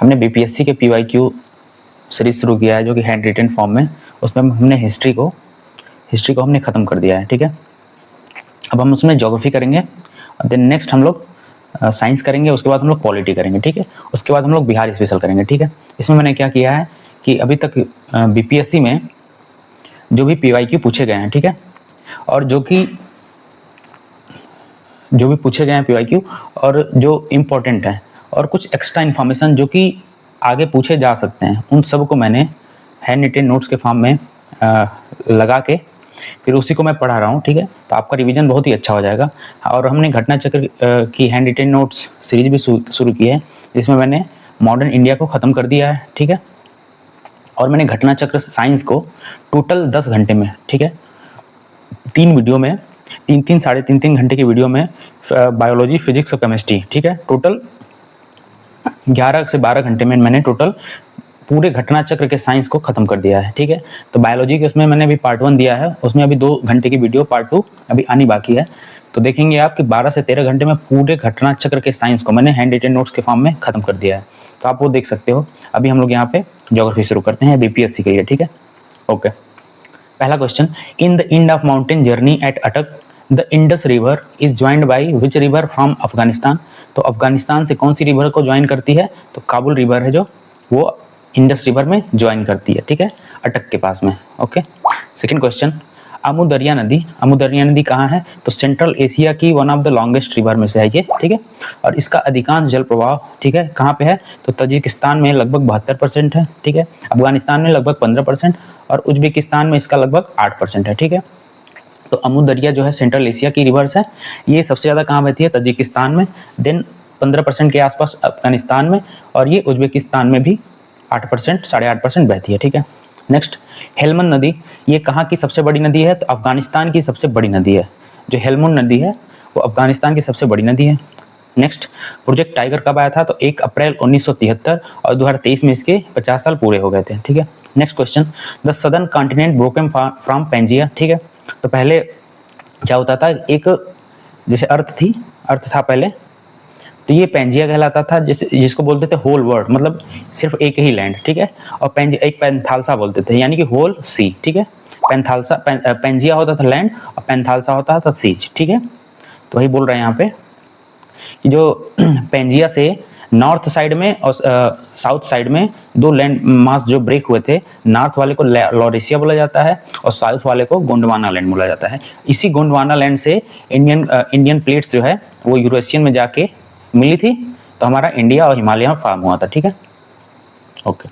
हमने बीपीएससी के PYQ series शुरू किया है जो कि हैंड रिटन फॉर्म में, उसमें हमने हिस्ट्री को हमने ख़त्म कर दिया है, ठीक है। अब हम उसमें ज्योग्राफी करेंगे, देन नेक्स्ट हम लोग साइंस करेंगे, उसके बाद हम लोग पॉलिटी करेंगे, ठीक है। उसके बाद हम लोग बिहार स्पेशल करेंगे, ठीक है। इसमें मैंने क्या किया है कि अभी तक बीपीएससी में जो भी पीवाईक्यू पूछे गए हैं, ठीक है, और जो भी पूछे गए हैं पीवाईक्यू और जो इम्पोर्टेंट है और कुछ एक्स्ट्रा इन्फॉर्मेशन जो कि आगे पूछे जा सकते हैं, उन सब को मैंने हैंड रिटन नोट्स के फॉर्म में लगा के फिर उसी को मैं पढ़ा रहा हूँ, ठीक है। तो आपका रिवीजन बहुत ही अच्छा हो जाएगा। और हमने घटना चक्र की हैंड रिटन नोट्स सीरीज भी शुरू की है, जिसमें मैंने मॉडर्न इंडिया को ख़त्म कर दिया है, ठीक है। और मैंने घटना चक्र साइंस को टोटल 10 घंटे में, ठीक है, 3 वीडियो में, 3-3 साढ़े 3-3 घंटे की वीडियो में बायोलॉजी, फिजिक्स और केमिस्ट्री, ठीक है, टोटल 11 से 12 घंटे में मैंने टोटल पूरे घटना चक्र के साइंस को खत्म कर दिया है, ठीक है। तो बायोलॉजी के उसमें मैंने अभी पार्ट 1 दिया है, उसमें अभी 2 घंटे की वीडियो पार्ट 2 अभी आनी बाकी है। तो देखेंगे आप कि 12 से 13 घंटे में पूरे घटना चक्र के साइंस को मैंने हैंड रिटन नोट्स के फॉर्म में खत्म कर दिया है। तो आप वो देख सकते हो। अभी हम लोग यहाँ पे ज्योग्राफी शुरू करते हैं बीपीएससी के लिए, ठीक है। ओके, पहला question, in the end of mountain journey at Attock the Indus river is joined by which river from Afghanistan. तो अफगानिस्तान से कौन सी रिवर को ज्वाइन करती है? तो काबुल रिवर है जो वो इंडस रिवर में ज्वाइन करती है, ठीक है, अटक के पास में। ओके, सेकंड क्वेश्चन, अमू दरिया नदी कहाँ है? तो सेंट्रल एशिया की one of the longest river में से है ये, ठीक है। और इसका अधिकांश जल प्रवाह, ठीक है, कहाँ पे है? तो तजिकिस्तान में लगभग 72% है, ठीक है, अफगानिस्तान में लगभग 15% और उज्बेकिस्तान में इसका लगभग 8% है, ठीक है। तो अमू दरिया जो है सेंट्रल एशिया की रिवर्स है, ये सबसे ज़्यादा कहाँ बहती है? तजिकिस्तान में, देन 15% के आसपास अफगानिस्तान में, और ये उज्बेकिस्तान में भी 8%, 8.5% बहती है, ठीक है। नेक्स्ट, हेलमंद नदी, ये कहाँ की सबसे बड़ी नदी है? तो अफगानिस्तान की सबसे बड़ी नदी है। जो हेलमंद नदी है वो अफगानिस्तान की सबसे बड़ी नदी है। नेक्स्ट, प्रोजेक्ट टाइगर कब आया था? तो 1 अप्रैल 1973 और 2023 में इसके 50 साल पूरे हो गए थे, ठीक है। Next question, the southern continent broken from Pangaea, ठीक है। तो पहले क्या होता था, एक जैसे अर्थ था पहले, तो ये पेंजिया कहलाता था, जिसको बोलते थे होल वर्ल्ड, मतलब सिर्फ एक ही लैंड, ठीक है। और एक पैंथालसा बोलते थे, यानी कि होल सी, ठीक है। पेंजिया होता था लैंड और पैंथालसा होता था सीज, ठीक है। तो वही बोल रहे हैं यहाँ पे कि जो पेंजिया से नॉर्थ साइड में और साउथ साइड में 2 लैंड मास जो ब्रेक हुए थे, नॉर्थ वाले को लॉरेशिया बोला जाता है और साउथ वाले को गोंडवाना लैंड बोला जाता है। इसी गोंडवाना लैंड से इंडियन प्लेट्स जो है वो यूरेशियन में जाके मिली थी, तो हमारा इंडिया और हिमालय में फॉर्म हुआ था, ठीक है। ओके,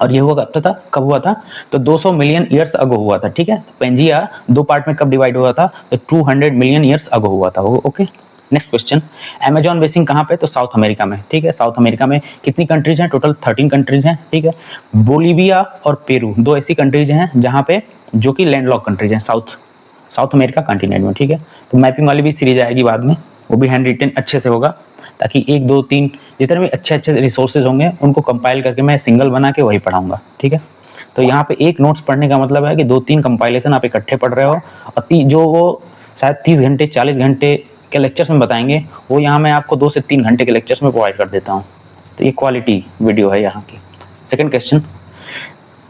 और ये हुआ कब हुआ था? तो 200 मिलियन ईयर्स अगो हुआ था, ठीक है। पेंजिया 2 पार्ट में कब डिवाइड हुआ था? तो 200 मिलियन ईयर्स अगो हुआ था वो। Okay, next question, Amazon basin कहाँ पे? तो साउथ अमेरिका में, ठीक है। साउथ अमेरिका में कितनी कंट्रीज हैं? टोटल 13 कंट्रीज हैं, ठीक है। बोलीविया और पेरू 2 ऐसी कंट्रीज हैं जहाँ पे जो कि लैंडलॉक कंट्रीज हैं साउथ अमेरिका कॉन्टिनेंट में, ठीक है। तो मैपिंग वाली भी सीरीज आएगी बाद में, वो भी हैंड रिटन अच्छे से होगा, ताकि 1, 2, 3 जितने भी अच्छे रिसोर्सेज होंगे उनको कंपाइल करके मैं सिंगल बना के वही पढ़ाऊंगा, ठीक है। तो यहाँ पे एक नोट्स पढ़ने का मतलब है कि 2-3 कंपाइलेशन आप इकट्ठे पढ़ रहे हो, और जो वो शायद 30 घंटे 40 घंटे के लेक्चर्स में बताएंगे, वो यहाँ मैं आपको 2 से 3 घंटे के लेक्चर्स में प्रोवाइड कर देता हूँ। तो ये क्वालिटी वीडियो है यहाँ की। Second question,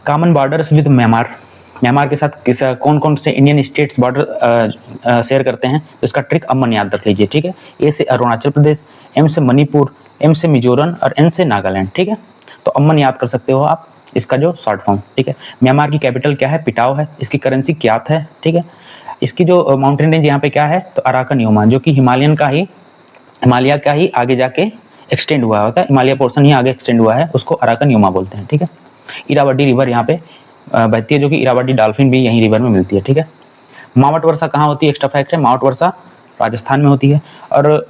common borders with Myanmar के साथ कौन कौन से इंडियन स्टेट्स बॉर्डर शेयर करते हैं? तो इसका ट्रिक अमन याद रख लीजिए, ठीक है। ए से अरुणाचल प्रदेश, एम से मणिपुर, एम से मिजोरम और एन से नागालैंड, ठीक है। तो अमन याद कर सकते हो आप, इसका जो शॉर्ट फॉर्म, ठीक है। म्यांमार की कैपिटल क्या है? पिटाओ है। इसकी करेंसी क्यात है, ठीक है। इसकी जो माउंटेन रेंज यहाँ पे क्या है? तो अराकन योमा, जो कि हिमालय का ही आगे जाके एक्सटेंड हुआ होता है, हिमालय पोर्शन ही आगे एक्सटेंड हुआ है, उसको अराकन योमा बोलते हैं, ठीक है। इरावदी रिवर यहाँ पे बहती है, जो कि इरावदी डॉल्फिन भी यही रिवर में मिलती है, ठीक है। मावट वर्षा कहाँ होती है? एक्स्ट्रा फैक्ट है, मावट वर्षा राजस्थान में होती है, और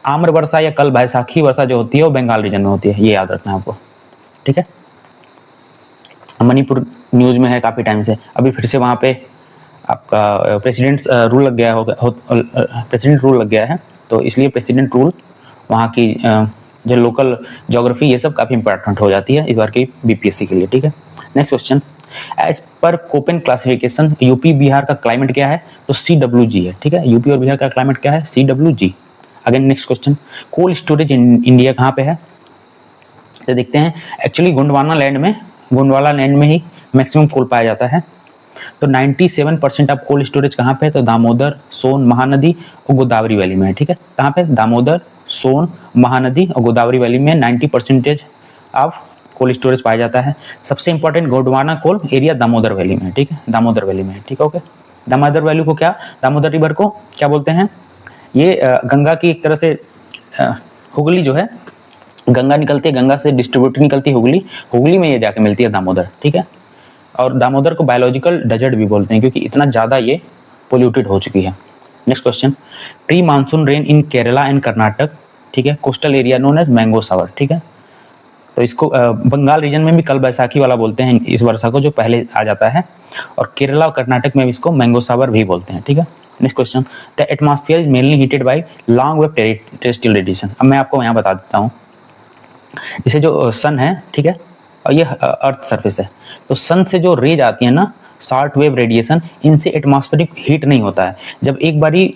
आम्र वर्षा या कल बैसाखी वर्षा जो होती है वो बंगाल रीजन में होती है, ये याद रखना है आपको, ठीक है। मणिपुर न्यूज में है काफ़ी टाइम से, अभी फिर से वहाँ पे आपका प्रेसिडेंट रूल लग गया है, तो इसलिए प्रेसिडेंट रूल वहाँ की जो लोकल ज्योग्राफी ये सब काफ़ी इंपॉर्टेंट हो जाती है इस बार की बीपीएससी के लिए, ठीक है। Next question, as per Koppen classification UP Bihar का क्लाइमेट क्या है? तो CWG है, ठीक है। यूपी और बिहार का क्लाइमेट क्या है? CWG। Again next question, cold storage in India कहाँ पे है? तो देखते हैं एक्चुअली गोंडवाना लैंड में ही मैक्सिमम कोल पाया जाता है। तो 97% ऑफ कोल्ड स्टोरेज कहाँ पे है? तो दामोदर, सोन, महानदी और गोदावरी वैली में है। ठीक है, कहाँ पे? दामोदर, सोन, महानदी और गोदावरी वैली में 90% ऑफ कोल्ड स्टोरेज पाया जाता है। सबसे इंपॉर्टेंट गोंडवाना कोल एरिया दामोदर वैली में है। ठीक है, दामोदर वैली में है। ठीक है, ओके। दामोदर वैली को क्या, दामोदर रिवर को क्या बोलते हैं? ये गंगा की एक तरह से हुगली जो है, गंगा निकलती है, गंगा से डिस्ट्रीब्यूटर निकलती है हुगली, हुगली में ये जाके मिलती है दामोदर। ठीक है, और दामोदर को बायोलॉजिकल डेजर्ट भी बोलते हैं क्योंकि इतना ज़्यादा ये पोल्यूटेड हो चुकी है। Next question, pre monsoon rain in Kerala and Karnataka. ठीक है, coastal area known as mango shower. ठीक है, तो इसको बंगाल रीजन में भी कल बैसाखी वाला बोलते हैं इस वर्षा को, जो पहले आ जाता है, और केरला और कर्नाटक में भी इसको मैंगो सावर भी बोलते हैं। ठीक है, next question, the atmosphere is mainly heated bye long wave terrestrial radiation. अब मैं आपको यहाँ बता देता हूँ, जैसे जो सन है, ठीक है, और ये अर्थ सरफेस है, तो सन से जो रेज आती है ना, शॉर्ट वेव रेडिएशन, इनसे एटमॉस्फेरिक हीट नहीं होता है। जब एक बारी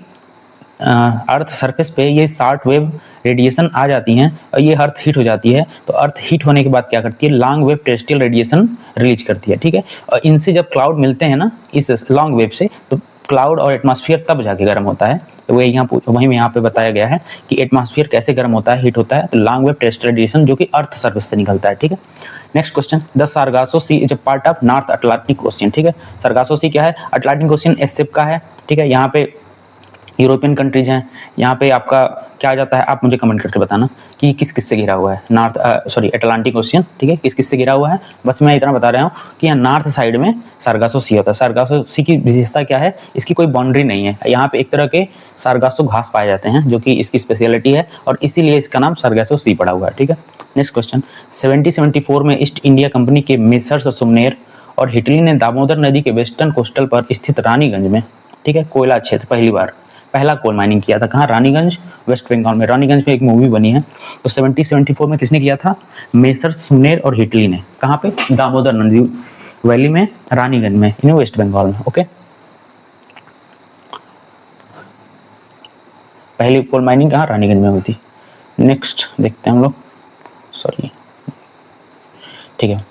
अर्थ सरफेस पे ये शॉर्ट वेव रेडिएशन आ जाती हैं और ये अर्थ हीट हो जाती है, तो अर्थ हीट होने के बाद क्या करती है? Long wave terrestrial radiation release करती है। ठीक है, और इनसे जब क्लाउड मिलते हैं ना इस लॉन्ग वेव से, तो क्लाउड और एटमॉस्फेयर तब जाके गर्म होता है। तो वही यहाँ पे बताया गया है कि एटमॉस्फेयर कैसे गर्म होता है, हीट होता है, तो लॉन्ग वेव टेरेस्ट्रियल रेडिएशन जो कि अर्थ सर्फेस से निकलता है। ठीक है, next question, the Sargasso sea is a part of North Atlantic Ocean. ठीक है, सारगासो सी क्या है? अटलांटिक ओशियन एस शेप का है। ठीक है, यहाँ पे यूरोपियन कंट्रीज हैं, यहाँ पे आपका क्या आ जाता है? आप मुझे कमेंट करके बताना कि किस किस से घिरा हुआ है अटलांटिक ओशियन। ठीक है, किस किस से घिरा हुआ है, बस मैं इतना बता रहा हूँ कि यहाँ नॉर्थ साइड में सारगासो सी होता है। सारगासो सी की विशेषता क्या है? इसकी कोई बाउंड्री नहीं है, यहाँ पे एक तरह के सारगासो घास पाए जाते हैं जो कि इसकी स्पेशलिटी है, और इसीलिए इसका नाम सारगासो सी पड़ा हुआ है। ठीक है, नेक्स्ट क्वेश्चन, 1774 में ईस्ट इंडिया कंपनी के मेसर्स सुमनेर और हिटली ने दामोदर नदी के वेस्टर्न कोस्टल पर स्थित रानीगंज में, ठीक है, कोयला क्षेत्र पहला कोल माइनिंग किया था। कहाँ? रानीगंज, वेस्ट बंगाल में। रानीगंज पे एक मूवी बनी है। तो 1774 में किसने किया था? मेसर सुमनेर और हिटली ने। कहाँ पे? दामोदर नदी वैली में, रानीगंज में, इन वेस्ट बंगाल में। ओके, पहली कोल माइनिंग कहाँ? रानीगंज में हुई थी। नेक्स्ट देखते हैं हम लोग, सॉरी, ठीक है।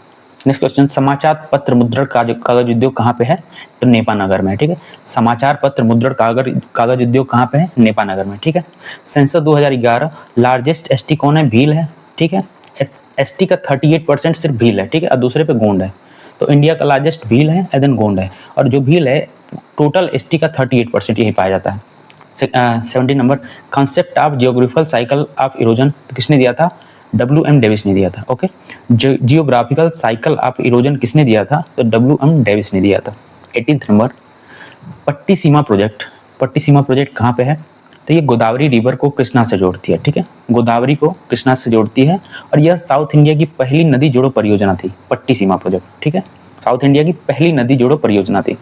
नेक्स्ट क्वेश्चन, समाचार पत्र मुद्रण कागज उद्योग कहाँ पे है? तो नेपानगर में। ठीक है, समाचार पत्र मुद्रण कागज उद्योग कहाँ पे है? नेपानगर में। ठीक है, सेंसस 2011, लार्जेस्ट एसटी कौन है? भील है। ठीक है, एसटी का 38% सिर्फ भील है। ठीक है, और दूसरे पे गोंड है। तो इंडिया का लार्जेस्ट भील है, एंड देन गोंड है, और जो भील है टोटल एसटी का 38% यही पाया जाता है। 17 number, concept of geographical cycle of erosion किसने दिया था? WM डेविस ने दिया था। Okay, geographical cycle of erosion किसने दिया था? तो WM डेविस ने दिया था। 18 नंबर, पट्टिसीमा प्रोजेक्ट कहाँ पे है? तो ये गोदावरी रिवर को कृष्णा से जोड़ती है। ठीक है, गोदावरी को कृष्णा से जोड़ती है, और यह साउथ इंडिया की पहली नदी जोड़ो परियोजना थी, पट्टिसीमा प्रोजेक्ट। ठीक है, साउथ इंडिया की पहली नदी जोड़ो परियोजना थी।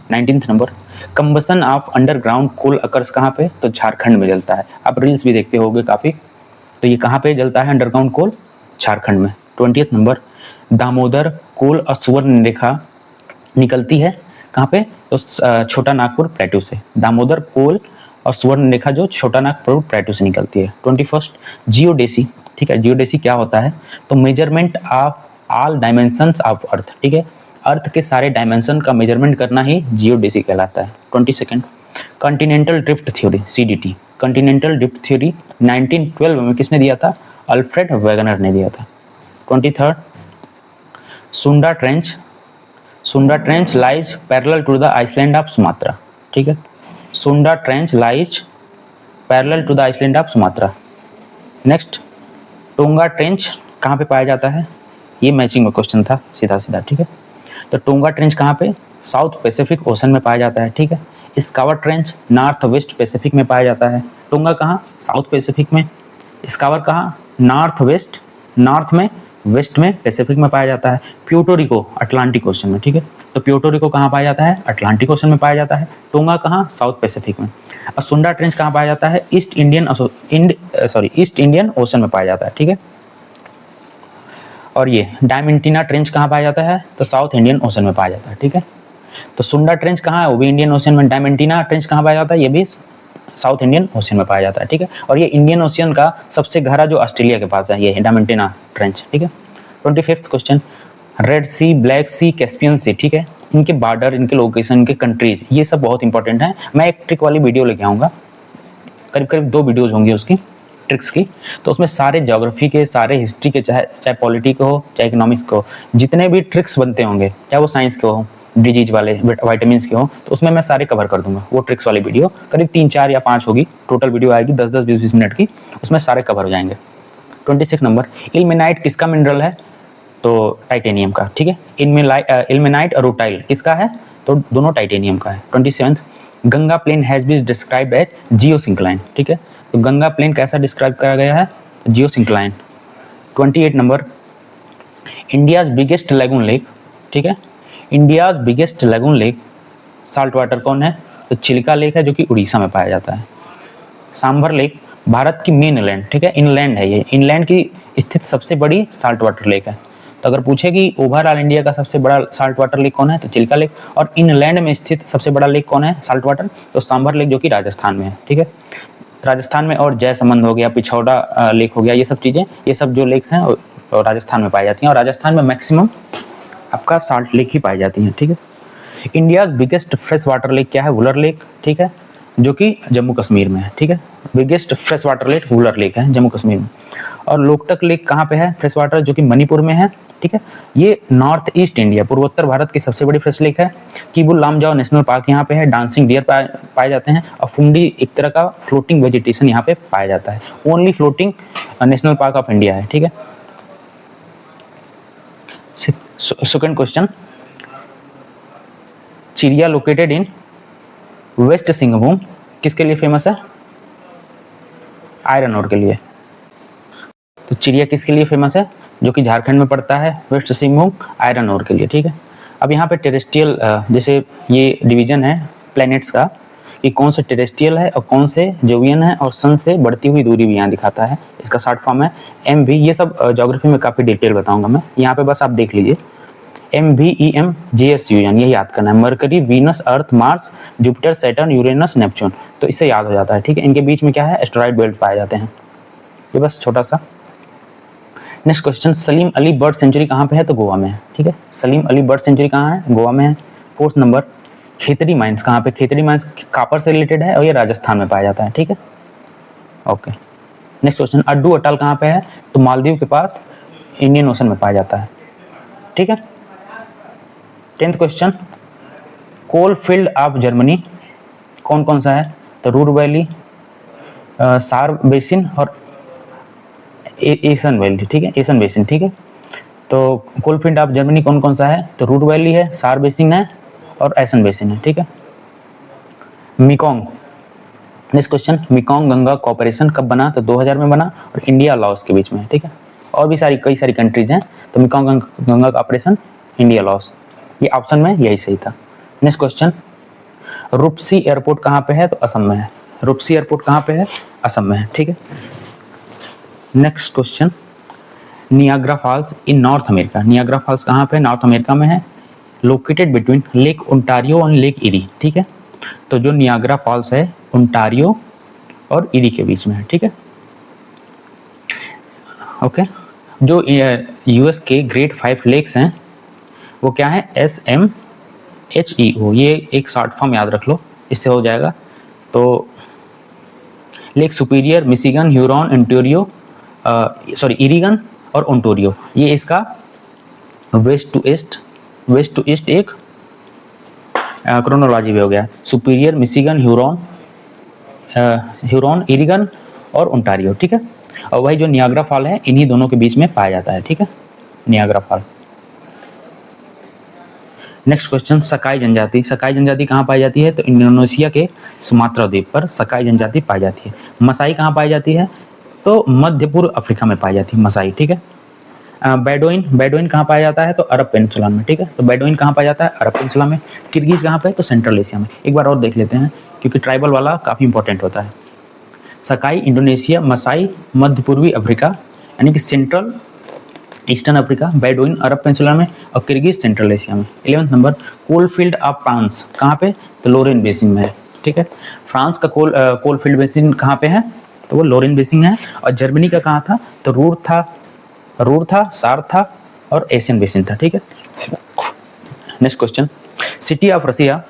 19 number, combustion of underground coal occurs कहाँ पे? तो झारखंड में जलता है। आप रील्स भी देखते होंगे काफी, तो ये कहाँ पे जलता है अंडरग्राउंड कोल? झारखंड में। 20 नंबर, दामोदर कोल और सुवर्ण रेखा निकलती है कहाँ पे? तो छोटा नागपुर प्लेटू से। दामोदर कोल और सुवर्ण रेखा जो छोटा नागपुर प्लेटू से निकलती है। 21, जियोडेसी। ठीक है, जियोडेसी क्या होता है? तो measurement of all dimensions of earth. ठीक है, अर्थ के सारे डायमेंशन का मेजरमेंट करना ही जियोडेसी कहलाता है। 22, continental drift theory, CDT। Continental drift theory 1912 में किसने दिया था? अल्फ्रेड वैगनर ने दिया था। 23, Sunda trench lies parallel to the island of Sumatra. ठीक है, Sunda trench lies parallel to the island of Sumatra. Next, Tonga trench कहाँ पे पाया जाता है? ये मैचिंग में क्वेश्चन था सीधा। ठीक है, तो टोंगा ट्रेंच कहाँ पे? साउथ पैसिफिक ओशन में पाया जाता है। ठीक है, स्कावर ट्रेंच नॉर्थ वेस्ट पैसिफिक में पाया जाता है। टोंगा कहाँ? साउथ पैसिफिक में। स्कावर कहाँ? नॉर्थ वेस्ट, नॉर्थ में, वेस्ट में, पैसिफिक में पाया जाता है। प्यूर्टो अटलांटिक ओशन में। ठीक है, तो प्यूर्टो कहाँ पाया जाता है? अटलांटिक ओशन में पाया जाता है। टोंगा कहाँ? साउथ पैसिफिक में। और सुंडा ट्रेंच कहाँ पाया जाता है? ईस्ट इंडियन ओशन में पाया जाता है। ठीक है, और ये डायमेंटिना ट्रेंच कहाँ पाया जाता है? तो साउथ इंडियन ओशन में पाया जाता है। ठीक है, तो सुंडा ट्रेंच कहाँ है? वो भी इंडियन ओशन में। डायमेंटिना ट्रेंच कहाँ पाया जाता है? ये भी साउथ इंडियन ओशियन में पाया जाता है, ठीक है। और ये इंडियन ओशियन का सबसे गहरा जो ऑस्ट्रेलिया के पास है, ये डामेंटिना ट्रेंच, ठीक है। 25th क्वेश्चन, रेड सी, ब्लैक सी, कैस्पियन सी, ठीक है, इनके बॉर्डर, इनके लोकेशन, इनके कंट्रीज, ये सब बहुत इंपॉर्टेंट है। मैं एक ट्रिक वाली वीडियो लेके आऊँगा, करीब करीब 2 वीडियोज़ होंगी उसकी ट्रिक्स की, तो उसमें सारे ज्योग्राफी के, सारे हिस्ट्री के, चाहे पॉलिटी के हो, चाहे इकोनॉमिक्स के हो, जितने भी ट्रिक्स बनते होंगे, चाहे वो साइंस के हो, डिजीज वाले, विटामिन्स के हो, तो उसमें मैं सारे कवर कर दूंगा। वो ट्रिक्स वाली वीडियो करीब 3, 4 या 5 होगी, टोटल वीडियो आएगी 10-10, 20-20 मिनट की, उसमें सारे कवर हो जाएंगे। 26 नंबर, इल्मेनाइट किसका मिनरल है? तो टाइटेनियम का, ठीक है। इल्मेनाइट और रूटाइल किसका है? तो दोनों टाइटेनियम का है। 27, Ganga plain has been described as geosyncline, ठीक है। तो गंगा प्लेन कैसा डिस्क्राइब करा गया है? Geosyncline. 28 number, India's biggest lagoon lake, ठीक है, India's biggest lagoon lake salt water कौन है? तो चिल्का लेक है, जो कि उड़ीसा में पाया जाता है। सांभर लेक भारत की मेन इनलैंड, ठीक है, इनलैंड है ये, इनलैंड की स्थित सबसे बड़ी साल्ट वाटर लेक है। तो अगर पूछे कि ओवरऑल इंडिया का सबसे बड़ा साल्ट वाटर लेक कौन है, तो चिल्का लेक। और इनलैंड में स्थित सबसे बड़ा लेक कौन है साल्ट वाटर? तो सांभर लेक, जो कि राजस्थान में है, ठीक है। राजस्थान में और जयसमंद हो गया, पिछौड़ा लेक हो गया, ये सब चीज़ें, ये सब जो लेक्स हैं राजस्थान में पाई जाती हैं, और राजस्थान में मैक्सिमम आपका साल्ट लेक ही पाई जाती हैं, ठीक है। India biggest fresh water lake क्या है? वुलर लेक, ठीक है, जो कि जम्मू कश्मीर में है, ठीक है। Biggest fresh water lake Wular lake है, जम्मू कश्मीर में। और लोकटक लेक कहाँ पे है फ्रेश वाटर? जो कि मणिपुर में है, ठीक है। ये नॉर्थ ईस्ट इंडिया, पूर्वोत्तर भारत की सबसे बड़ी फ्रेश लेक है। किबुल लामजाओ नेशनल पार्क यहाँ पे है, डांसिंग डियर पाए जाते हैं, और फुंडी एक तरह का फ्लोटिंग वेजिटेशन यहाँ पे पाया जाता है। Only floating national park of India है, ठीक है। सेकंड क्वेश्चन, चिड़िया लोकेटेड इन वेस्ट सिंहभूम किसके लिए फेमस है? आयरन ओर के लिए। तो चिड़िया किसके लिए फेमस है? जो कि झारखंड में पड़ता है, वेस्ट सिंहभूम, आयरन ओर के लिए, ठीक है। अब यहाँ पे टेरेस्ट्रियल, जैसे ये डिवीजन है प्लैनेट्स का, कि कौन से टेरेस्ट्रियल है और कौन से जोवियन है, और सन से बढ़ती हुई दूरी भी यहाँ दिखाता है, इसका शॉर्ट फॉर्म है MV। ये सब ज्योग्राफी में काफ़ी डिटेल बताऊंगा मैं, यहाँ पे बस आप देख लीजिए MVEMJSUN, ये याद करना है। Mercury, Venus, Earth, Mars, Jupiter, Saturn, Uranus, Neptune, तो इससे याद हो जाता है, ठीक है। इनके बीच में क्या है? एस्टेरॉइड बेल्ट पाए जाते हैं। ये बस छोटा सा। Next question, Salim Ali bird sanctuary कहाँ पे है? तो गोवा में है, ठीक है। सलीम अली बर्ड सेंचुरी कहाँ है? गोवा में है। 4th नंबर, खेतड़ी माइंस कहाँ पे? खेतड़ी माइंस कापर से रिलेटेड है, और ये राजस्थान में पाया जाता है, ठीक है। ओके, नेक्स्ट क्वेश्चन, अड्डू अटल कहाँ पे है? तो मालदीव के पास, इंडियन ओशन में पाया जाता है, ठीक है। 10th question, coal field of Germany कौन कौन सा है? तो रूर वैली, सार बेसिन और एसन वैली, ठीक है, एसन बेसिन, ठीक है। तो कोल फील्ड ऑफ जर्मनी कौन कौन सा है? तो रूर वैली है, सार बेसिन है, और एसन बेसिन है, ठीक है। Mekong, next question, Mekong Ganga corporation कब बना? तो 2000 में बना, और इंडिया लाओस के बीच में, ठीक है। और भी कई सारी कंट्रीज हैं, तो Mekong Ganga corporation, India Laos, ये ऑप्शन में यही सही था। नेक्स्ट क्वेश्चन, रुपसी एयरपोर्ट कहाँ पे है? तो असम में है। रुपसी एयरपोर्ट कहाँ पे है? असम में है, ठीक है। Next question, Niagara falls in north America, Niagara Falls कहाँ पे? नॉर्थ अमेरिका में है। लोकेटेड बिटवीन लेक ओंटारियो और लेक इरी, ठीक है। तो जो नियाग्रा फॉल्स है ओंटारियो और इरी के बीच में है, ठीक है। ओके, जो US के ग्रेट 5 लेक्स हैं वो क्या है? SMHEO, ये एक शॉर्ट फॉर्म याद रख लो, इससे हो जाएगा। तो lake Superior, Michigan, Huron, Ontario, इरिगन और ओंटारियो, ये इसका वेस्ट टू ईस्ट एक क्रोनोलॉजी भी हो गया। सुपीरियर, मिशिगन, ह्यूरॉन, इरिगन और ओंटारियो, ठीक है। और वही जो नियाग्रा फॉल है इन्हीं दोनों के बीच में पाया जाता है, ठीक है, नियाग्रा फॉल। नेक्स्ट क्वेश्चन, सकाई जनजाति, सकाई जनजाति कहाँ पाई जाती है? तो इंडोनेशिया के सुमात्रा द्वीप पर सकाई जनजाति पाई जाती है। मसाई कहाँ पाई जाती है? तो मध्य पूर्व अफ्रीका में पाई जाती है मसाई, ठीक है। बेडोइन कहाँ पाया जाता है? तो अरब पेनिनसुला में, ठीक है। तो बेडोइन कहाँ पाया जाता है? अरब पेनिनसुला में। किर्गिज कहाँ पे? तो सेंट्रल एशिया में। एक बार और देख लेते हैं क्योंकि ट्राइबल वाला काफ़ी इंपॉर्टेंट होता है। सकाई इंडोनेशिया, मसाई मध्य पूर्वी अफ्रीका यानी कि सेंट्रल ईस्टर्न अफ्रीका, बेडोइन अरब पेनिनसुला में, और किर्गिज सेंट्रल एशिया में। 11th number, coalfield of prawns कहाँ पे? तो लोरेन बेसिन में है। ठीक है। फ्रांस का कोल फील्ड बेसिन कहाँ पे है, तो वो लोरिन बेसिन है। और जर्मनी का कहाँ था, तो रूर था, सार था और एशियन बेसिन था, ठीक है। Next question, city of Russia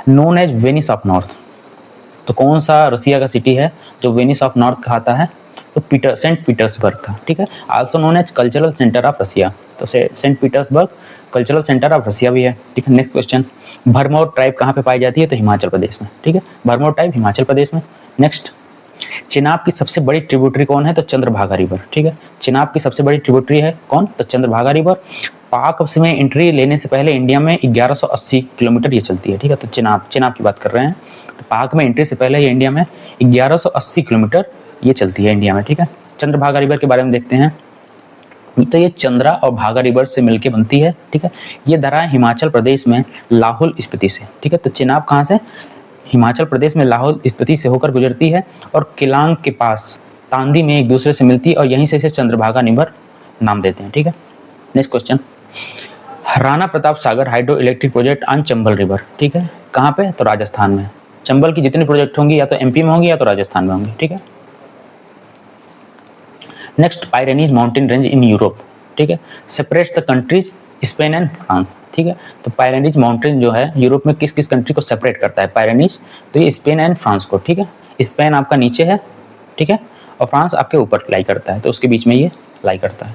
known as Venice of north, तो कौन सा रसिया का सिटी है जो वेनिस ऑफ नॉर्थ कहता है, तो सेंट पीटर्सबर्ग था, ठीक है। Also known as cultural centre of Russia, तो saint Petersburg cultural centre of Russia भी है, ठीक है। नेक्स्ट क्वेश्चन, भरमौर ट्राइब कहाँ पे पाई जाती है, तो हिमाचल प्रदेश में, ठीक है। भरमौर ट्राइब हिमाचल प्रदेश में। नेक्स्ट, चिनाब की सबसे बड़ी ट्रिब्यूटरी कौन है, तो चंद्रभागा रिवर, ठीक है। चिनाब की सबसे बड़ी ट्रिब्यूटरी है कौन, तो चंद्रभागा रिवर। पाक में एंट्री लेने से पहले इंडिया में 1180 किलोमीटर ये चलती है, ठीक है। तो चिनाब की बात कर रहे हैं, तो पाक में एंट्री से पहले ये इंडिया में 1180 किलोमीटर ये चलती है इंडिया में, ठीक है। चंद्रभागा रिवर के बारे में देखते हैं, तो ये चंद्रा और भागा रिवर से मिलके बनती है, ठीक है। ये धारा है हिमाचल प्रदेश में लाहौल स्पीति से, ठीक है। तो चिनाब कहाँ से, हिमाचल प्रदेश में लाहौल स्पीति से होकर गुजरती है और केलांग के पास तांदी में एक दूसरे से मिलती है और यहीं से इसे चंद्रभागा रिवर नाम देते हैं, ठीक है। Next question, Rana Pratap Sagar hydro electric project on Chambal river, ठीक है। कहाँ पे, तो राजस्थान में। चंबल की जितनी प्रोजेक्ट होंगी या तो एमपी में होंगी या तो राजस्थान में होंगी, ठीक है। Next, Pyrenees mountain range in Europe, ठीक है, separates the countries Spain and France, ठीक है। तो पायरेनीज माउंटेन जो है यूरोप में किस किस कंट्री को सेपरेट करता है, पायरेनीज, तो ये स्पेन एंड फ्रांस को, ठीक है। स्पेन आपका नीचे है, ठीक है, और फ्रांस आपके ऊपर लाई करता है, तो उसके बीच में ये लाई करता है।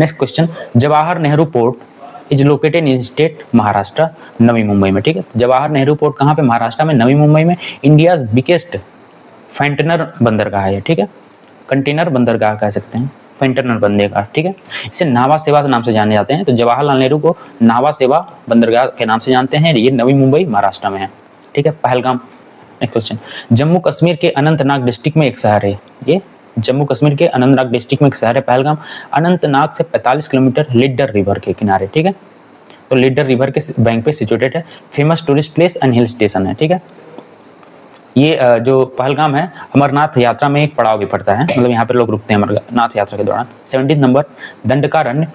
Next question, Jawahar Nehru port is located in state Maharashtra, Navi Mumbai में, ठीक है। जवाहर नेहरू पोर्ट कहाँ पे, महाराष्ट्र में, नवी मुंबई में। इंडियाज बिगेस्ट फैंटनर बंदरगाह है, ठीक है, कंटेनर बंदरगाह कह सकते हैं, फैंटनर बंदरगाह, ठीक है। इसे नावा सेवा के नाम से जाने जाते हैं, तो जवाहरलाल नेहरू को नावा सेवा बंदरगाह के नाम से जानते हैं। ये नवी मुंबई महाराष्ट्र में है, ठीक है। पहलगाम। नेक्स्ट क्वेश्चन, जम्मू कश्मीर के अनंतनाग डिस्ट्रिक्ट में एक शहर है, ये जम्मू कश्मीर के अनंतनाग डिस्ट्रिक्ट में एक शहर है पहलगाम। अनंतनाग से 45 किलोमीटर लिडर रिवर के किनारे, ठीक है। तो लिडर रिवर के बैंक पे सिचुएटेड है। Famous tourist place and hill station है, ठीक है। ये जो पहलगाम है अमरनाथ यात्रा में एक पड़ाव भी पड़ता है, मतलब यहाँ पे लोग रुकते हैं अमरनाथ यात्रा के दौरान। 17 नंबर, दंडकारण्य।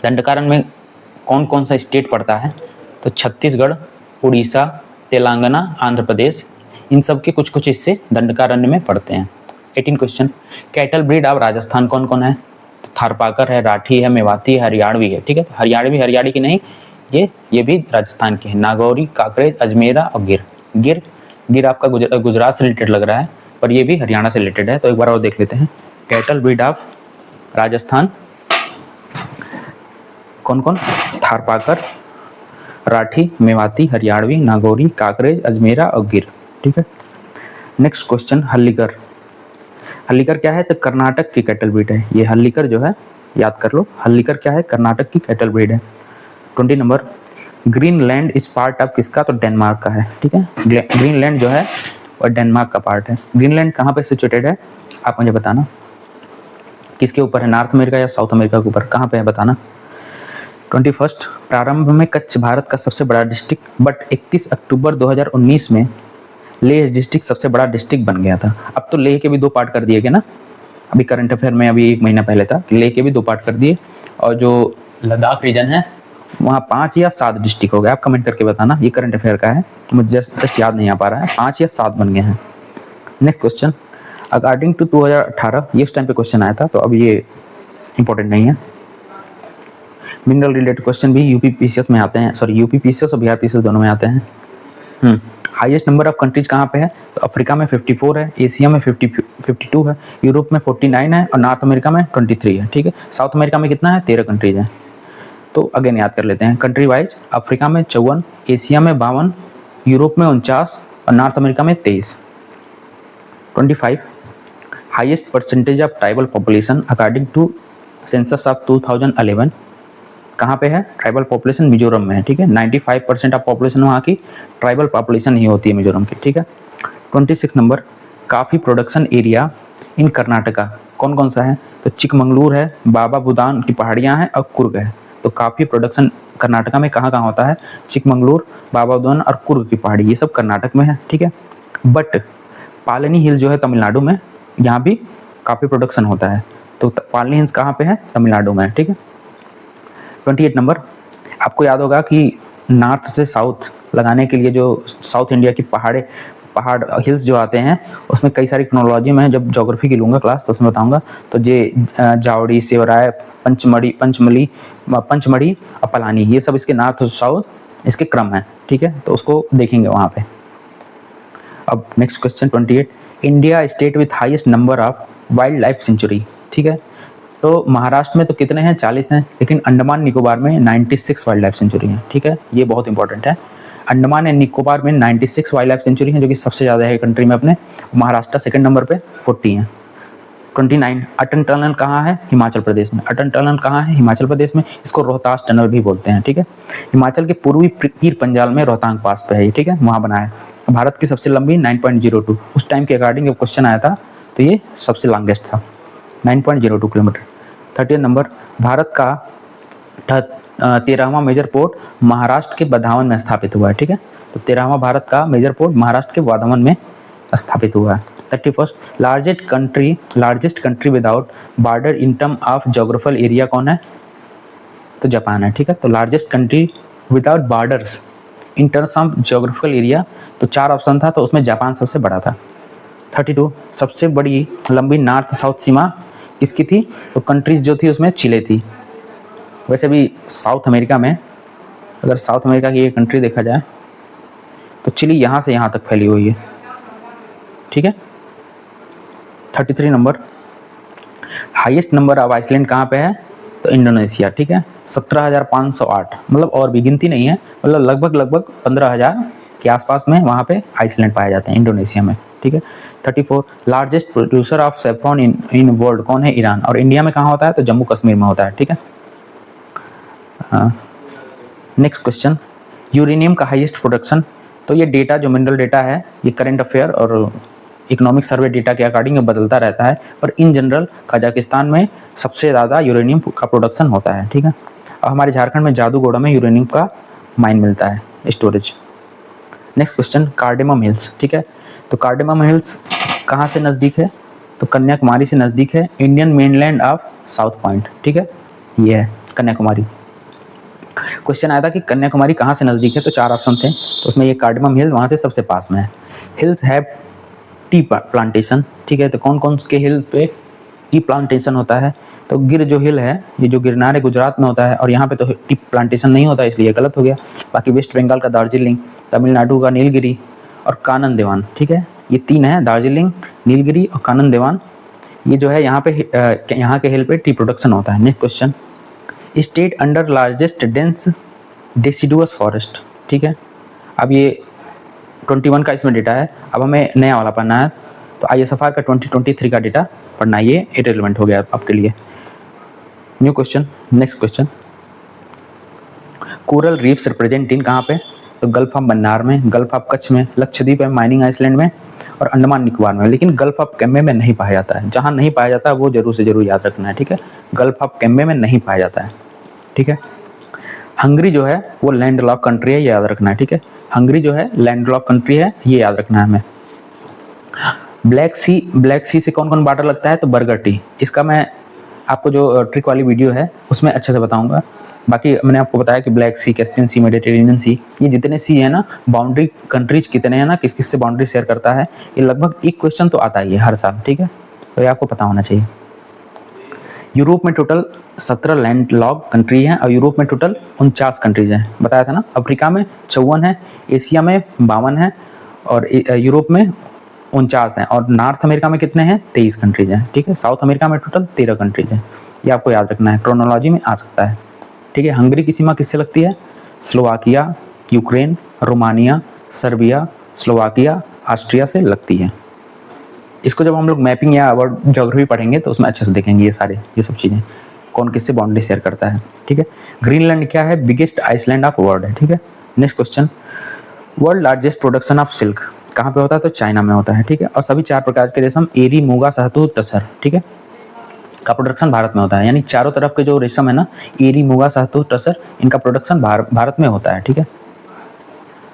दंडकारण्य में कौन कौन सा स्टेट पड़ता है, तो छत्तीसगढ़, उड़ीसा, तेलंगाना, आंध्र प्रदेश, इन सब के कुछ कुछ हिस्से दंडकारण्य में पड़ते हैं। 18 question, cattle breed of Rajasthan कौन कौन है, तो थारपाकर है, राठी है, मेवाती है, हरियाणवी है, ठीक है। हरियाणवी की नहीं, ये भी राजस्थान की है। नागौरी, काकरेज, अजमेरा और गिर आपका गुजरात से रिलेटेड लग रहा है, पर ये भी हरियाणा से रिलेटेड है, तो एक बार और देख लेते हैं। कैटल ब्रीड ऑफ राजस्थान कौन कौन, थारपाकर, राठी, मेवाती, हरियाणवी, नागौरी, काकरेज, अजमेरा और गिर, ठीक है। नेक्स्ट क्वेश्चन, हल्लीकर क्या है, तो कर्नाटक की कैटल ब्रीड है। ये हल्लीकर जो है याद कर लो, हल्लीकर क्या है, कर्नाटक की कैटल ब्रीड है। 20 नंबर, ग्रीनलैंड इस पार्ट ऑफ किसका, तो डेनमार्क का है, ठीक है। ग्रीनलैंड जो है और डेनमार्क का पार्ट है। ग्रीनलैंड कहाँ पे सिचुएटेड है, आप मुझे बताना, किसके ऊपर है, नॉर्थ अमेरिका या साउथ अमेरिका के ऊपर, कहाँ पे है बताना। 21, प्रारंभ में कच्छ भारत का सबसे बड़ा डिस्ट्रिक्ट, बट 31 अक्टूबर 2019 में लेह डिस्ट्रिक्ट सबसे बड़ा डिस्ट्रिक्ट बन गया था। अब तो लेह के भी 2 पार्ट कर दिए गए ना, अभी करंट अफेयर में अभी 1 महीना पहले था, लेह के भी 2 पार्ट कर दिए, और जो लद्दाख रीजन है वहाँ 5 या 7 डिस्ट्रिक्ट हो गए। आप कमेंट करके बताना, ये करंट अफेयर का है, मुझे जस्ट याद नहीं आ पा रहा है, 5 या 7 बन गए हैं। नेक्स्ट क्वेश्चन, अकॉर्डिंग टू 2018, ये उस टाइम पे क्वेश्चन आया था, तो अब ये इंपॉर्टेंट नहीं है। मिनरल रिलेटेड क्वेश्चन भी यूपी पीसीएस में आते हैं, सॉरी यूपी पीसीएस और बिहार पीसीएस दोनों में आते हैं। हाईएस्ट नंबर ऑफ कंट्रीज कहाँ पे है, तो अफ्रीका में 54 है, एशिया में 52 है, यूरोप में 49 है और नॉर्थ अमेरिका में 23 है, ठीक है। साउथ अमेरिका में कितना है, 13 कंट्रीज हैं। तो अगेन याद कर लेते हैं कंट्री वाइज, अफ्रीका में 54, एशिया में 52, यूरोप में 49 और नॉर्थ अमेरिका में 23। 25, highest percentage of tribal population according to census of 2011, कहाँ पे है, ट्राइबल पॉपुलेशन मिजोरम में है, ठीक है। 95% ऑफ पॉपुलेशन वहाँ की ट्राइबल पॉपुलेशन ही होती है मिजोरम की, ठीक है। 26 नंबर, काफ़ी प्रोडक्शन एरिया इन कर्नाटका कौन कौन सा है, तो चिकमंगलूर है, बाबा बुदान की पहाड़ियाँ हैं और कुर्ग है। तो काफ़ी प्रोडक्शन कर्नाटका में कहाँ कहाँ होता है, चिकमंगलूर, बाबा बुदान और कुर्ग की पहाड़ी, ये सब कर्नाटक में है, ठीक है। बट पालनी हिल जो है तमिलनाडु में, यहाँ भी काफ़ी प्रोडक्शन होता है, तो पालनी हिल्स कहाँ पे है, तमिलनाडु में है, ठीक है। 28 नंबर, आपको याद होगा कि नॉर्थ से साउथ लगाने के लिए जो साउथ इंडिया की पहाड़ हिल्स जो आते हैं, उसमें कई सारी क्रोनोलॉजी में जब ज्योग्राफी की लूँगा क्लास तो उसमें बताऊँगा। तो जावड़ी, सेवराय, पंचमढ़ी और पलानी, ये सब इसके नॉर्थ और साउथ इसके क्रम हैं, ठीक है, तो उसको देखेंगे वहाँ पे। अब next question 28, India state with highest number of wild life sanctuary, ठीक है। तो महाराष्ट्र में तो कितने हैं, 40 हैं, लेकिन अंडमान निकोबार में 96 वाइल्ड लाइफ सेंचुरी हैं, ठीक है, ये बहुत इंपॉर्टेंट है। अंडमान एंड निकोबार में 96 वाइल्ड लाइफ सेंचुरी हैं, जो कि सबसे ज़्यादा है कंट्री में अपने। महाराष्ट्र सेकंड नंबर पे 40 हैं। 29, अटल टनल कहाँ है, हिमाचल प्रदेश में। अटल टनल कहाँ है, हिमाचल प्रदेश में, इसको रोहतास टनल भी बोलते हैं, ठीक है। हिमाचल के पूर्वी पीर पंजाल में रोहतांग पास पे है ये, ठीक है, वहाँ बना है। भारत की सबसे लंबी 9.02, उस टाइम के अकॉर्डिंग जब क्वेश्चन आया था तो ये सबसे लॉन्गेस्ट था, 9.02 किलोमीटर। 30 नंबर, भारत का 13वां मेजर पोर्ट महाराष्ट्र के बदावन में स्थापित हुआ है, ठीक है। तो 13वां भारत का मेजर पोर्ट महाराष्ट्र के बदावन में स्थापित हुआ है। 31, largest country without border in term of geographical area कौन है, तो जापान है, ठीक है। तो largest country without borders in terms of geographical area, तो 4 ऑप्शन था, तो उसमें जापान सबसे बड़ा था। 32, सबसे बड़ी लंबी नॉर्थ साउथ सीमा किसकी थी, तो कंट्रीज जो थी उसमें चिले थी। वैसे भी साउथ अमेरिका में, अगर साउथ अमेरिका की ये कंट्री देखा जाए तो चिली यहाँ से यहाँ तक फैली हुई है, ठीक है। 33 number, highest number of Iceland कहाँ पे है, तो इंडोनेशिया, ठीक है, 17,508, मतलब और भी गिनती नहीं है, मतलब लगभग 15,000 के आसपास में वहाँ पे आइसलैंड पाए जाते हैं इंडोनेशिया में, ठीक है। 34, largest producer of saffron in world कौन है, ईरान। और इंडिया में कहाँ होता है, तो जम्मू कश्मीर में होता है, ठीक है। नेक्स्ट क्वेश्चन, यूरेनियम का हाईएस्ट प्रोडक्शन, तो ये डेटा जो मिनरल डेटा है ये करंट अफेयर और इकोनॉमिक सर्वे डेटा के अकॉर्डिंग बदलता रहता है, पर इन जनरल कजाकिस्तान में सबसे ज़्यादा यूरेनियम का प्रोडक्शन होता है, ठीक है। और हमारे झारखंड में जादूगोड़ा में यूरेनियम का माइन मिलता है, storage. Next question, cardamom hills, ठीक है। तो कार्डेमम हिल्स कहाँ से नज़दीक है, तो कन्याकुमारी से नज़दीक है, Indian mainland of south point, ठीक है, ये है कन्याकुमारी। क्वेश्चन आया था कि कन्याकुमारी कहाँ से नज़दीक है, तो 4 ऑप्शन थे, तो उसमें ये कार्डेमम हिल वहाँ से सबसे पास में है। हिल्स हैव टी प्लांटेशन, ठीक है, तो कौन कौन के हिल पे टी प्लांटेशन होता है, तो गिर जो हिल है, ये जो गिरनार है गुजरात में होता है, और यहाँ पे तो टी प्लांटेशन नहीं होता, इसलिए गलत हो गया। बाकी वेस्ट बंगाल का दार्जिलिंग, तमिलनाडु का नीलगिरी और कानन देवान, ठीक है, ये 3 है, दार्जिलिंग, नीलगिरी और कानन देवान, ये जो है यहाँ के हिल पे टी प्रोडक्शन होता है। Next question, state under largest dense deciduous forest, ठीक है। अब ये 21 का इसमें डेटा है, अब हमें नया वाला पढ़ना है, तो ISFR का 2023 का डेटा पढ़ना, ये इररिलेवेंट हो गया आपके लिए। New question, next question, coral reefs represent in कहाँ पे, तो गल्फ ऑफ मन्नार में, गल्फ ऑफ कच्छ में, लक्षद्वीप में, माइनिंग आइसलैंड में और अंडमान निकोबार में, लेकिन गल्फ ऑफ कैम्बे में नहीं पाया जाता है। जहाँ नहीं पाया जाता है वो जरूर से जरूर याद रखना है, ठीक है, गल्फ ऑफ कैम्बे में नहीं पाया जाता है, ठीक है। हंगरी जो है वो लैंड लॉक कंट्री है, ये याद रखना है, ठीक है, हंगरी जो है लैंड लॉक कंट्री है, ये याद रखना है हमें। ब्लैक सी से कौन कौन बॉर्डर लगता है, तो बर्गर टी, इसका मैं आपको जो ट्रिक वाली वीडियो है उसमें अच्छे से बताऊंगा। बाकी मैंने आपको बताया कि ब्लैक सी, कैस्पियन सी, मेडिटेरेनियन सी, ये जितने सी है ना, बाउंड्री कंट्रीज कितने हैं ना, किस किस से बाउंड्री शेयर करता है, ये लगभग एक क्वेश्चन तो आता ही है हर साल, ठीक है, तो ये आपको पता होना चाहिए। यूरोप में टोटल 17 लैंड लॉक कंट्री हैं और यूरोप में टोटल 49 कंट्रीज हैं, बताया था ना। अफ्रीका में 54 है, एशिया में 52 है और यूरोप में 49 हैं, और नॉर्थ अमेरिका में कितने हैं, 23 कंट्रीज हैं, ठीक है। साउथ अमेरिका में टोटल 13 कंट्रीज हैं, ये आपको याद रखना है, क्रोनोलॉजी में आ सकता है, ठीक है। हंगरी की सीमा किससे लगती है, Slovakia, Ukraine, Romania, Serbia, Slovakia, Austria से लगती है। इसको जब हम लोग मैपिंग या वर्ल्ड ज्योग्राफी पढ़ेंगे तो उसमें अच्छे से देखेंगे ये सब चीज़ें, कौन किससे बाउंड्री शेयर करता है, ठीक है। ग्रीनलैंड क्या है, बिगेस्ट आइसलैंड ऑफ वर्ल्ड है, ठीक है। Next question, world largest production of silk कहाँ पे होता है, तो चाइना में होता है, ठीक है। और सभी 4 प्रकार के रेशम, एरी, मूंगा, शहतूत, तसर, ठीक है, का प्रोडक्शन भारत में होता है, यानी चारों तरफ के जो रेशम है ना, एरी, मूंगा, शहतूत, तसर, इनका प्रोडक्शन भारत में होता है, ठीक है।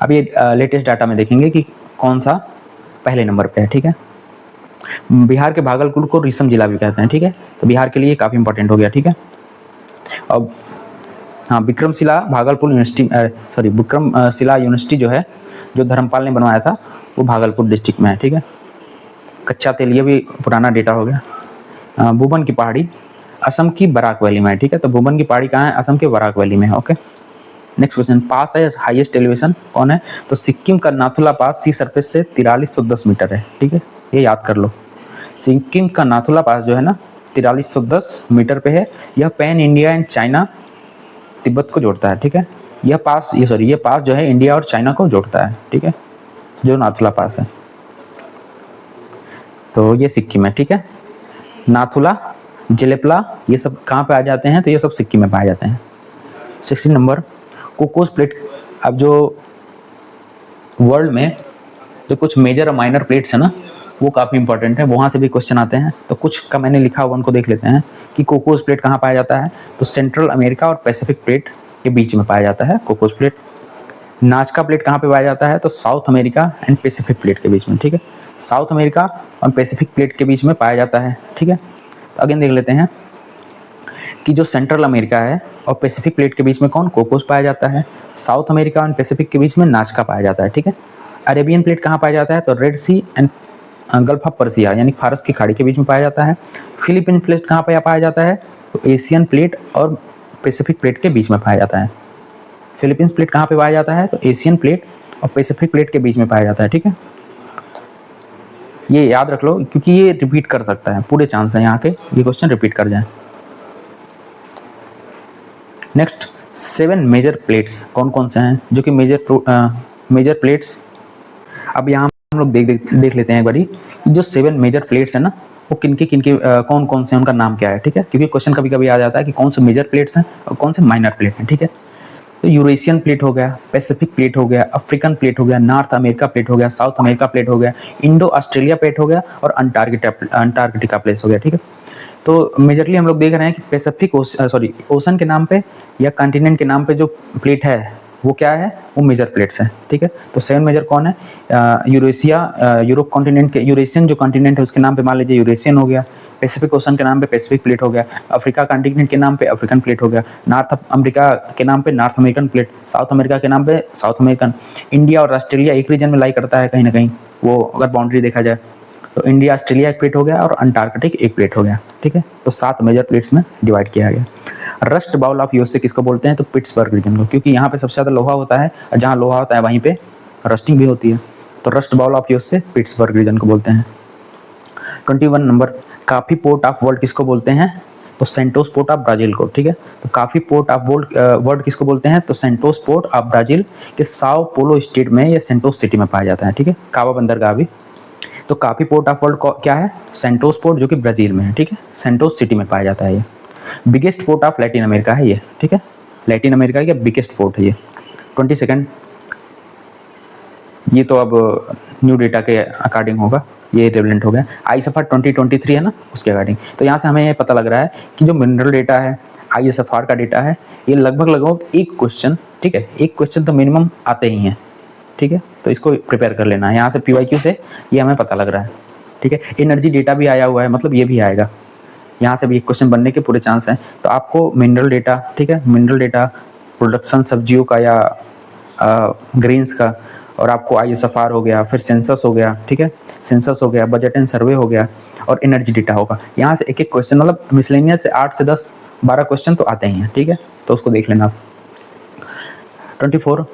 अब ये लेटेस्ट डाटा में देखेंगे कि कौन सा पहले नंबर पे है, ठीक है। बिहार के भागलपुर को रेशम जिला भी कहते हैं, ठीक है, तो बिहार के लिए काफ़ी इंपॉर्टेंट हो गया, ठीक है। अब हाँ, Vikramshila Bhagalpur university, sorry Vikramshila university जो है, जो धर्मपाल ने बनवाया था, वो भागलपुर डिस्ट्रिक्ट में है, ठीक है। कच्चा तेल, ये भी पुराना डेटा हो गया। भूबन की पहाड़ी असम की बराक वैली में है, ठीक है। तो भूबन की पहाड़ी कहाँ है? असम के बराक वैली में है, ओके। नेक्स्ट क्वेश्चन, पास है हाईएस्ट एलिवेशन कौन है? तो सिक्किम का नाथुला पास सी सरफेस से 4310 मीटर है, ठीक है, ये याद कर लो। सिक्किम का नाथुला पास जो है ना 4310 मीटर पे है। यह pan India and China Tibet को जोड़ता है, ठीक है। यह पास जो है इंडिया और चाइना को जोड़ता है, ठीक है, जो नाथुला पास है। तो ये सिक्किम है, ठीक है। नाथुला, जेलेपला, ये सब कहाँ पे आ जाते हैं? तो ये सब सिक्किम में पाए जाते हैं। 16 नंबर, कोकोस प्लेट। अब जो वर्ल्ड में जो कुछ मेजर और माइनर प्लेट्स है ना, वो काफ़ी इंपॉर्टेंट है, वहाँ से भी क्वेश्चन आते हैं। तो कुछ का मैंने लिखा हुआ, उनको देख लेते हैं कि कोकोस प्लेट कहाँ पाया जाता है। तो सेंट्रल अमेरिका और पैसिफिक प्लेट के बीच में पाया जाता है कोकोस प्लेट। नाजका प्लेट कहाँ पे पाया जाता है? तो south America and Pacific plate के बीच में, ठीक है। साउथ अमेरिका और पैसिफिक प्लेट के बीच में पाया जाता है, ठीक है। तो अगेन देख लेते हैं कि जो सेंट्रल अमेरिका है और पैसिफिक प्लेट के बीच में कौन? कोकोस पाया जाता है। साउथ अमेरिका और पैसिफिक के बीच में नाजका पाया जाता है, ठीक है। अरेबियन प्लेट कहाँ पाया जाता है? तो Red Sea and gulf of Persia यानी फारस की खाड़ी के बीच में पाया जाता है। फिलीपीन प्लेट कहाँ पे पाया जाता है? तो एशियन प्लेट और पैसिफिक प्लेट के बीच में पाया जाता है। फिलीपींस प्लेट कहाँ पे पाया जाता है? तो एशियन प्लेट और पैसिफिक प्लेट के बीच में पाया जाता है, ठीक है। ये याद रख लो क्योंकि ये रिपीट कर सकता है, पूरे चांस है यहाँ के ये क्वेश्चन रिपीट कर जाए। नेक्स्ट, 7 मेजर प्लेट्स कौन कौन से हैं जो कि मेजर प्लेट्स। अब यहाँ हम लोग देख लेते हैं एक बारी, जो 7 मेजर प्लेट्स हैं ना, वो किनके कौन कौन से, उनका नाम क्या है, ठीक है। क्योंकि क्वेश्चन कभी कभी आ जाता है कि कौन से मेजर प्लेट्स हैं और कौन से माइनर प्लेट हैं, ठीक है। तो यूरेशियन प्लेट हो गया, पैसिफिक प्लेट हो गया, अफ्रीकन प्लेट हो गया, नॉर्थ अमेरिका प्लेट हो गया, साउथ अमेरिका प्लेट हो गया, इंडो ऑस्ट्रेलिया प्लेट हो गया और अंटार्कटिका प्लेट हो गया, ठीक है। तो मेजरली हम लोग देख रहे हैं कि पैसिफिक ओशन के नाम पे या कॉन्टिनेंट के नाम पे जो प्लेट है वो क्या है? वो मेजर प्लेट्स है, ठीक है। तो 7 मेजर कौन है? यूरोप कॉन्टिनेंट के यूरेशियन जो कॉन्टिनेंट है उसके नाम पे मान लीजिए यूरेशियन हो गया, पैसिफिक ओशन के नाम पे पैसिफिक प्लेट हो गया, अफ्रीका कॉन्टिनेंट के नाम पे अफ्रीकन प्लेट हो गया, नॉर्थ अमेरिका के नाम पे north American plate, south America के नाम पे साउथ अमेरिकन। इंडिया और ऑस्ट्रेलिया एक रीजन में लाई करता है कहीं ना कहीं, वो अगर बाउंड्री देखा जाए तो इंडिया ऑस्ट्रेलिया एक प्लेट हो गया और अंटार्कटिक एक प्लेट हो गया, ठीक है। तो 7 मेजर प्लेट्स में डिवाइड किया गया। रस्ट बाउल ऑफ यूएसए किसको बोलते हैं? तो पिट्सबर्ग रीजन को, क्योंकि यहाँ पे सबसे ज़्यादा लोहा होता है और जहाँ लोहा होता है वहीं पे रस्टिंग भी होती है। तो Rust Bowl of USA Pittsburgh region को बोलते हैं। 21 नंबर, काफ़ी पोर्ट ऑफ वर्ल्ड किसको बोलते हैं? तो सेंटोस पोर्ट ऑफ ब्राज़ील को, ठीक है। तो काफ़ी पोर्ट ऑफ वर्ल्ड किसको बोलते हैं? तो सेंटोस पोर्ट ऑफ ब्राज़ील के साओ पोलो स्टेट में या सेंटोस सिटी में पाया जाता है, ठीक है। कावा बंदरगाह भी। तो काफ़ी पोर्ट ऑफ वर्ल्ड क्या है? सेंटोस पोर्ट, जो कि ब्राज़ील में है, ठीक है, सेंटोस सिटी में पाया जाता है ये। Biggest port of Latin America है ये, ठीक है, लैटिन अमेरिका का बिगेस्ट पोर्ट है ये। 22, ये तो अब न्यू डेटा के अकॉर्डिंग होगा, ये रिलेवेंट हो गया। ISFR 2023 है ना, उसके अकॉर्डिंग। तो यहाँ से हमें ये पता लग रहा है कि जो मिनरल डेटा है, ISFR का डेटा है, ये लगभग एक क्वेश्चन, ठीक है, एक क्वेश्चन तो मिनिमम आते ही हैं, ठीक है। तो इसको प्रिपेयर कर लेना है, यहाँ से PYQ से ये हमें पता लग रहा है, ठीक है। एनर्जी डेटा भी आया हुआ है, मतलब ये भी आएगा, यहाँ से भी एक क्वेश्चन बनने के पूरे चांस हैं। तो आपको मिनरल डेटा, ठीक है, मिनरल डेटा, प्रोडक्शन सब्जियों का या ग्रेन्स का, और आपको ISFR हो गया, फिर सेंसस हो गया, ठीक है, सेंसस हो गया, बजट एंड सर्वे हो गया और एनर्जी डेटा होगा। यहाँ से एक एक क्वेश्चन, मतलब मिसलेनियस से 8 से 10 12 क्वेश्चन तो आते ही हैं, ठीक है। तो उसको देख लेना आप। 24,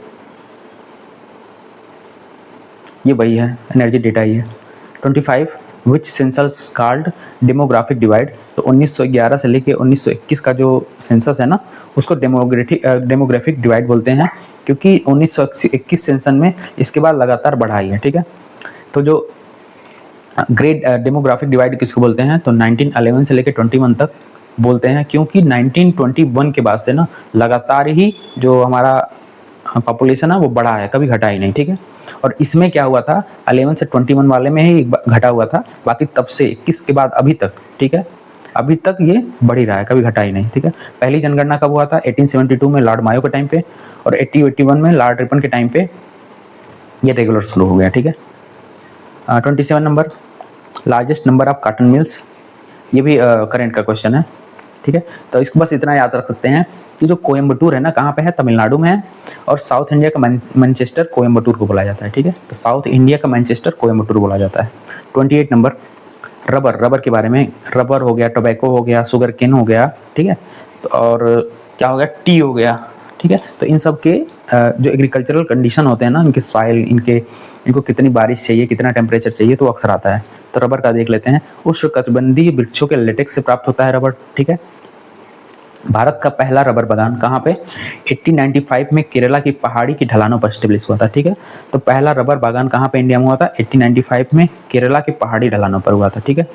ये वही है, एनर्जी डेटा ही है। 25, विच सेंसस कॉल्ड डेमोग्राफिक डिवाइड। तो 1911 से लेके 1921 का जो सेंसस है ना, उसको डेमोग्राफिक डिवाइड बोलते हैं, क्योंकि 1921 सेंसन में इसके बाद लगातार बढ़ाई है, ठीक है। तो जो ग्रेट डेमोग्राफिक डिवाइड किसको बोलते हैं? तो 1911 से लेके 21 तक बोलते हैं, क्योंकि 1921 के बाद से ना लगातार ही जो हमारा पॉपुलेशन है वो बढ़ा है, कभी घटा ही नहीं, ठीक है। और इसमें क्या हुआ था, 11 से 21 वाले में ही घटा हुआ था, बाकी तब से 21 के बाद अभी तक, ठीक है, अभी तक ये बढ़ ही रहा है, कभी घटा ही नहीं, ठीक है। पहली जनगणना कब हुआ था? 1872 में लॉर्ड मायो के टाइम पे, और 1881 में लॉर्ड रिपन के टाइम पे ये रेगुलर शुरू हो गया, ठीक है। 27 number, largest number of cotton mills, ये भी करेंट का क्वेश्चन है। ठीक है। तो इसको बस इतना याद रख सकते हैं कि जो कोयम्बटूर है ना, कहाँ पे है, तमिलनाडु में है, और साउथ इंडिया का मैनचेस्टर कोयम्बटूर को बोला जाता है, ठीक है। तो साउथ इंडिया का मैनचेस्टर कोयम्बटूर बोला जाता है। 28 नंबर, रबर के बारे में, रबर हो गया, टोबैको हो गया, शुगर केन हो गया, ठीक है। तो और क्या हो गया, टी हो गया, ठीक है। तो इन सब के जो एग्रीकल्चरल कंडीशन होते हैं ना, इनके सॉइल, इनको कितनी बारिश चाहिए, कितना टेम्परेचर चाहिए, तो अक्सर आता है। तो रबर का देख लेते हैं। उष्णकटिबंधीय वृक्षों के लेटेक्स से प्राप्त होता है रबर, ठीक है। भारत का पहला रबर बागान कहाँ पे, 1895 में केरला की पहाड़ी की ढलानों पर स्टेब्लिश हुआ था, ठीक है। तो पहला रबर बागान कहाँ पे इंडिया में हुआ था, 1895 में केरला की पहाड़ी ढलानों पर हुआ था, ठीक है।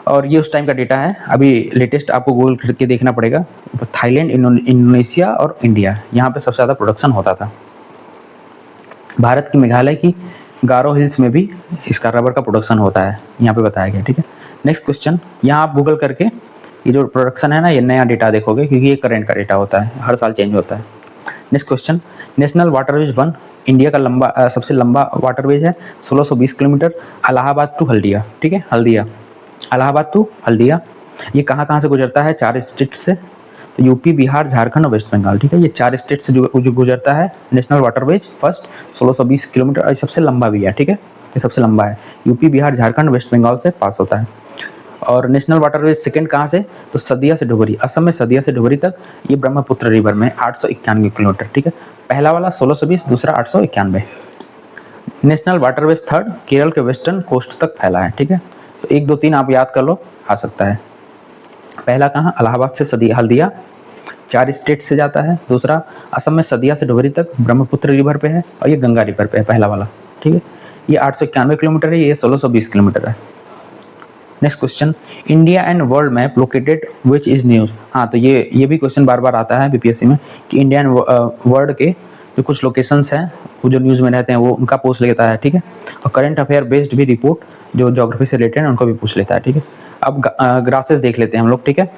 और ये उस टाइम का डेटा है, अभी लेटेस्ट आपको गूगल करके देखना पड़ेगा। थाईलैंड, इंडोनेशिया और इंडिया, यहाँ पे सबसे ज़्यादा प्रोडक्शन होता था। भारत की मेघालय की गारो हिल्स में भी इसका रबर का प्रोडक्शन होता है, यहाँ पे बताया गया, ठीक है। नेक्स्ट क्वेश्चन, यहाँ आप गूगल करके ये जो प्रोडक्शन है ना, ये नया डेटा देखोगे, क्योंकि ये करंट का डेटा होता है, हर साल चेंज होता है। Next question, national waterways 1 India का सबसे लंबा वाटरवेज है, 1620 किलोमीटर, इलाहाबाद टू हल्दिया, ठीक है। इलाहाबाद टू हल्दिया, ये कहाँ से गुजरता है, 4 स्टेट से, तो यूपी, बिहार, झारखंड और वेस्ट बंगाल, ठीक है। ये 4 स्टेट से जो गुजरता है नेशनल वाटरवेज फर्स्ट, 1620 किलोमीटर, और सबसे लंबा भी है, ठीक है। ये सबसे लंबा है, यूपी, बिहार, झारखंड, वेस्ट बंगाल से पास होता है। और नेशनल वाटरवेज सेकंड कहाँ से, तो सदिया से डोगरी, असम में सदिया से डोगरी तक, ये ब्रह्मपुत्र रिवर में 891 किलोमीटर, ठीक है। पहला वाला 1620, दूसरा 891। नेशनल वाटरवेज थर्ड केरल के वेस्टर्न कोस्ट तक फैला है, ठीक है। तो 1, 2, 3 आप याद कर लो, आ सकता है। पहला कहाँ, इलाहाबाद से हल्दिया, 4 स्टेट से जाता है। दूसरा असम में सदिया से डोगरी तक ब्रह्मपुत्र रिवर पे है, और ये गंगा रिवर पे है, पहला वाला, ठीक है। ये 891 किलोमीटर है, ये 1620 किलोमीटर है। Next question, India and world map located which is news. हाँ, तो ये भी क्वेश्चन बार बार आता है बीपीएससी में कि इंडिया एंड वर्ल्ड के जो कुछ लोकेशंस हैं, वो जो न्यूज़ में रहते हैं, वो उनका पूछ लेता है, ठीक है। और करंट अफेयर बेस्ड भी रिपोर्ट जो ज्योग्राफी से रिलेटेड है, उनको भी पूछ लेता है, ठीक है। अब ग्रासेस देख लेते हैं हम लोग, ठीक है।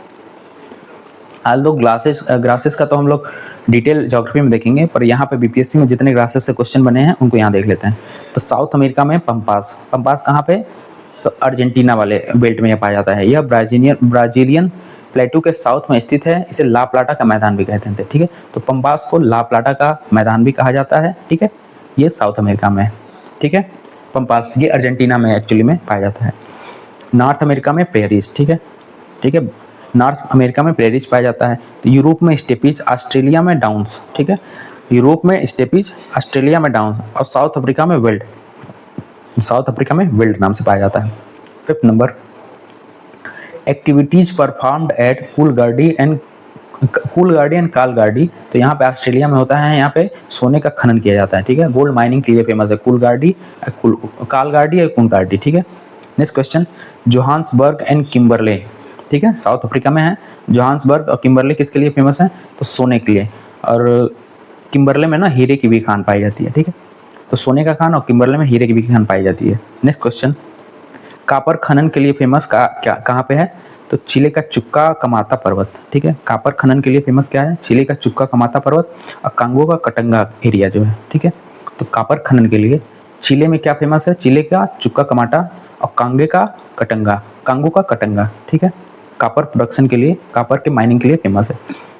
आज लोग ग्रासेस का तो हम लोग डिटेल ज्योग्राफी में देखेंगे, पर यहाँ पे बीपीएससी में जितने ग्रासेस से क्वेश्चन बने हैं उनको यहाँ देख लेते हैं। तो साउथ अमेरिका में पंपास कहाँ पे, तो अर्जेंटीना वाले बेल्ट में यह पाया जाता है। यह ब्राजीलियन प्लेटू के साउथ में स्थित है। इसे ला प्लाटा का मैदान भी कहते हैं, ठीक है। तो पंपास को ला प्लाटा का मैदान भी कहा जाता है, ठीक है। ये साउथ अमेरिका में है, ठीक है। पंपास ये अर्जेंटीना में एक्चुअली में पाया जाता है। नॉर्थ अमेरिका में प्रेरीज, ठीक है। नॉर्थ अमेरिका में प्रेरीज पाया जाता है। तो यूरोप में स्टेपीज, ऑस्ट्रेलिया में डाउन्स, ठीक है। यूरोप में स्टेपीज, ऑस्ट्रेलिया में डाउन्स, और साउथ अफ्रीका में विल्ड नाम से पाया जाता है। 5th number, activities performed at Coolgardie and Kalgoorlie. तो यहाँ पे ऑस्ट्रेलिया में होता है, यहाँ पे सोने का खनन किया जाता है, ठीक है। गोल्ड माइनिंग के लिए फेमस है कालगार्डी या कूलगार्डी, ठीक है। Next question, Johannesburg and Kimberley, ठीक है, साउथ अफ्रीका में है। जोहान्सबर्ग और किम्बरले किसके लिए फेमस है, तो सोने के लिए। और किम्बरले में ना हीरे की भी खान पाई जाती है, ठीक है। तो सोने का खान और किम्बरले में हीरे की भी खान पाई जाती है। नेक्स्ट क्वेश्चन, कापर खनन के लिए फेमस कहाँ पे है, तो चिले का चुक्का कमाता पर्वत, ठीक है। कापर खनन के लिए फेमस क्या है, चिले का चुक्का कमाता पर्वत और कांगो का कटंगा एरिया जो है, ठीक है। तो कापर खनन के लिए चिले में क्या फेमस है, चिले का चुक्का कमाटा और कांगो का कटंगा, ठीक है। कापर प्रोडक्शन के लिए, कापर के माइनिंग के लिए फेमस है।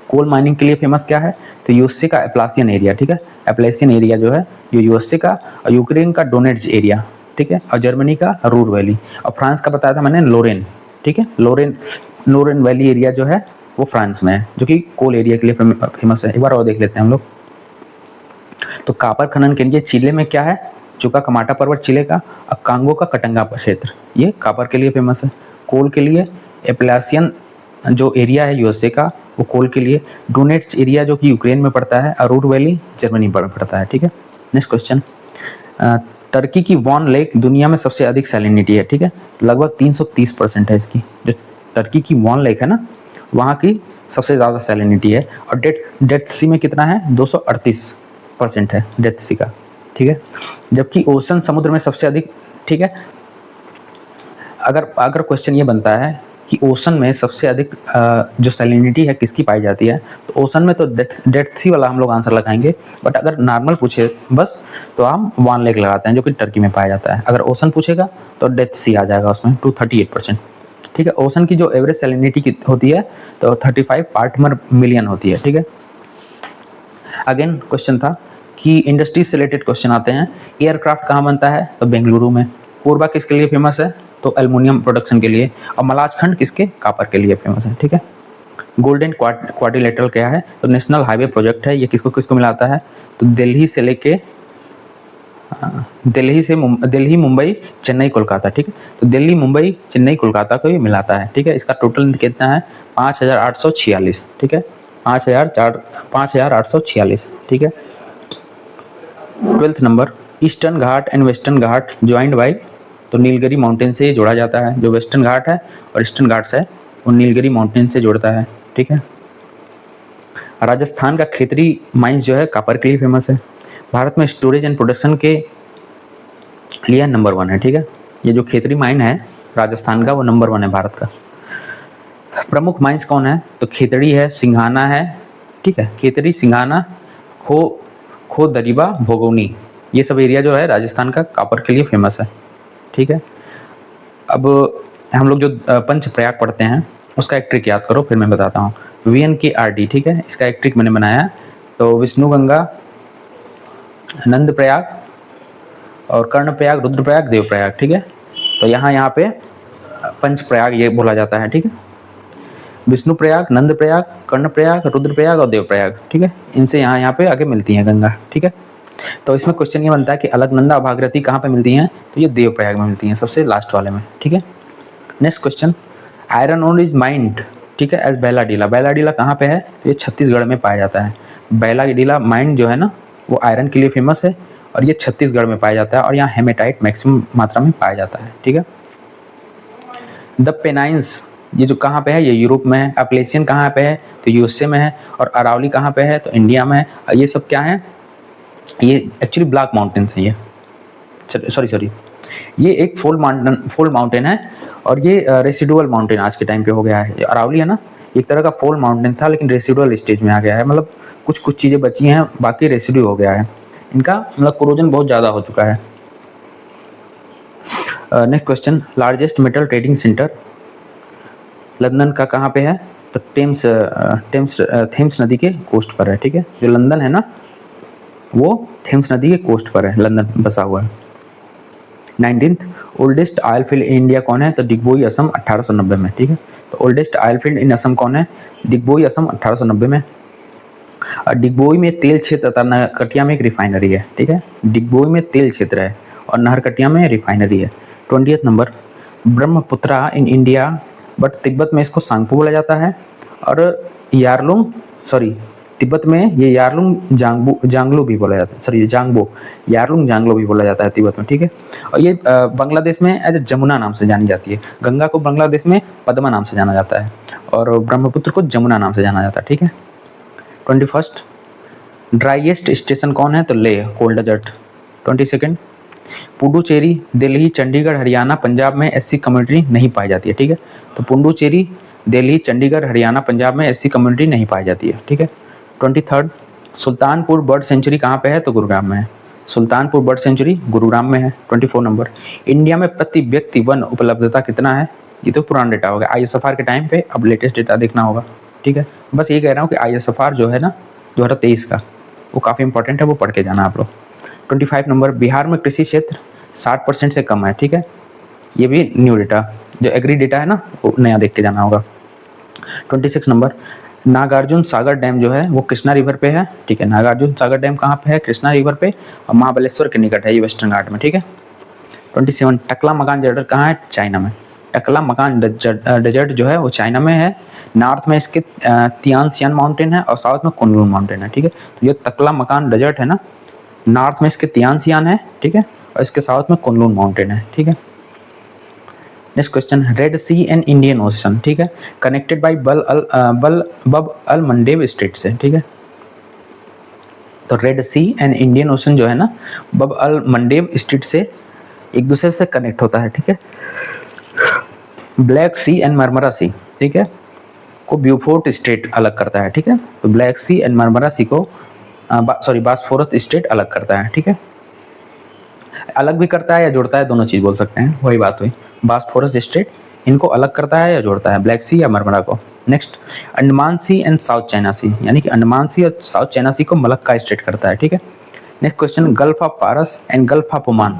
कोल माइनिंग के लिए फेमस क्या है, तो यूएसए का एप्लासियन एरिया, ठीक है। एप्लासियन एरिया जो है ये यूएसए का, और यूक्रेन का डोनेट्स एरिया, ठीक है। और जर्मनी का रूर वैली, और फ्रांस का बताया था मैंने लोरेन, ठीक है। लोरेन वैली एरिया जो है वो फ्रांस में है, जो कि कोल एरिया के लिए फेमस है। एक बार और देख लेते हैं हम लोग। तो कापर खनन के लिए चिले में क्या है, चुका कमाटा पर्वत चिले का, और कांगो का कटंगा क्षेत्र ये कापर के लिए फेमस है। कोल के लिए एप्लासियन जो एरिया है यूएसए का, वो कोल के लिए। डोनेट्स एरिया जो कि यूक्रेन में पड़ता है, और रूर वैली जर्मनी में पड़ता है, ठीक है। नेक्स्ट क्वेश्चन, टर्की की वॉन लेक दुनिया में सबसे अधिक सैलिनिटी है, ठीक है। लगभग 330% है इसकी। जो टर्की की वॉन लेक है ना, वहाँ की सबसे ज़्यादा सैलिनिटी है। और डेथ सी में कितना है, 238% है डेथ सी का, ठीक है। जबकि ओशन समुद्र में सबसे अधिक, ठीक है। अगर क्वेश्चन ये बनता है कि ओशन में सबसे अधिक जो सैलिनिटी है किसकी पाई जाती है, तो ओशन में तो डेथ सी वाला हम लोग आंसर लगाएंगे। बट अगर नॉर्मल पूछे बस, तो हम वॉन लेक लगाते हैं जो कि टर्की में पाया जाता है। अगर ओशन पूछेगा तो डेथ सी आ जाएगा उसमें 238%। ठीक है। ओशन की जो एवरेज सैलिनिटी होती है तो 35 पार्ट पर मिलियन होती है, ठीक है। अगेन क्वेश्चन था कि इंडस्ट्री से रिलेटेड क्वेश्चन आते हैं। एयरक्राफ्ट कहाँ बनता है तो बेंगलुरु में। कोरबा किसके लिए फेमस है तो एल्युमिनियम प्रोडक्शन के लिए। और मलाजखंड किसके, कापर के लिए फेमस है, ठीक है। गोल्डन क्वाड्रिलेटरल क्या है तो नेशनल हाईवे प्रोजेक्ट है। ये किसको किसको मिलाता है तो दिल्ली से लेके दिल्ली मुंबई चेन्नई कोलकाता, ठीक है। तो दिल्ली मुंबई चेन्नई कोलकाता को ये मिलाता है, ठीक है। इसका टोटल कितना है 5846, ठीक है। 5846, ठीक है। 12th number, eastern Ghat and western Ghat joint by तो नीलगिरी माउंटेन से जोड़ा जाता है। जो वेस्टर्न घाट है और ईस्टर्न घाट है वो नीलगिरी माउंटेन से जोड़ता है, ठीक है। राजस्थान का खेतरी माइंस जो है कॉपर के लिए फेमस है। भारत में स्टोरेज एंड प्रोडक्शन के लिए नंबर 1 है, ठीक है। ये जो खेतरी माइन है राजस्थान का वो नंबर 1 है भारत का। प्रमुख माइंस कौन है तो खेतड़ी है, सिंघाना है, ठीक है। खेतड़ी, सिंघाना, खो दरीबा, भोगोनी, ये सब एरिया जो है राजस्थान का कॉपर के लिए फेमस है, ठीक है। अब हम लोग जो पंच प्रयाग पढ़ते हैं उसका एक ट्रिक याद करो, फिर मैं बताता हूँ। VNKRD, ठीक है। इसका एक ट्रिक मैंने बनाया तो विष्णु गंगा, नंद प्रयाग और कर्ण प्रयाग, रुद्र प्रयाग, देव प्रयाग, ठीक है। तो यहाँ पे पंच प्रयाग ये बोला जाता है, ठीक है। विष्णु प्रयाग, नंद प्रयाग, कर्ण प्रयाग, रुद्र प्रयाग और देव प्रयाग, ठीक है। इनसे यहाँ पे आगे मिलती हैं गंगा, ठीक है। तो इसमें क्वेश्चन ये बनता है कि अलकनंदा भागीरथी कहाँ पे मिलती हैं तो ये देव प्रयाग में मिलती हैं, सबसे लास्ट वाले में, ठीक है। Next question, iron ore is mined, ठीक है, एज बैलाडीला। बैलाडीला कहाँ पे है तो ये छत्तीसगढ़ में पाया जाता है। बैलाडीला माइंड जो है ना वो आयरन के लिए फेमस है और ये छत्तीसगढ़ में पाया जाता है और यहाँ हेमेटाइट मैक्सिमम मात्रा में पाया जाता है, ठीक है। द पेनाइंस ये जो कहाँ पे है ये यूरोप में है। अपलेशियन कहाँ पे है तो यूएसए में है। और अरावली कहाँ पे है तो इंडिया में है। और ये सब क्या है, ये एक्चुअली ब्लैक माउंटेन्स हैं। ये सॉरी ये एक फोल्ड माउंटेन है और ये रेसिडुअल माउंटेन आज के टाइम पे हो गया है। अरावली है ना एक तरह का फोल्ड माउंटेन था लेकिन रेसिडुअल स्टेज में आ गया है, मतलब कुछ चीज़ें बची हैं बाकी रेसिड्यू हो गया है इनका, मतलब कोरोजन बहुत ज़्यादा हो चुका है। Next question, largest metal trading centre London का कहाँ पे है तो थेम्स नदी के कोस्ट पर है, ठीक है। जो लंदन है ना वो थेम्स नदी के कोस्ट पर है, लंदन बसा हुआ है। 19th oldest oil field in India कौन है तो डिगबोई असम 1890 में, ठीक है। तो ओल्डेस्ट ऑयल फील्ड इन असम कौन है डिगबोई असम 1890 में। डिगबोई में तेल क्षेत्र तथा नहरकटिया में एक रिफाइनरी है, ठीक है। डिगबोई में तेल क्षेत्र है और नहरकटिया में रिफाइनरी है। 20th number, Brahmaputra in India but Tibet में इसको सांगपो बोला जाता है और तिब्बत में ये यारलुंग जांगलो भी बोला जाता है, यारलुंग जांगलो भी बोला जाता है तिब्बत में, ठीक है। और ये बांग्लादेश में एज जमुना नाम से जानी जाती है। गंगा को बांग्लादेश में पद्मा नाम से जाना जाता है और ब्रह्मपुत्र को जमुना नाम से जाना जाता है, ठीक है। 21st ड्राइएस्ट स्टेशन कौन है तो Leh, cold desert. 22nd Puducherry, Delhi, Chandigarh, Haryana, Punjab में एससी कम्युनिटी नहीं पाई जाती है, ठीक है। तो पुडुचेरी, दिल्ली, चंडीगढ़, हरियाणा, पंजाब में एससी कम्युनिटी नहीं पाई जाती है, ठीक है। 23rd सुल्तानपुर बर्ड सेंचुरी कहाँ पे है तो गुरुग्राम में है। सुल्तानपुर बर्ड सेंचुरी गुरुग्राम में है। 24 नंबर, इंडिया में प्रति व्यक्ति वन उपलब्धता कितना है, ये तो पुराना डेटा हो गया ISFR के टाइम पे, अब लेटेस्ट डेटा देखना होगा, ठीक है। बस ये कह रहा हूँ कि ISFR जो है ना 2023 का वो काफ़ी इंपॉर्टेंट है, वो पढ़ के जाना आप लोग। 25 नंबर, बिहार में कृषि क्षेत्र 60% से कम है, ठीक है। ये भी न्यू डेटा, जो एग्री डेटा है ना वो नया देख के जाना होगा। 26 नंबर, नागार्जुन सागर डैम जो है वो कृष्णा रिवर पे है, ठीक है। नागार्जुन सागर डैम कहाँ पे है, कृष्णा रिवर पे और महाबलेश्वर के निकट है, ये वेस्टर्न घाट में, ठीक है। 27 टकला मकान डेजर्ट कहाँ है, चाइना में। टकला मकान डेजर्ट जो है वो चाइना में है। नॉर्थ में इसके तियानसियान माउंटेन है और साउथ में कुनलुन माउंटेन है, ठीक है। तो ये टकला मकान डेजर्ट है ना, नॉर्थ में इसके तियानसियान है, ठीक है, और इसके साउथ में कुनलुन माउंटेन है, ठीक है। Next question, Red Sea and Indian Ocean, ठीक है, कनेक्टेड बाय बब अल मंडेव स्ट्रेट से, ठीक है। तो Red Sea and Indian Ocean जो है ना बब अल मंडेव स्ट्रेट से एक दूसरे से कनेक्ट होता है, ठीक है। ब्लैक सी एंड मरमरा सी, ठीक है, को ब्यूफोर्ट स्ट्रेट अलग करता है, ठीक है। तो ब्लैक सी एंड मरमरा सी को बास्फोरस स्ट्रेट अलग करता है, ठीक है। अलग भी करता है या जोड़ता है, दोनों चीज बोल सकते हैं, वही बात हुई। बास्फोरस स्ट्रेट इनको अलग करता है या जोड़ता है, ब्लैक सी या मरमरा को। Next, Andaman sea and South China sea, यानी कि अंडमान सी और साउथ चाइना सी को मलक्का स्टेट करता है, ठीक है। नेक्स्ट क्वेश्चन, गल्फ ऑफ पारस and gulf of Oman,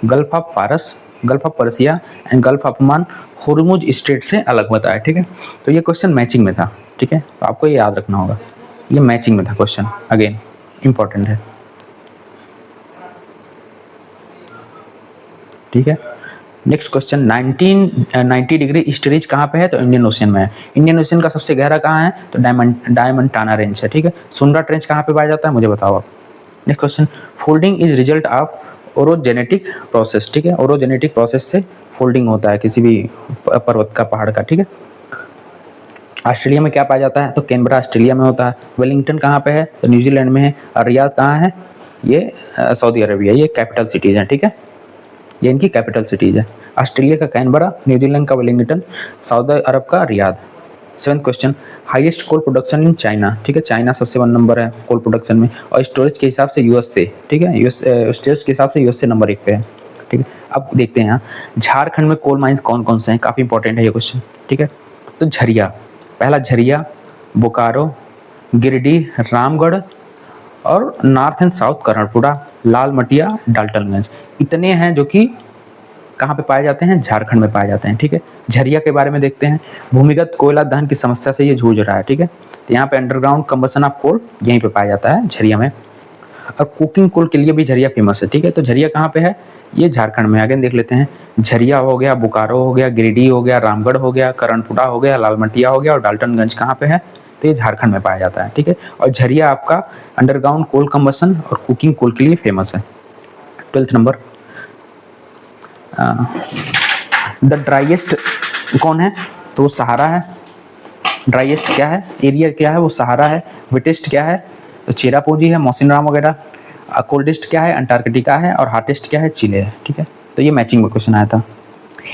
gulf of पारस, gulf of Persia and gulf of Oman Hormuz strait से अलग होता है, ठीक है। तो ये क्वेश्चन मैचिंग में था, ठीक है, तो आपको ये याद रखना होगा, ये मैचिंग में था क्वेश्चन, अगेन इंपॉर्टेंट है, ठीक है। Next question, 1990 degree east reach कहाँ पे है, तो इंडियन ओशन में है। इंडियन ओशन का सबसे गहरा कहाँ है, तो डायमंटाना रेंज है, ठीक है। सुंदरा ट्रेंच कहाँ पे पाया जाता है, मुझे बताओ आप। Next question, folding is result of orogenetic process, ठीक है, ओरोजेनेटिक प्रोसेस से फोल्डिंग होता है किसी भी पर्वत का, पहाड़ का, ठीक है। ऑस्ट्रेलिया में क्या पाया जाता है, तो कैनबरा ऑस्ट्रेलिया में होता है। वेलिंगटन कहाँ पे है, तो न्यूजीलैंड में है। और रियाद कहाँ है, ये सऊदी अरबिया, ये कैपिटल सिटीज़ हैं, ठीक है, ये इनकी कैपिटल सिटीज़ है। ऑस्ट्रेलिया का कैनबरा, न्यूजीलैंड का वेलिंगटन, सऊदी अरब का Riyadh. 7th question, highest coal production in China, ठीक है, चाइना सबसे 1 नंबर है कोल प्रोडक्शन में, और स्टोरेज के हिसाब से यूएस से, ठीक है, यूएस स्टोरेज के हिसाब से यूएस से नंबर 1 पे है, ठीक है। अब देखते हैं यहाँ झारखंड में कोल माइंस कौन कौन से हैं, काफ़ी इंपॉर्टेंट है ये क्वेश्चन, ठीक है। तो झरिया, पहला झरिया, बोकारो, गिरिडीह, रामगढ़ और नॉर्थ एंड साउथ कर्णपुरा, लाल मटिया, डाल्टनगंज, इतने हैं जो कि कहाँ पे पाए जाते हैं, झारखंड में पाए जाते हैं, ठीक है। झरिया के बारे में देखते हैं, भूमिगत कोयला दहन की समस्या से ये जूझ रहा है, ठीक है, तो यहाँ पे अंडरग्राउंड कंबशन ऑफ कोल यहीं पे पाया जाता है झरिया में। और कुकिंग कोल के लिए भी झरिया फेमस है, ठीक है, तो झरिया कहाँ पे है, ये झारखंड में। आगे देख लेते हैं, झरिया हो गया, बोकारो हो गया, गिरिडीह हो गया, रामगढ़ हो गया, कर्णपुरा हो गया, लालमटिया हो गया और डाल्टनगंज कहाँ पे है, तो ये झारखंड में पाया जाता है, ठीक है। और झरिया आपका अंडरग्राउंड कोल कंबशन और कुकिंग कोल के लिए फेमस है। 12th नंबर, द ड्राइएस्ट कौन है, तो वो सहारा है। ड्राइएस्ट क्या है, एरिया क्या है, वो सहारा है। वेटेस्ट क्या है, तो चेरापूंजी है, मौसिनराम वगैरह। कोल्डेस्ट क्या है, अंटार्कटिका है। और हॉटेस्ट क्या है, चिले है, ठीक है। तो ये मैचिंग में क्वेश्चन आया था।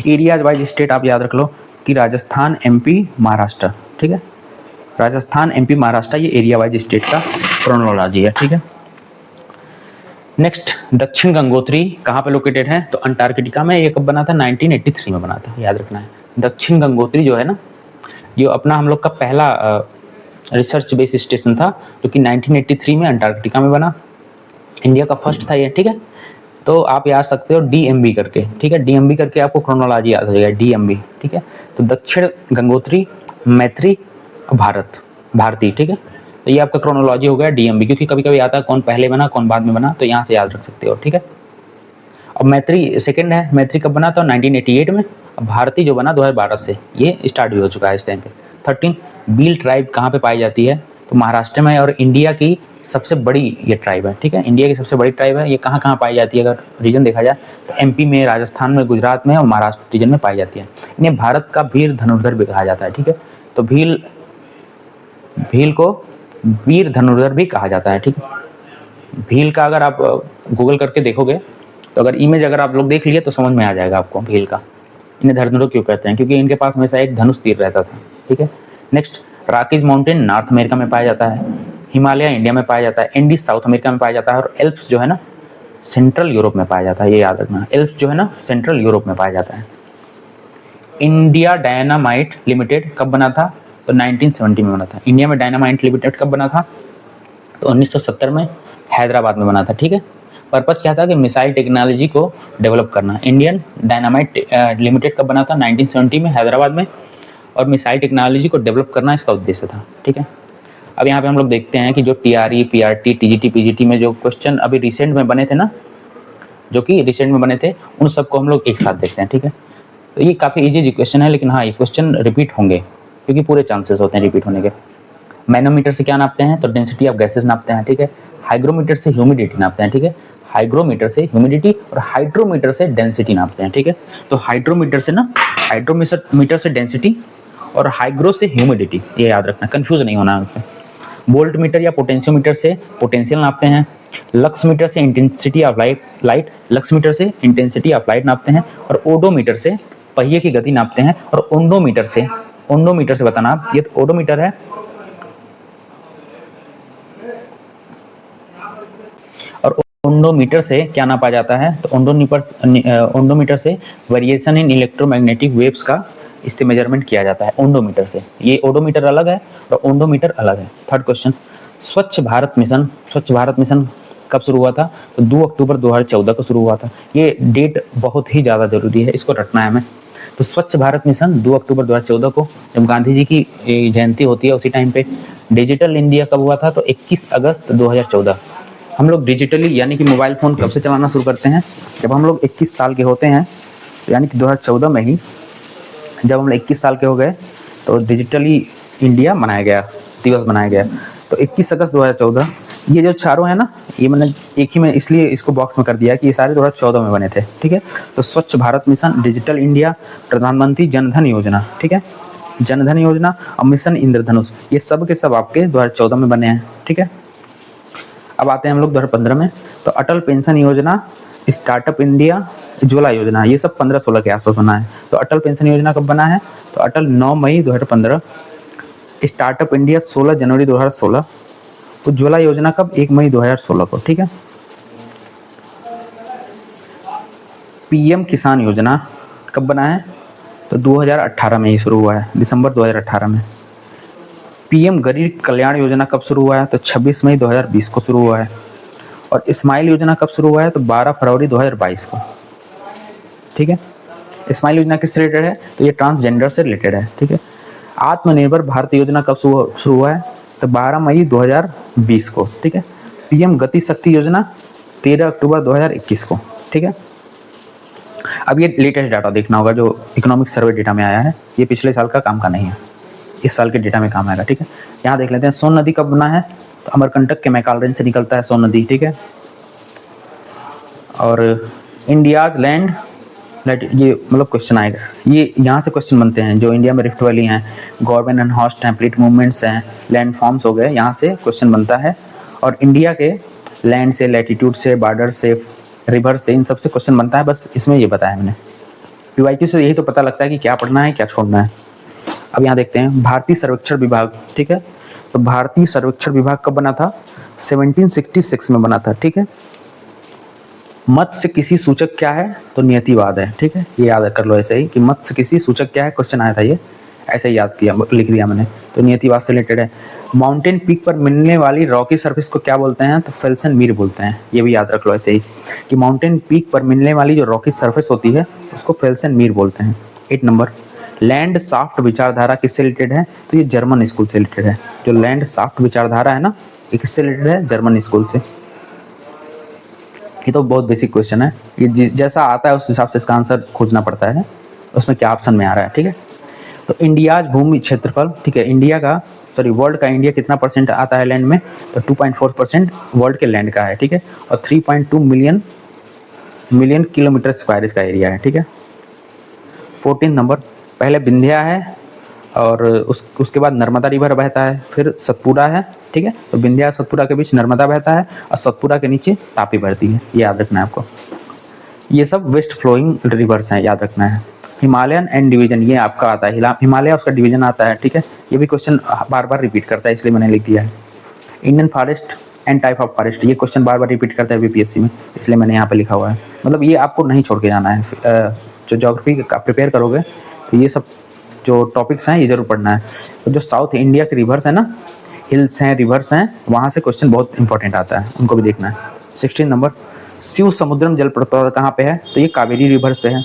एरिया वाइज स्टेट आप याद रख लो कि राजस्थान, एमपी, महाराष्ट्र, ठीक है, राजस्थान, एमपी, महाराष्ट्र, ये एरिया वाइज स्टेट का क्रोनोलॉजी है, ठीक है। नेक्स्ट, दक्षिण गंगोत्री कहाँ पे लोकेटेड है, तो अंटार्कटिका में। ये कब बना था, 1983 में बना था, याद रखना है। दक्षिण गंगोत्री जो है ना, ये अपना हम लोग का पहला रिसर्च बेस स्टेशन था, जो कि 1983 में अंटार्कटिका में बना। इंडिया का फर्स्ट था ये, ठीक है। तो आप याद सकते हो DMB करके, ठीक है, DMB करके आपको क्रोनोलॉजी याद हो जाएगा, DMB, ठीक है। तो दक्षिण गंगोत्री, मैत्री, भारत, भारती, ठीक है। तो ये आपका क्रोनोलॉजी हो गया DMB, क्योंकि कभी कभी आता है कौन पहले बना कौन बाद में बना, तो यहाँ से याद रख सकते हो, ठीक है। अब मैत्री सेकंड है, मैत्री कब बना था, 1988 में। अब भारती जो बना 2012 से, ये स्टार्ट भी हो चुका है इस टाइम पे। 13, भील ट्राइब कहाँ पे पाई जाती है, तो महाराष्ट्र में। और इंडिया की सबसे बड़ी ये ट्राइब है, ठीक है, इंडिया की सबसे बड़ी ट्राइब है। ये कहाँ कहाँ पाई जाती है, अगर रीजन देखा जाए तो MP में, राजस्थान में, गुजरात में और महाराष्ट्र रीजन में पाई जाती है। इन्हें भारत का वीर धनुर्धर भी कहा जाता है, ठीक है। तो भील को वीर धनुर्धर भी कहा जाता है, ठीक है। भील का अगर आप गूगल करके देखोगे, तो अगर इमेज अगर आप लोग देख लिए तो समझ में आ जाएगा आपको भील का। इन्हें धनुर्धर क्यों कहते हैं, क्योंकि इनके पास हमेशा एक धनुष तीर रहता था, ठीक है। Next, Rockies mountain north America में पाया जाता है। हिमालय इंडिया में पाया जाता है। एंडीज साउथ अमेरिका में पाया जाता है। और एल्प्स जो है ना, सेंट्रल यूरोप में पाया जाता है, ये याद रखना। एल्प्स जो है ना, सेंट्रल यूरोप में पाया जाता है। इंडिया डायनामाइट लिमिटेड कब बना था, तो 1970 में बना था। इंडिया में डायनामाइट लिमिटेड कब बना था, तो 1970 में हैदराबाद में बना था, ठीक है। पर्पस क्या था कि मिसाइल टेक्नोलॉजी को डेवलप करना। इंडियन डायनामाइट लिमिटेड कब बना था, 1970 में हैदराबाद में। और मिसाइल टेक्नोलॉजी को डेवलप करना इसका उद्देश्य था, ठीक है। अब यहाँ पे हम लोग देखते हैं कि जो TRE, PRT, TGT, PGT में जो क्वेश्चन अभी रिसेंट में बने थे ना, जो कि रिसेंट में बने थे, उन सबको हम लोग एक साथ देखते हैं, ठीक है। तो ये काफ़ी इजी क्वेश्चन है, लेकिन हाँ, ये क्वेश्चन रिपीट होंगे क्योंकि पूरे चांसेस होते हैं रिपीट होने के। मैनोमीटर से क्या नापते हैं, तो डेंसिटी ऑफ गैसेस नापते हैं, ठीक है। हाइग्रोमीटर से ह्यूमिडिटी नापते हैं, ठीक है। हाइग्रोमीटर से ह्यूमिडिटी और हाइड्रोमीटर से डेंसिटी नापते हैं, ठीक है। तो हाइड्रोमीटर से डेंसिटी और हाइग्रो से ह्यूमिडिटी, ये याद रखना, कंफ्यूज नहीं होना है उसमें। वोल्ट मीटर या पोटेंशियोमीटर से पोटेंशियल नापते हैं। लक्स मीटर से intensity of light, lux meter से इंटेंसिटी ऑफ लाइट नापते हैं। और ओडोमीटर से पहिए की गति नापते हैं। और ओंडोमीटर से बताना आप, ये तो ओडोमीटर है। और ओंडोमीटर से क्या नापा जाता है, तो ओंडोमीटर से वेरिएशन इन इलेक्ट्रोमैग्नेटिक वेव्स का इससे मेजरमेंट किया जाता है ओडोमीटर से। ये ओडोमीटर अलग है और ओडोमीटर अलग है। थर्ड क्वेश्चन, स्वच्छ भारत मिशन कब शुरू हुआ था? तो 2 अक्टूबर 2014 को शुरू हुआ था। ये डेट बहुत ही ज़्यादा जरूरी है, इसको रटना है हमें। तो स्वच्छ भारत मिशन 2 अक्टूबर 2014 को, जब गांधी जी की जयंती होती है उसी टाइम पे। डिजिटल इंडिया कब हुआ था? तो 21 अगस्त 2014। हम लोग डिजिटली यानी कि मोबाइल फ़ोन कब से चलाना शुरू करते हैं? जब हम लोग 21 साल के होते हैं, यानी कि 2014 में ही जब हम 21 साल के हो गए तो डिजिटली इंडिया मनाया गया, दिवस मनाया गया। तो 21 अगस्त 2014। ये जो चारों है ना, ये मैंने एक ही में इसलिए इसको बॉक्स में कर दिया कि ये सारे 2014 में बने थे, ठीक है। तो स्वच्छ भारत मिशन, डिजिटल इंडिया, प्रधानमंत्री जनधन योजना, ठीक है, जनधन योजना और मिशन इंद्रधनुष, ये सब के सब आपके 2014 में बने हैं, ठीक है। अब आते हैं हम लोग 2015 में। तो अटल पेंशन योजना, स्टार्टअप इंडिया, उज्ज्वला योजना, ये सब 15-16 के आसपास बना है। तो अटल पेंशन योजना कब बना है? तो अटल 9 मई 2015, स्टार्टअप इंडिया 16 जनवरी 2016, उज्ज्वला योजना कब? 1 मई 2016 को, ठीक है। पीएम किसान योजना कब बना है? तो 2018 में ये शुरू हुआ है, दिसंबर 2018 में। पीएम गरीब कल्याण योजना कब शुरू हुआ है? तो 26 मई 2020 को शुरू हुआ है। और स्माइल योजना कब शुरू हुआ है? तो 12 फरवरी 2022 को, ठीक है। स्माइल योजना किससे रिलेटेड है? तो ये ट्रांसजेंडर से रिलेटेड है, ठीक है। आत्मनिर्भर भारत योजना कब शुरू हुआ है? तो 12 मई 2020 को, ठीक है। पीएम गति शक्ति योजना 13 अक्टूबर 2021 को, ठीक है। अब ये लेटेस्ट डाटा देखना होगा जो इकोनॉमिक सर्वे डेटा में आया है, ये पिछले साल का काम का नहीं है, इस साल के डेटा में काम आएगा, ठीक है। यहाँ देख लेते हैं सोन नदी कब बना है? तो अमरकंटक के मैकाल रेंज से निकलता है सोन नदी, ठीक है। और इंडियाज लैंड, ये मतलब क्वेश्चन आएगा, ये यहाँ से क्वेश्चन बनते हैं जो इंडिया में रिफ्ट वैली हैं, गवर्नमेंट एंड हॉस्ट हैं, प्लेट मूवमेंट्स हैं, लैंड फॉर्म्स हो गए, यहाँ से क्वेश्चन बनता है। और इंडिया के लैंड से, लैटिट्यूड से, बॉर्डर से, रिवर से, इन सब से क्वेश्चन बनता है। बस इसमें ये बताया मैंने। पीवाईक्यू से यही तो पता लगता है कि क्या पढ़ना है क्या छोड़ना है। अब यहाँ देखते हैं भारतीय सर्वेक्षण विभाग, ठीक है। तो भारतीय सर्वेक्षण विभाग कब बना था? 1766 में बना था, ठीक है। मत्स्य कृषि सूचक क्या है? तो नियतिवाद है, ठीक है। ये याद कर लो ऐसे ही कि मत्स्य कृषि सूचक क्या है, क्वेश्चन आया था ये, ऐसे ही याद किया, लिख दिया मैंने। तो नियतिवाद से रिलेटेड है। माउंटेन पीक पर मिलने वाली रॉकी सरफेस को क्या बोलते हैं? तो फेल्सन मीर बोलते हैं। ये भी याद रख लो ऐसे ही कि माउंटेन पीक पर मिलने वाली जो रॉकी सरफेस होती है उसको फेल्सन मीर बोलते हैं। 8 नंबर, लैंड साफ्ट विचारधारा किससे रिलेटेड है? तो ये जर्मन स्कूल से रिलेटेड है। जो लैंड साफ्ट विचारधारा है ना, ये किससे रिलेटेड है? जर्मन स्कूल से। ये तो बहुत बेसिक क्वेश्चन है, ये जैसा आता है उस हिसाब से इसका आंसर खोजना पड़ता है, उसमें क्या ऑप्शन में आ रहा है, ठीक है। तो इंडियाज भूमि क्षेत्रफल, ठीक है, वर्ल्ड का इंडिया कितना परसेंट आता है लैंड में? तो 2.4% वर्ल्ड के लैंड का है, ठीक है। और 3.2 मिलियन किलोमीटर स्क्वायर इसका एरिया है, ठीक है। 14 नंबर, पहले विंध्या है और उसके बाद नर्मदा रिवर बहता है, फिर सतपुरा है, ठीक है। तो विंध्या और सतपुरा के बीच नर्मदा बहता है और सतपुरा के नीचे तापी बहती है, ये याद रखना है आपको। ये सब वेस्ट फ्लोइंग रिवर्स हैं, याद रखना है। हिमालयन एंड डिवीजन, ये आपका आता है, हिमालय उसका डिवीजन आता है, ठीक है। ये भी क्वेश्चन बार बार रिपीट करता है, इसलिए मैंने लिख दिया है। Indian forest and type of forest, ये क्वेश्चन बार बार रिपीट करता है बीपीएससी में, इसलिए मैंने यहाँ पे लिखा हुआ है। मतलब ये आपको नहीं छोड़ के जाना है, जो ज्योग्राफी का प्रिपेयर करोगे तो ये सब जो टॉपिक्स हैं ये जरूर पढ़ना है। तो जो साउथ इंडिया के रिवर्स है ना, हिल्स हैं, रिवर्स हैं, वहाँ से क्वेश्चन बहुत इंपॉर्टेंट आता है, उनको भी देखना है। 16 नंबर, शिव समुद्रम जलप्रपात कहाँ पे है? तो ये कावेरी रिवर पे है।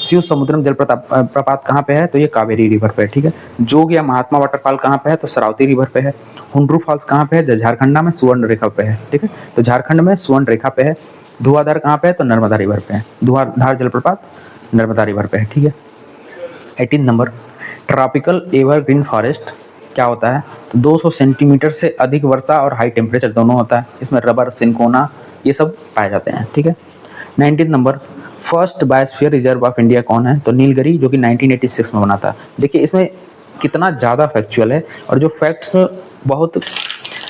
शिव समुद्रम जलप्रपात कहाँ पे है? तो ये कावेरी रिवर पे है, ठीक है। जोग या महात्मा वाटरफॉल कहाँ पे है? तो शरावती रिवर पे है। हुंड्रू फॉल्स कहाँ पे है? झारखंड में सुवर्ण रेखा पे है, ठीक है। तो झारखंड में सुवर्ण रेखा पे है। धुआंधार कहाँ पे है? तो नर्मदा रिवर पे है। धुआंधार जलप्रपात नर्मदा रिवर पे है, ठीक है। 18 नंबर, ट्रॉपिकल एवरग्रीन फॉरेस्ट क्या होता है? तो 200 सेंटीमीटर से अधिक वर्षा और हाई टेम्परेचर दोनों होता है। इसमें रबर, सिंकोना ये सब पाए जाते हैं, ठीक है। 19 number, first biosphere reserve of India कौन है? तो नीलगिरी, जो कि 1986 में बना था। देखिए इसमें कितना ज़्यादा फैक्चुअल है, और जो फैक्ट्स बहुत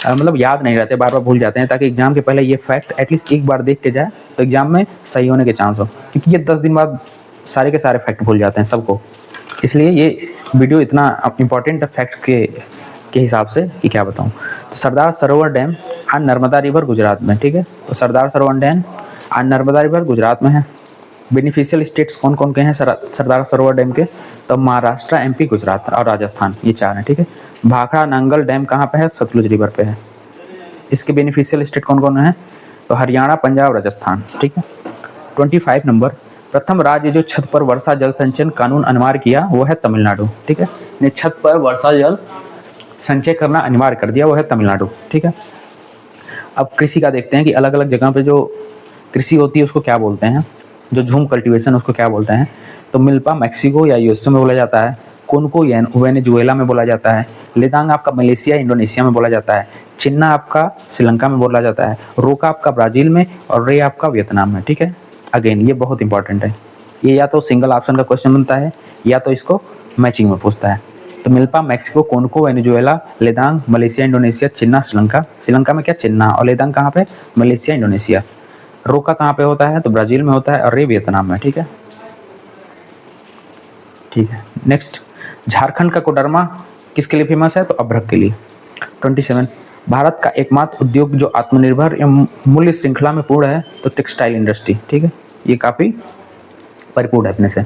मतलब याद नहीं रहते, बार बार भूल जाते हैं, ताकि एग्जाम के पहले ये फैक्ट एटलीस्ट एक बार देख के जाए तो एग्जाम में सही होने के चांस हो, क्योंकि ये 10 दिन बाद सारे के सारे फैक्ट भूल जाते हैं सबको। इसलिए ये वीडियो इतना इम्पोर्टेंट फैक्ट के हिसाब से कि क्या बताऊँ। तो सरदार सरोवर डैम और नर्मदा रिवर गुजरात में, ठीक है। तो सरदार सरोवर डैम और नर्मदा रिवर गुजरात में है। बेनिफिशियल स्टेट्स कौन कौन के हैं सरदार सरोवर डैम के? तो महाराष्ट्र, एमपी, गुजरात और राजस्थान, ये 4 हैं, ठीक है। भाखड़ा नांगल डैम कहाँ पे है? सतलुज रिवर पे है। इसके बेनिफिशियल स्टेट कौन कौन है? तो हरियाणा, पंजाब, राजस्थान, ठीक है। 25 नंबर, प्रथम राज्य जो छत पर वर्षा जल संचयन कानून अनिवार्य किया वो है तमिलनाडु, ठीक है। ने छत पर वर्षा जल संचय करना अनिवार्य कर दिया वो है तमिलनाडु, ठीक है। अब कृषि का देखते हैं कि अलग अलग जगह पे जो कृषि होती है उसको क्या बोलते हैं, जो झूम कल्टीवेशन उसको क्या बोलते हैं? तो मिल्पा मैक्सिको या यूएसए में बोला जाता है, कोनको वेनेजुएला में बोला जाता है, लेदांग आपका मलेशिया इंडोनेशिया में बोला जाता है, चिन्ना आपका श्रीलंका में बोला जाता है, रोका आपका ब्राजील में और रे आपका वियतनाम में, ठीक है। अगेन ये बहुत इंपॉर्टेंट है, ये या तो सिंगल ऑप्शन का क्वेश्चन बनता है या तो इसको मैचिंग में पूछता है। तो Milpa Mexico, Conuco Venezuela, Ladang Malaysia Indonesia, Chena Sri Lanka, Sri Lanka में क्या चिन्ना, और लेदांग कहाँ पे? Malaysia Indonesia. रोका कहाँ पे होता है? तो ब्राजील में होता है, और रे वियतनाम में, ठीक है। ठीक है, नेक्स्ट, झारखंड का कोडरमा किसके लिए फेमस है? तो अभ्रक के लिए। 27, भारत का एकमात्र उद्योग जो आत्मनिर्भर एवं मूल्य श्रृंखला में पूर्ण है तो टेक्सटाइल इंडस्ट्री, ठीक है। ये काफ़ी परिपूर्ण है अपने से।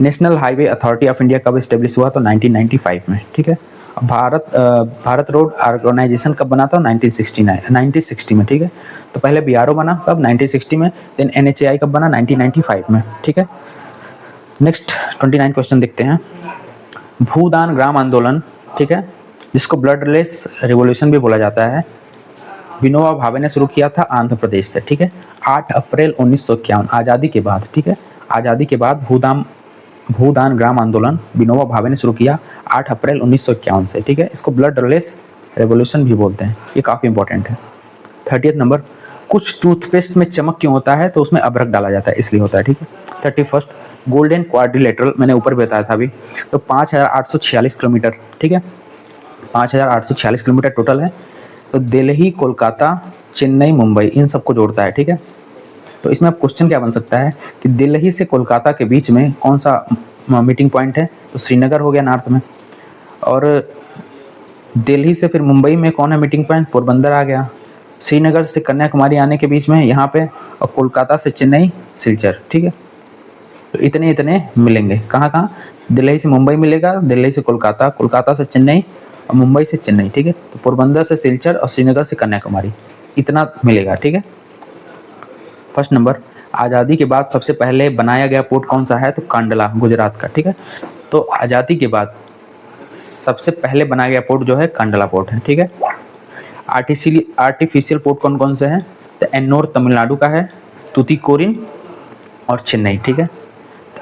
National highway authority of India कब स्टेब्लिश हुआ? तो 1995 में, ठीक है। भारत रोड ऑर्गेनाइजेशन कब बना था? 1960 में, ठीक है। तो पहले बीआरओ बना कब? 1960 में। देन एनएचएआई कब बना? 1995 में, ठीक है। नेक्स्ट 29 क्वेश्चन देखते हैं। भूदान ग्राम आंदोलन, ठीक है, जिसको ब्लडलेस रिवॉल्यूशन भी बोला जाता है, विनोबा भावे ने शुरू किया था आंध्र प्रदेश से, ठीक है। 8 अप्रैल 1951 आज़ादी के बाद, ठीक है, आज़ादी के बाद भूदान ग्राम आंदोलन विनोबा भावे ने शुरू किया 8 अप्रैल 1951 से, ठीक है। इसको ब्लडलेस रेवोल्यूशन भी बोलते हैं, ये काफ़ी इंपॉर्टेंट है। 30 नंबर, कुछ टूथपेस्ट में चमक क्यों होता है? तो उसमें अभ्रक डाला जाता है इसलिए होता है, ठीक है। 31, गोल्डन क्वाड्रिलेटरल मैंने ऊपर बताया था अभी, तो 5846 किलोमीटर, ठीक है, 5846 किलोमीटर टोटल है। तो दिल्ली, कोलकाता, चेन्नई, मुंबई, इन सबको जोड़ता है, ठीक है। तो इसमें अब क्वेश्चन क्या बन सकता है कि दिल्ली से कोलकाता के बीच में कौन सा मीटिंग पॉइंट है? तो श्रीनगर हो गया नॉर्थ में, और दिल्ली से फिर मुंबई में कौन है मीटिंग पॉइंट? पोरबंदर आ गया। श्रीनगर से कन्याकुमारी आने के बीच में यहाँ पे, और कोलकाता से चेन्नई सिलचर, ठीक है। तो इतने मिलेंगे, कहाँ कहाँ? दिल्ली से मुंबई मिलेगा, दिल्ली से कोलकाता, कोलकाता से चेन्नई और मुंबई से चेन्नई, ठीक है। तो पोरबंदर से सिलचर और श्रीनगर से कन्याकुमारी, इतना मिलेगा, ठीक है। फर्स्ट नंबर, आज़ादी के बाद सबसे पहले बनाया गया पोर्ट कौन सा है? तो कांडला, गुजरात का, ठीक है। तो आज़ादी के बाद सबसे पहले बनाया गया पोर्ट जो है कांडला पोर्ट है, ठीक है। आर्टिफिशियल पोर्ट कौन कौन से हैं? तो एन्नोर तमिलनाडु का है, तूतीकोरिन और चेन्नई, ठीक है।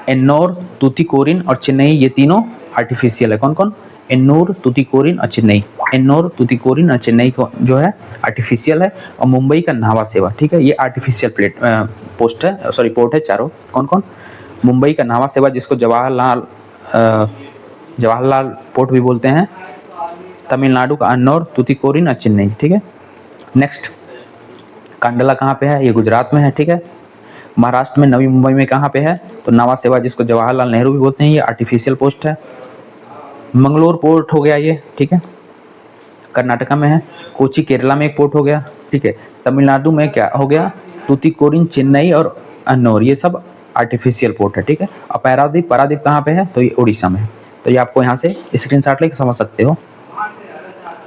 एन्नोर, तूतीकोरिन और चेन्नई, ये तीनों आर्टिफिशियल है। कौन कौन? एन्नोर, तूतीकोरिन और चेन्नई। एन्नोर, तूतीकोरिन और चेन्नई को जो है आर्टिफिशियल है, और मुंबई का नावा सेवा, ठीक है, ये आर्टिफिशियल पोर्ट है चारों। कौन कौन? मुंबई का नावा सेवा, जिसको जवाहरलाल पोर्ट भी बोलते हैं, तमिलनाडु का एन्नोर, तूतीकोरिन और चेन्नई, ठीक है। नेक्स्ट, कांडला कहाँ पे है? ये गुजरात में है, ठीक है। महाराष्ट्र में नवी मुंबई में कहाँ पे है? तो नावा सेवा, जिसको जवाहरलाल नेहरू भी बोलते हैं, ये आर्टिफिशियल पोस्ट है। मंगलोर पोर्ट हो गया ये, ठीक है, कर्नाटका में है। कोची केरला में एक पोर्ट हो गया, ठीक है। तमिलनाडु में क्या हो गया? तूतीकोरिन, चेन्नई और एन्नोर, ये सब आर्टिफिशियल पोर्ट है, ठीक है। और पारादीप कहाँ पे है? तो ये उड़ीसा में है। तो ये आपको यहाँ से स्क्रीनशॉट लेके समझ सकते हो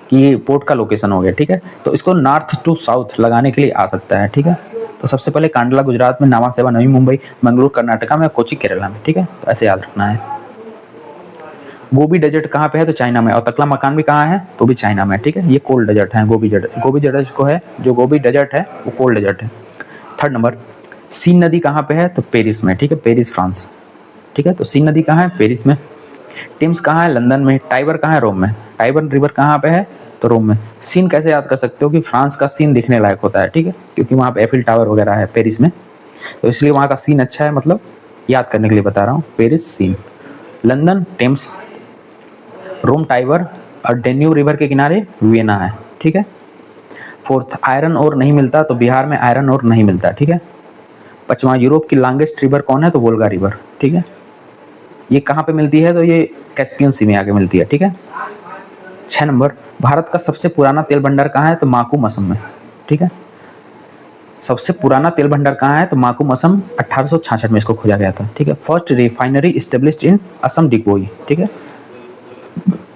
कि ये पोर्ट का लोकेशन हो गया, ठीक है। तो इसको नॉर्थ टू साउथ लगाने के लिए आ सकता है, ठीक है। तो सबसे पहले कांडला गुजरात में, नावा सेवा नवी मुंबई, मंगलूर कर्नाटका में, कोची केरला में, ठीक है। तो ऐसे याद रखना है। गोबी डेजर्ट कहाँ पे है? तो चाइना में। और तकला मकान भी कहाँ है? तो भी चाइना में, ठीक है। ये कोल्ड डेजर्ट है, गोबी डेजर्ट को है, जो गोबी डेजर्ट है वो कोल्ड डेजर्ट है। 3rd नंबर, सीन नदी कहाँ पे है? तो पेरिस में, ठीक है, पेरिस फ्रांस, ठीक है। तो सीन नदी कहाँ है? पेरिस में। टिम्स कहाँ है? लंदन में। टाइबर कहाँ है? रोम में। टाइबर रिवर कहाँ पे है? तो रोम में। सीन कैसे याद कर सकते हो कि फ्रांस का सीन दिखने लायक होता है, ठीक है, क्योंकि वहाँ पे एफिल टावर वगैरह है पेरिस में, तो इसलिए वहाँ का सीन अच्छा है, मतलब याद करने के लिए बता रहा हूँ। Paris Seine, London Thames, Rome Tiber, और डेन्यूब रिवर के किनारे वियना है, ठीक है। 4th, आयरन ओर नहीं मिलता, तो बिहार में आयरन ओर नहीं मिलता, ठीक है। 5वां, यूरोप की लॉन्गेस्ट रिवर कौन है? तो वोल्गा रिवर, ठीक है। ये कहाँ पे मिलती है? तो ये कैस्पियन सी में आके मिलती है, ठीक है। 6 नंबर, भारत का सबसे पुराना तेल भंडार कहाँ है? तो माकू असम में, ठीक है। सबसे पुराना तेल भंडार कहाँ है, तो माकुम असम 1866 में इसको खोजा गया था, ठीक है। First refinery established in Assam Digboi, ठीक है,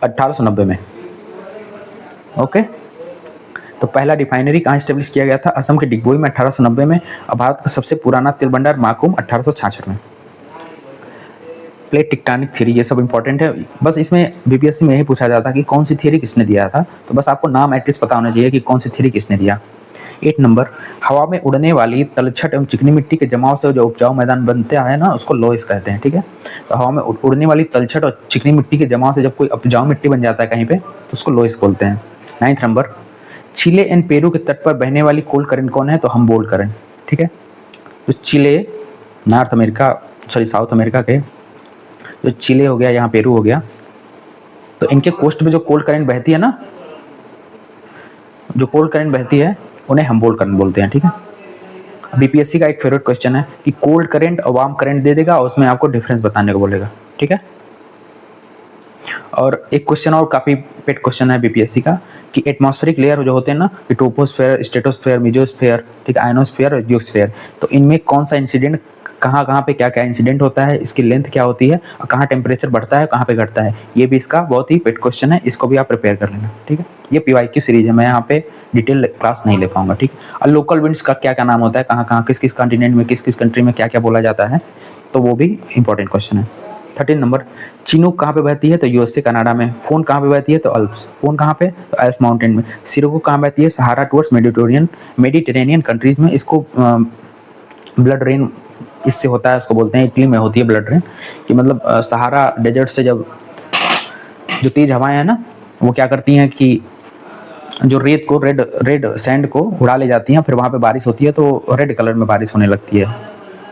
1890 में। ओके, तो पहला रिफाइनरी कहाँ इस्टेब्लिश किया गया था, असम के डिगबोई में 1890 में। और भारत का सबसे पुराना तेल भंडार माकुम 1866 में। प्लेट टेक्टोनिक थ्योरी, ये सब इंपॉर्टेंट है। बस इसमें बीपीएससी में यही पूछा जाता है कि कौन सी थ्योरी किसने दिया था, तो बस आपको नाम एटलीस्ट पता होना चाहिए कि कौन सी थ्योरी किसने दिया। 8 नंबर, हवा में उड़ने वाली तलछट एवं चिकनी मिट्टी के जमाव से जो उपजाऊ मैदान बनते हैं ना, उसको लोइस कहते हैं, ठीक है। तो हवा में उड़ने वाली तलछट और चिकनी मिट्टी के जमाव से जब कोई उपजाऊ मिट्टी बन जाता है कहीं पे, तो उसको लोइस बोलते हैं। 9 नंबर, चिले एंड पेरू के तट पर बहने वाली कोल्ड करंट कौन है, तो हम्बोल्ट करंट, ठीक है। तो Chile North America, sorry South America के, जो चिले हो गया, यहाँ पेरू हो गया, तो इनके कोस्ट में जो कोल्ड करंट बहती है ना, जो कोल्ड करंट बहती है उन्हें हम्बोल्ट करंट बोलते हैं, ठीक है। बीपीएससी का एक फेवरेट क्वेश्चन है कि कोल्ड करंट और वार्म करंट दे देगा और उसमें आपको डिफरेंस बताने को बोलेगा, ठीक है। और एक क्वेश्चन और काफ़ी पेट क्वेश्चन है बीपीएससी का कि एटमॉस्फेरिक लेयर जो होते हैं ना, ट्रोपोस्फेयर, स्ट्रेटोस्फेयर, मेसोस्फेयर, ठीक है, आयनोस्फेयर और जियोस्फेयर, तो इनमें कौन सा इंसिडेंट कहाँ कहाँ पे क्या क्या इंसिडेंट होता है, इसकी लेंथ क्या होती है और कहाँ टेम्परेचर बढ़ता है, कहाँ पे घटता है, ये भी इसका बहुत ही पेट क्वेश्चन है, इसको भी आप प्रिपेयर कर लेना, ठीक है। ये पीवाईक्यू सीरीज है, मैं यहाँ पे डिटेल क्लास नहीं ले पाऊंगा, ठीक है। और लोकल विंड्स का क्या क्या नाम होता है, कहाँ कहाँ किस किस कॉन्टिनेंट में किस किस कंट्री में क्या क्या बोला जाता है, तो वो भी इंपॉर्टेंट क्वेश्चन है। 13 नंबर, चिनूक कहाँ पे बहती है, तो यूएसए कनाडा में। फोन कहाँ पे बहती है, तो अल्प्स। फोन कहाँ पे, तो एल्स माउंटेन में। सिरोको कहाँ बहती है, सहारा टुवर्ड्स मेडिटेरेनियन कंट्रीज में। इसको ब्लड रेन इससे होता है, उसको बोलते हैं, इटली में होती है ब्लड रेन, कि मतलब सहारा डेजर्ट से जब जो तेज हवाएं हैं ना, वो क्या करती हैं कि जो रेत को, रेड सैंड को उड़ा ले जाती हैं, फिर वहाँ पे बारिश होती है, तो रेड कलर में बारिश होने लगती है,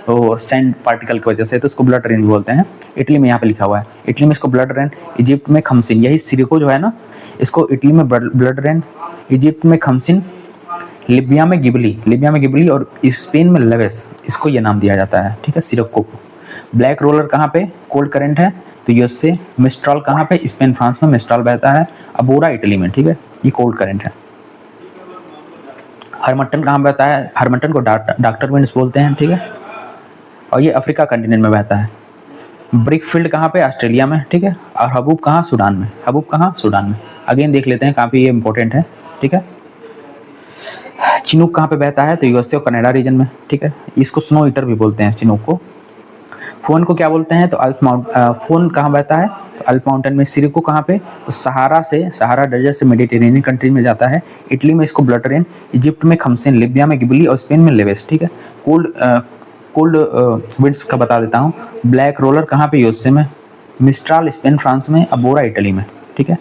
तो सैंड पार्टिकल की वजह से, तो इसको ब्लड रेन बोलते हैं। इटली में यहाँ पे लिखा हुआ है, इटली में इसको ब्लड रेन, इजिप्ट में खमसिन, यही सिरको जो है ना, इसको इटली में ब्लड रेन, इजिप्ट में खमसिन, लिबिया में गिबली और स्पेन में लेवेस, इसको ये नाम दिया जाता है, ठीक है, सिरको को। ब्लैक रोलर कहाँ पे, कोल्ड करंट है, तो यूएसए। मिस्ट्रॉल कहाँ पे, स्पेन फ्रांस में मिस्ट्रॉल बहता है। अबोरा इटली में, ठीक है, ये कोल्ड करंट है। हरमट्टन कहाँ बहता है, हरमट्टन को डॉक्टर विंड्स बोलते हैं, ठीक है, और ये अफ्रीका कंटिनेंट में बहता है। ब्रिक फील्ड कहाँ पे, ऑस्ट्रेलिया में, ठीक है। और हबूब कहाँ, सूडान में। हबूब कहाँ, सूडान में। अगेन देख लेते हैं, काफ़ी ये इंपॉर्टेंट है, ठीक है। चिनूक कहाँ पे बहता है, तो यूएसए और कनाडा रीजन में, ठीक है। इसको स्नो ईटर भी बोलते हैं चिनूक को। फोन को क्या बोलते हैं, तो फोन कहाँ बहता है, तो अल्प माउंटेन में। सिरको कहाँ पे, तो सहारा डेजर्ट से मेडिटेरेनियन कंट्री में जाता है। इटली में इसको ब्लड रेन, इजिप्ट में खमसिन, लिबिया में गिबली और स्पेन में लेवेस, ठीक है। कोल्ड विंड्स का बता देता हूँ। ब्लैक रोलर कहाँ पे, यूएसए में। मिस्ट्राल स्पेन फ्रांस में। अबोरा इटली में, ठीक है।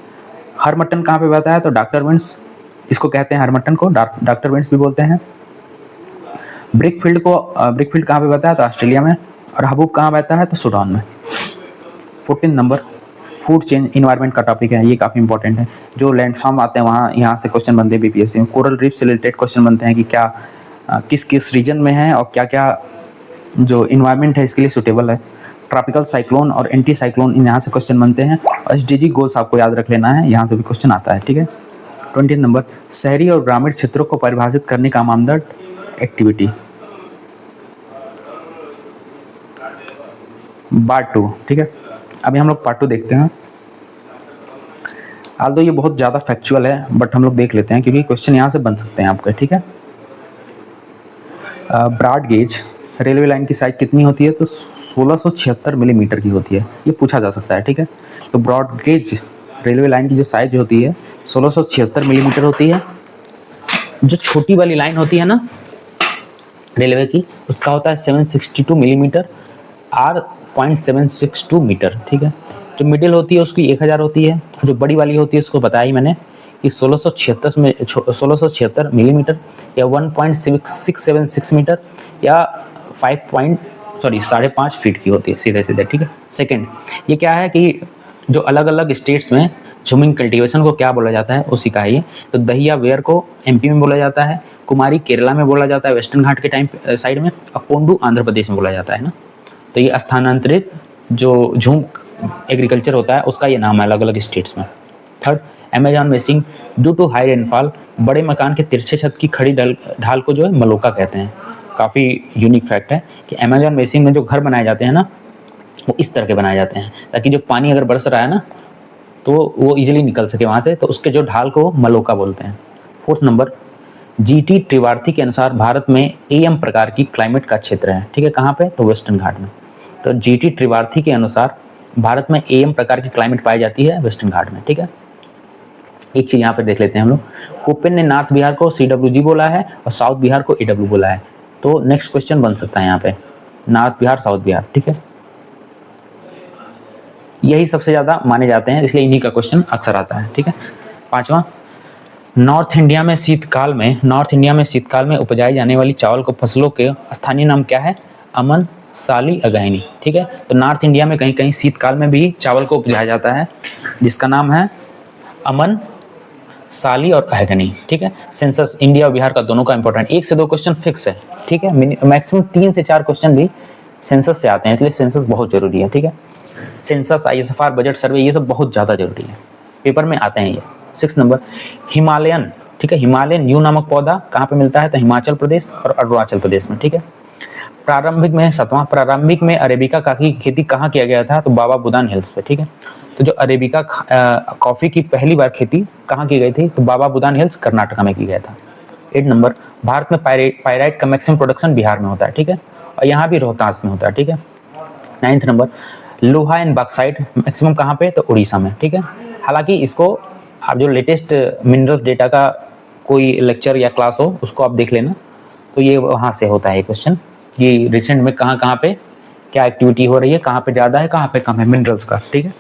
हरमट्टन कहाँ पे बहता है, तो डॉक्टर विंड्स, इसको कहते हैं हरमट्टन को डॉक्टर विंड्स भी बोलते हैं। ब्रिक फील्ड कहाँ पे बहता है, तो ऑस्ट्रेलिया में। और हबूब कहाँ बहता है, तो सूडान में। 14 नंबर, फूड चेंज इन्वायरमेंट का टॉपिक है, ये काफ़ी इंपॉर्टेंट है। जो लैंडफॉर्म आते हैं वहाँ, यहाँ से क्वेश्चन बनते हैं बीपीएससी में। कोरल रीफ से रिलेटेड क्वेश्चन बनते हैं कि क्या किस किस रीजन में है और क्या क्या जो इन्वायरमेंट है इसके लिए सूटेबल है। ट्रॉपिकल साइक्लोन और एंटी साइक्लोन, यहाँ से क्वेश्चन बनते हैं। और एसडीजी गोल्स आपको याद रख लेना है, यहाँ से भी क्वेश्चन आता है, ठीक है। 20 नंबर, शहरी और ग्रामीण क्षेत्रों को परिभाषित करने का मानदंड एक्टिविटी। पार्ट 2, ठीक है। अभी हम लोग पार्ट 2 देखते हैं। आल्दो ये बहुत ज़्यादा फैक्चुअल है, बट हम लोग देख लेते हैं क्योंकि क्वेश्चन यहाँ से बन सकते हैं आपके, ठीक है। ब्रॉड गेज रेलवे लाइन की साइज कितनी होती है, तो 1676 मिलीमीटर की होती है, ये पूछा जा सकता है, ठीक है। तो ब्रॉड गेज रेलवे लाइन की जो साइज होती है 1676 मिलीमीटर होती है। जो छोटी वाली लाइन होती है ना रेलवे की, उसका होता है 762 मिलीमीटर, आर 0.762 मीटर, ठीक है। जो मिडिल होती है उसकी 1000 होती है। जो बड़ी वाली होती है उसको बताया ही मैंने कि 1676 मिलीमीटर या 1.676 मीटर या 5.5 फीट की होती है, सीधे सीधे, ठीक है। सेकंड, ये क्या है कि जो अलग अलग स्टेट्स में झुमिंग कल्टीवेशन को क्या बोला जाता है वो सिखाइए। तो दहिया वेयर को एमपी में बोला जाता है, कुमारी केरला में बोला जाता है वेस्टर्न घाट के टाइम साइड में, और पोंडू आंध्र प्रदेश में बोला जाता है ना। तो ये स्थानांतरित जो झूम एग्रीकल्चर होता है उसका ये नाम है अलग अलग स्टेट्स में। थर्ड, अमेजॉन में sink due to high rainfall, बड़े मकान के तिरछे छत की खड़ी ढाल को जो है मलोका कहते हैं। काफ़ी यूनिक फैक्ट है कि अमेजॉन बेसिन में जो घर बनाए जाते हैं ना, वो इस तरह के बनाए जाते हैं ताकि जो पानी अगर बरस रहा है ना तो वो इजीली निकल सके वहाँ से, तो उसके जो ढाल को मलोका बोलते हैं। फोर्थ नंबर, जीटी त्रिवार्थी के अनुसार भारत में एएम प्रकार की क्लाइमेट का क्षेत्र है। ठीक है, कहाँ पे? तो वेस्टर्न घाट में। तो जीटी त्रिवार्थी के अनुसार भारत में एएम प्रकार की क्लाइमेट पाई जाती है वेस्टर्न घाट में। ठीक है, एक चीज यहाँ पे देख लेते हैं हम लोग। कोपेन ने नॉर्थ बिहार को CWG बोला है और साउथ बिहार को AW बोला है। तो नेक्स्ट क्वेश्चन बन सकता है यहाँ पे नॉर्थ बिहार, साउथ बिहार। ठीक है, यही सबसे ज्यादा माने जाते हैं, इसलिए इन्हीं का क्वेश्चन अक्सर आता है। ठीक है, पांचवा, नॉर्थ इंडिया में शीतकाल में उपजाई जाने वाली चावल को फसलों के स्थानीय नाम क्या है? अमन, साली, अगहनी। ठीक है, तो नॉर्थ इंडिया में कहीं कहीं शीतकाल में भी चावल को उपजाया जाता है जिसका नाम है अमन, साली और अहगनी। ठीक है, सेंसस इंडिया और बिहार का दोनों का इंपॉर्टेंट, 1 से 2 क्वेश्चन फिक्स है। ठीक है, मैक्सिमम 3 से 4 क्वेश्चन भी सेंसस से आते हैं, इसलिए सेंसस बहुत जरूरी है। ठीक है, सेंसस, ISFR, बजट सर्वे, ये सब बहुत ज़्यादा जरूरी है, पेपर में आते हैं ये। 6 नंबर, हिमालयन। ठीक है, हिमालयन यू नामक पौधा कहाँ पे मिलता है? तो हिमाचल प्रदेश और अरुणाचल प्रदेश में। ठीक है, प्रारंभिक में अरेबिका कॉफी की खेती कहाँ किया गया था? तो बाबा बुदान हिल्स पे। ठीक है, तो जो अरेबिका कॉफी की पहली बार खेती कहाँ की गई थी? तो बाबा बुदान हिल्स, कर्नाटका में की गया था। 8 नंबर, भारत में पायराइट का मैक्सिमम प्रोडक्शन बिहार में होता है। ठीक है, और यहाँ भी रोहतास में होता है। ठीक है, 9th नंबर, लोहा एंड बॉक्साइट मैक्सिमम कहाँ पे? तो उड़ीसा में। ठीक है, हालांकि इसको आप जो लेटेस्ट मिनरल्स डेटा का कोई लेक्चर या क्लास हो उसको आप देख लेना, तो ये वहाँ से होता है क्वेश्चन कि रिसेंट में कहाँ कहाँ पे क्या एक्टिविटी हो रही है, कहाँ पे ज़्यादा है, कहाँ पे कम है मिनरल्स का। ठीक है,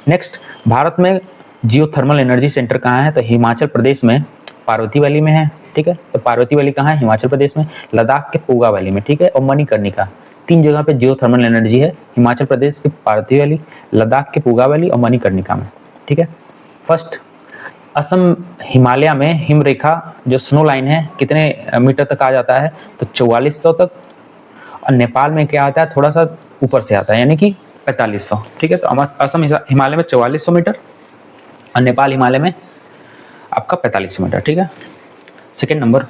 नेक्स्ट, भारत में जियोथर्मल एनर्जी सेंटर कहाँ है? तो हिमाचल प्रदेश में पार्वती वैली में है। ठीक है, तो पार्वती वैली कहाँ है? हिमाचल प्रदेश में, लद्दाख के पूगा वैली में। ठीक है, और मणिकर्णिका, 3 जगह पे जियोथर्मल एनर्जी है, हिमाचल प्रदेश की पार्वती वैली, लद्दाख के पूगा वैली और मणिकर्णिका में। ठीक है, फर्स्ट, असम हिमालय में हिमरेखा जो स्नो लाइन है कितने मीटर तक आ जाता है? तो 4400 तक, और नेपाल में क्या आता है? थोड़ा सा ऊपर से आता है, यानी कि 4500। ठीक है, तो असम हिमालय में 4400 मीटर और नेपाल हिमालय में आपका 4500 मीटर। ठीक है, सेकेंड नंबर,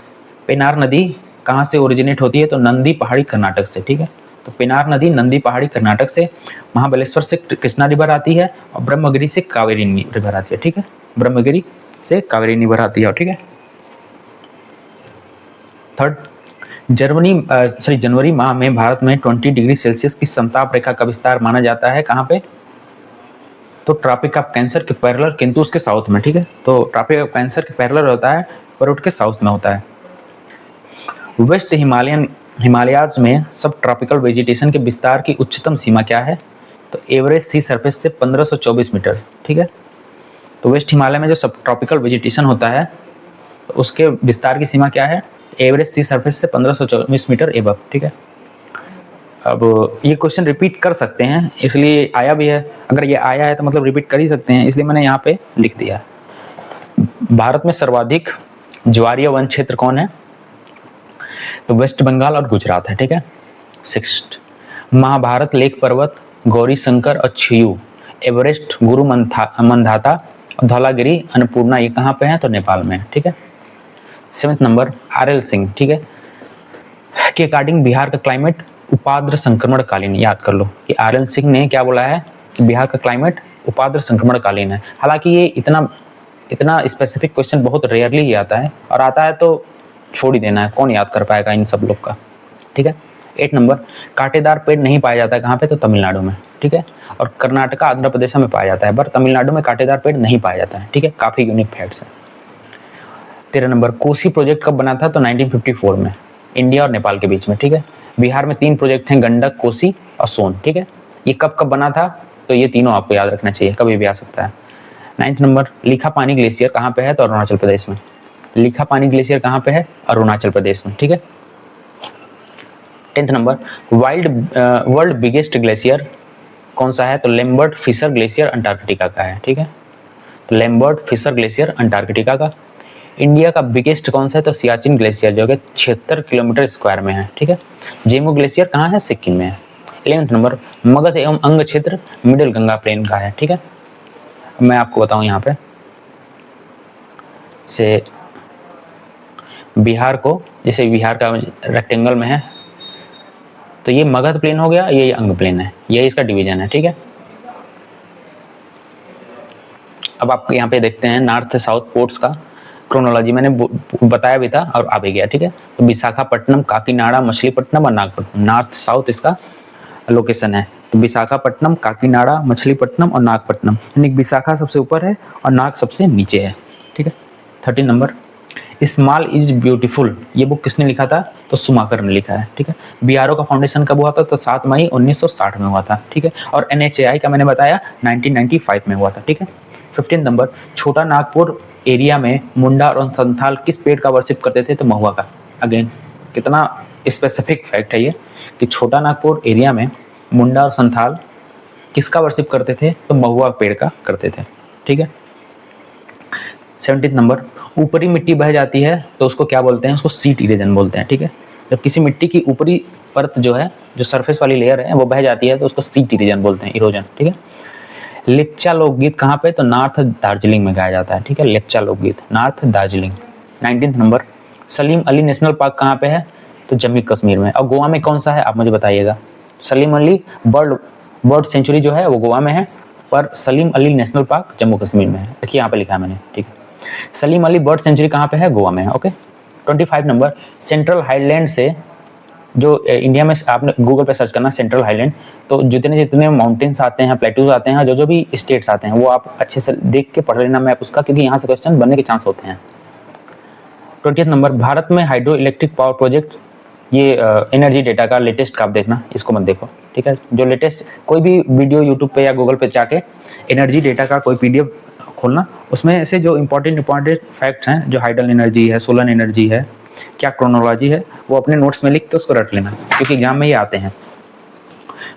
पेनार नदी कहाँ से ओरिजिनेट होती है? तो नंदी पहाड़ी, कर्नाटक से। ठीक है, तो पेनार नदी नंदी पहाड़ी कर्नाटक से, महाबलेश्वर से कृष्णा रिवर आती है और ब्रह्मगिरी से कावेरी रिवर आती है। ठीक है, ब्रह्मगिरी से कावेरी रिवर आती है। ठीक है, थर्ड, जनवरी माह में भारत में 20 डिग्री सेल्सियस की समताप रेखा का विस्तार माना जाता है कहाँ पे? तो ट्रॉपिक ऑफ कैंसर के पैरेलल, किंतु उसके साउथ में। ठीक है, तो ट्रॉपिक ऑफ कैंसर के पैरेलल होता है पर उसके साउथ में होता है। वेस्ट हिमालयाज में सब ट्रॉपिकल वेजिटेशन के विस्तार की उच्चतम सीमा क्या है? तो एवरेज सी सरफेस से 1524 मीटर। ठीक है, तो वेस्ट हिमालय में जो सब ट्रॉपिकल वेजिटेशन होता है तो उसके विस्तार की सीमा क्या है? एवरेज सी सरफेस से 1524 मीटर एबव। ठीक है, अब ये क्वेश्चन रिपीट कर सकते हैं, इसलिए आया भी है, अगर ये आया है तो मतलब रिपीट कर ही सकते हैं, इसलिए मैंने यहाँ पे लिख दिया। भारत में सर्वाधिक ज्वारीय वन क्षेत्र कौन है? तो वेस्ट बंगाल और गुजरात है। ठीक है, 6th, महाभारत लेक पर्वत, गौरी शंकर और छियू, एवरेस्ट, गुरु मंधाता, धौलागिरी, अन्नपूर्णा, ये कहाँ पे है? तो नेपाल में। ठीक है, 7th नंबर, RL सिंह। ठीक है, के अकॉर्डिंग बिहार का क्लाइमेट उपाद्र संक्रमण कालीन, याद कर लो कि RL सिंह ने क्या बोला है कि बिहार का क्लाइमेट उपाद्र संक्रमण कालीन है। हालांकि ये इतना स्पेसिफिक क्वेश्चन बहुत रेयरली ही आता है, और आता है तो छोड़ ही देना है, कौन याद कर पाएगा इन सब लोग का। ठीक है, 8 नंबर, कांटेदार पेड़ नहीं पाया जाता है कहाँ पे? तो तमिलनाडु में। ठीक है, और कर्नाटका, आंध्र प्रदेश में पाया जाता है, पर तमिलनाडु में कांटेदार पेड़ नहीं पाया जाता है। ठीक है, काफी यूनिक फैक्ट्स है। 13 नंबर, कोसी प्रोजेक्ट कब बना था? तो 1954 में, इंडिया और नेपाल के बीच में। ठीक है, बिहार में 3 प्रोजेक्ट हैं, गंडक, कोसी और सोन। ठीक है, ये कब कब बना था? तो ये तीनों आपको याद रखना चाहिए, कभी भी आ सकता है। 9th नंबर, लिखापानी ग्लेशियर कहाँ पे है? तो अरुणाचल प्रदेश में। लिखापानी ग्लेशियर कहाँ पे है? अरुणाचल प्रदेश में। ठीक है, 10th number, world biggest glacier कौन सा है? तो लैम्बर्ट फिशर ग्लेशियर अंटार्कटिका का है। ठीक है, तो लैम्बर्ट फिशर ग्लेशियर अंटार्कटिका का। इंडिया का बिगेस्ट कौन सा है? तो सियाचिन ग्लेशियर जो कि 76 किलोमीटर स्क्वायर में है। ठीक है, जेमू ग्लेशियर कहाँ है? सिक्किम में है। 11th नंबर, मगध एवं अंग क्षेत्र मिडिल गंगा प्लेन का है। ठीक है, मैं आपको बताऊं यहाँ पे से बिहार को, जैसे बिहार का रेक्टेंगल में है तो ये मगध प्लेन हो गया, ये अंग प्लेन है, ये इसका डिवीजन है, ठीक है। अब आप यहाँ पे देखते हैं नॉर्थ साउथ पोर्ट्स का क्रोनोलॉजी मैंने बताया भी था और आ भी गया, ठीक है। तो विशाखापट्टनम, काकीनाडा, मछलीपट्टनम और नागपट्टनम, नॉर्थ साउथ इसका लोकेशन है। तो विशाखापट्टनम, काकीनाडा, मछलीपट्टनम और नागपट्टनम, यानी विशाखा सबसे ऊपर है और नाग सबसे नीचे है, ठीक है। 13 नंबर, स्मॉल इज ब्यूटीफुल, ये बुक किसने लिखा था? तो सुमाकर ने लिखा है, ठीक है। बीआरओ का फाउंडेशन कब हुआ था? तो 7 मई 1960 में हुआ था, ठीक है। और एनएचएआई का मैंने बताया 1995 में हुआ था, ठीक है। 15 नंबर, छोटा नागपुर एरिया में मुंडा और संथाल किस पेड़ का वर्शिप करते थे? तो महुआ का। अगेन कितना स्पेसिफिक फैक्ट है ये कि छोटा नागपुर एरिया में मुंडा और संथाल किसका वर्शिप करते थे? तो महुआ पेड़ का करते थे, ठीक है। 17 नंबर, ऊपरी मिट्टी बह जाती है तो उसको क्या बोलते हैं? उसको सीट इरोजन बोलते हैं, ठीक है। जब किसी मिट्टी की ऊपरी परत जो है, जो सरफेस वाली लेयर है वो बह जाती है तो उसको सीट इरोजन बोलते हैं, इरोजन, ठीक है। लेप्चा लोकगीत कहाँ पे? तो नॉर्थ दार्जिलिंग में गाया जाता है, ठीक है। लेप्चा लोकगीत north Darjeeling. 19 number, Salim Ali national park कहाँ पे है? तो जम्मू कश्मीर में। और गोवा में कौन सा है आप मुझे बताइएगा? सलीम अली बर्ड सेंचुरी जो है वो गोवा में है, पर सलीम अली नेशनल पार्क जम्मू कश्मीर में है। देखिए यहाँ पे लिखा है मैंने, ठीक है। सलीम अली बर्ड सेंचुरी कहाँ पे है? गोवा में है, ओके। 25 नंबर, सेंट्रल हाईलैंड से जो इंडिया में, आपने गूगल पे सर्च करना सेंट्रल हाईलैंड, तो जितने जितने माउंटेन्स आते हैं, प्लेटूज आते हैं, जो भी स्टेट्स आते हैं वो आप अच्छे से देख के पढ़ लेना मैप उसका, क्योंकि यहाँ से क्वेश्चन बनने के चांस होते हैं। 20 नंबर, भारत में हाइड्रो इलेक्ट्रिक पावर प्रोजेक्ट, ये एनर्जी डेटा का लेटेस्ट का आप देखना, इसको मत देखो, ठीक है। जो लेटेस्ट कोई भी वीडियो यूट्यूब पे या गूगल पे जाके एनर्जी डेटा का कोई पीडीएफ खोलना, उसमें से जो इंपॉर्टेंट फैक्ट्स हैं, जो हाइडल एनर्जी है, सोलर एनर्जी है, क्या क्रोनोलॉजी है, वो अपने नोट्स में लिख के उसको रट लेना, क्योंकि एग्जाम में ये आते हैं।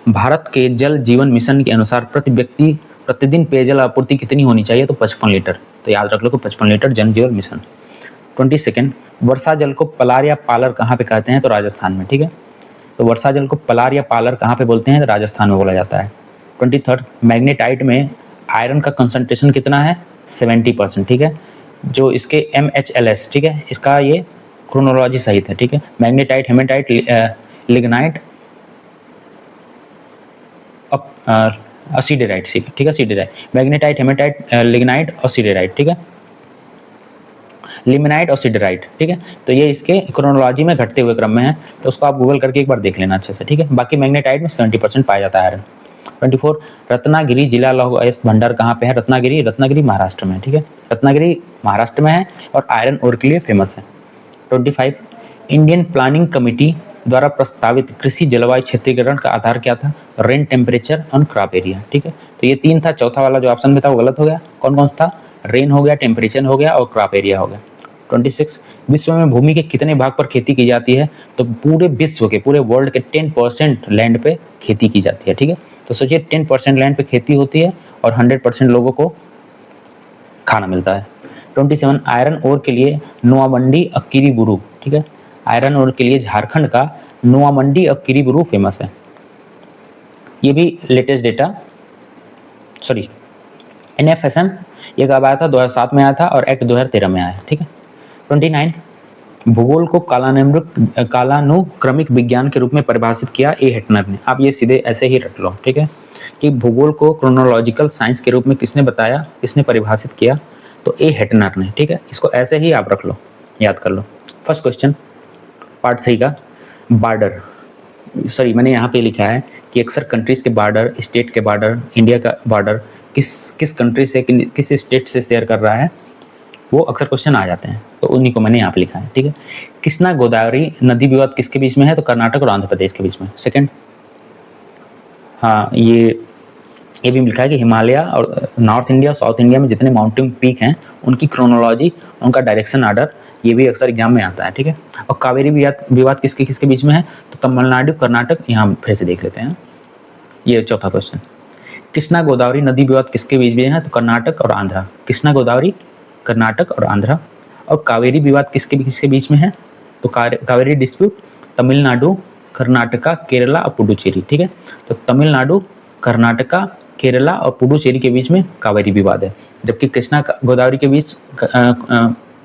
भारत के जल जीवन मिशन के अनुसार प्रति व्यक्ति प्रतिदिन पेयजल आपूर्ति कितनी होनी चाहिए? तो 55 लीटर। तो याद रख लो कि 55 लीटर जल जीवन मिशन। 22, वर्षा जल को पलार या पालर कहाँ पे कहते हैं? तो राजस्थान में, ठीक है। तो वर्षा जल को पलार या पालर कहाँ पे बोलते हैं? तो राजस्थान में बोला जाता है। 23, मैग्नेटाइट में आयरन का कंसंट्रेशन कितना है? 70%, ठीक है। जो इसके MHLS, ठीक है, इसका ये क्रोनोलॉजी सहित है, ठीक है। मैग्नेटाइट, हेमेटाइट, लिग्नाइट, सिडेराइट, ठीक है, सिडेराइट, मैग्नेटाइट, हेमेटाइट, लिग्नाइट और सिडेराइट, ठीक है, लिमनाइट और सिडेराइट, ठीक है। तो ये इसके क्रोनोलॉजी में घटते हुए क्रम में है, तो उसको आप गूगल करके एक बार देख लेना अच्छे से, ठीक है। बाकी मैग्नेटाइट में 70% पाया जाता है आयरन। 24, रत्नागिरी जिला लौह अयस्क भंडार कहाँ पे है? रत्नागिरी महाराष्ट्र में, ठीक है। रत्नागिरी महाराष्ट्र में है और आयरन ओर के लिए फेमस है। 25, इंडियन प्लानिंग कमेटी द्वारा प्रस्तावित कृषि जलवायु क्षेत्रीकरण का आधार क्या था? रेन टेम्परेचर और क्रॉप एरिया, ठीक है। तो ये 3 था, चौथा वाला जो ऑप्शन में था वो गलत हो गया। कौन कौन सा था? रेन हो गया, टेम्परेचर हो गया और क्रॉप एरिया हो गया। 26, विश्व में भूमि के कितने भाग पर खेती की जाती है? तो पूरे विश्व के, पूरे वर्ल्ड के 10% लैंड पे खेती की जाती है, ठीक है। तो सोचिए 10% लैंड पे खेती होती है और 100% लोगों को खाना मिलता है। 27, आयरन ओर के लिए नोआमंडी और किरीबुरू, ठीक है। आयरन ओर के लिए झारखंड का नोआमंडी और किरीबुरू फेमस है। ये भी लेटेस्ट डेटा, सॉरी, NFSM ये कब आया था? 2007 में आया था और एक्ट 2013 में आया, ठीक है। 29, भूगोल को कालानुक्रमिक विज्ञान के रूप में परिभाषित किया ए हेटनर ने। आप ये सीधे ऐसे ही रट लो, ठीक है, कि भूगोल को क्रोनोलॉजिकल साइंस के रूप में किसने बताया, किसने परिभाषित किया? तो ए हेटनर ने, ठीक है। इसको ऐसे ही आप रख लो, याद कर लो। फर्स्ट क्वेश्चन पार्ट 3 का, बॉर्डर, सॉरी मैंने यहाँ पे लिखा है कि अक्सर कंट्रीज के बॉर्डर, स्टेट के बॉर्डर, इंडिया का बॉर्डर किस कंट्री से, किस स्टेट से शेयर कर रहा है, वो अक्सर क्वेश्चन आ जाते हैं, तो उन्हीं को मैंने यहाँ पे लिखा है, ठीक है। कृष्णा गोदावरी नदी विवाद किसके बीच में है? तो कर्नाटक और आंध्र प्रदेश के बीच में। सेकंड, हाँ ये भी लिखा है कि हिमालय और नॉर्थ इंडिया और साउथ इंडिया में जितने माउंटेन पीक हैं उनकी क्रोनोलॉजी, उनका डायरेक्शन आर्डर, ये भी अक्सर एग्जाम में आता है, ठीक है। और कावेरी विवाद किसके किसके बीच में है? तो तमिलनाडु, कर्नाटक, यहाँ फिर से देख लेते हैं। ये चौथा क्वेश्चन, कृष्णा गोदावरी नदी विवाद किसके बीच में है? तो कर्नाटक और आंध्र। कृष्णा गोदावरी, कर्नाटक और आंध्र। और कावेरी विवाद किसके बीच में है? तो कावेरी डिस्प्यूट तमिलनाडु, कर्नाटका, केरला और पुडुचेरी, ठीक है। तो तमिलनाडु, कर्नाटका, केरला और पुडुचेरी के बीच में कावेरी विवाद है, जबकि कृष्णा गोदावरी के बीच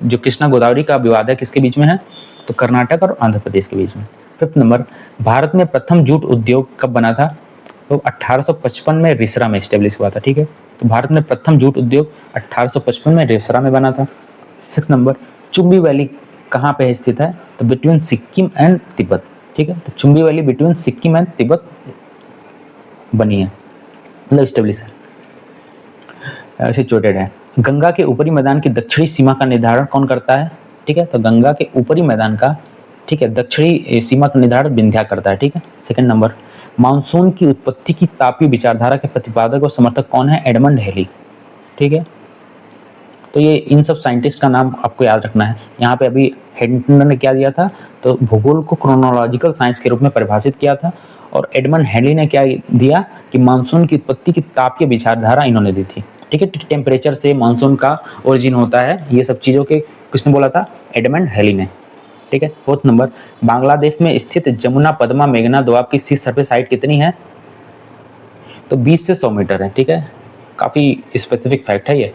जो कृष्णा गोदावरी का विवाद है किसके बीच में है, तो कर्नाटक और आंध्र प्रदेश के बीच में। 5th नंबर, भारत में प्रथम जूट उद्योग कब बना था, तो 1855 में रिसरा में स्टेब्लिश हुआ था। ठीक है, तो भारत में प्रथम जूट उद्योग 1855 में रिसरा में बना था। 6 नंबर, चुम्बी वैली कहाँ पे स्थित है, तो बिटवीन सिक्किम एंड तिब्बत। ठीक है, तो Chumbi valley between Sikkim and Tibet बनी है, मतलब स्टेब्लिश है, सिचुएटेड है। गंगा के ऊपरी मैदान की दक्षिणी सीमा का निर्धारण कौन करता है, ठीक है, तो गंगा के ऊपरी मैदान का, ठीक है, दक्षिणी सीमा का निर्धारण विंध्या करता है। ठीक है। 2nd नंबर, मानसून की उत्पत्ति की तापीय विचारधारा के प्रतिपादक और समर्थक कौन है, एडमंड हेली। ठीक है, तो ये इन सब साइंटिस्ट का नाम आपको याद रखना है। यहाँ पे अभी हेडिंगटन ने क्या दिया था, तो भूगोल को क्रोनोलॉजिकल साइंस के रूप में परिभाषित किया था, और एडमंड हेली ने क्या दिया कि मानसून की उत्पत्ति की तापीय विचारधारा इन्होंने दी थी। ठीक है, टेम्परेचर से मानसून का ओरिजिन होता है, ये सब चीज़ों के किसने बोला था, एडमंड हेली ने। ठीक है। 4th नंबर, बांग्लादेश में स्थित जमुना पद्मा मेघना दोआब की सी सरफेस हाइट कितनी है, तो 20 से 100 मीटर है। ठीक है, काफ़ी स्पेसिफिक फैक्ट है ये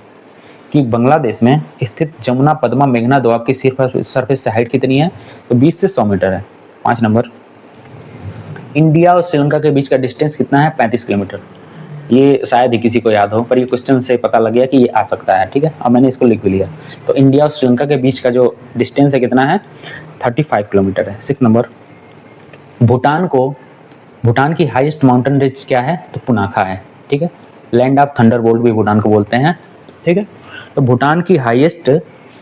कि बांग्लादेश में स्थित जमुना पद्मा मेघना दोआब की सरफेस से हाइट कितनी है, तो 20 से 100 मीटर है। 5 नंबर, इंडिया और श्रीलंका के बीच का डिस्टेंस कितना है, 35 किलोमीटर। ये शायद ही किसी को याद हो, पर ये क्वेश्चन से पता लग गया कि ये आ सकता है। ठीक है, अब मैंने इसको लिख भी लिया। तो इंडिया और श्रीलंका के बीच का जो डिस्टेंस है कितना है, 35 किलोमीटर है। 6 नंबर, भूटान की हाईएस्ट माउंटेन रेंज क्या है, तो पुनाखा है। ठीक है, लैंड ऑफ थंडरबोल्ट भी भूटान को बोलते हैं। ठीक है, तो भूटान की हाईएस्ट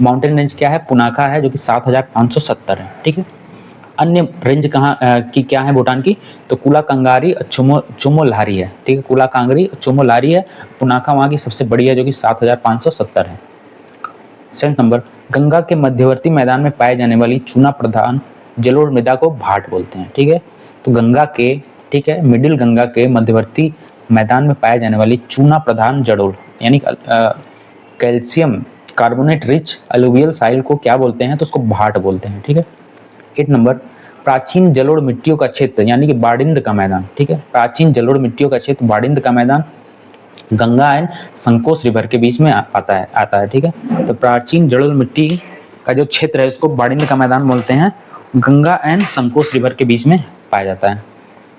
माउंटेन रेंज क्या है, पुनाखा है, जो कि 7570 है। ठीक है, अन्य रेंज कहाँ की क्या है भूटान की, तो कुला कंगारी और चुमोलारी है। ठीक है, कुला कांगरी और चुमोलारी है, पुनाखा वहाँ की सबसे बड़ी है, जो कि 7570 है। 7 नंबर, गंगा के मध्यवर्ती मैदान में पाए जाने वाली चूना प्रधान जलोढ़ मृदा को भाट बोलते हैं। ठीक है, तो गंगा के, ठीक है, मिडिल गंगा के मध्यवर्ती मैदान में पाए जाने वाली चूना प्रधान जलोढ़ यानी कैल्शियम कार्बोनेट रिच अलुवियल साइल को क्या बोलते हैं, तो उसको भाट बोलते हैं। ठीक है। 8 नंबर, प्राचीन जलोढ़ मिट्टियों का क्षेत्र यानी कि बाडिंद का मैदान। ठीक है, प्राचीन जलोढ़ मिट्टियों का क्षेत्र बाडिंद का मैदान गंगा एंड संकोच रिवर के बीच में आता है। ठीक है, तो प्राचीन जलोढ़ मिट्टी का जो क्षेत्र है उसको बाडिंद का मैदान बोलते हैं, गंगा एंड संकोच रिवर के बीच में पाया जाता है।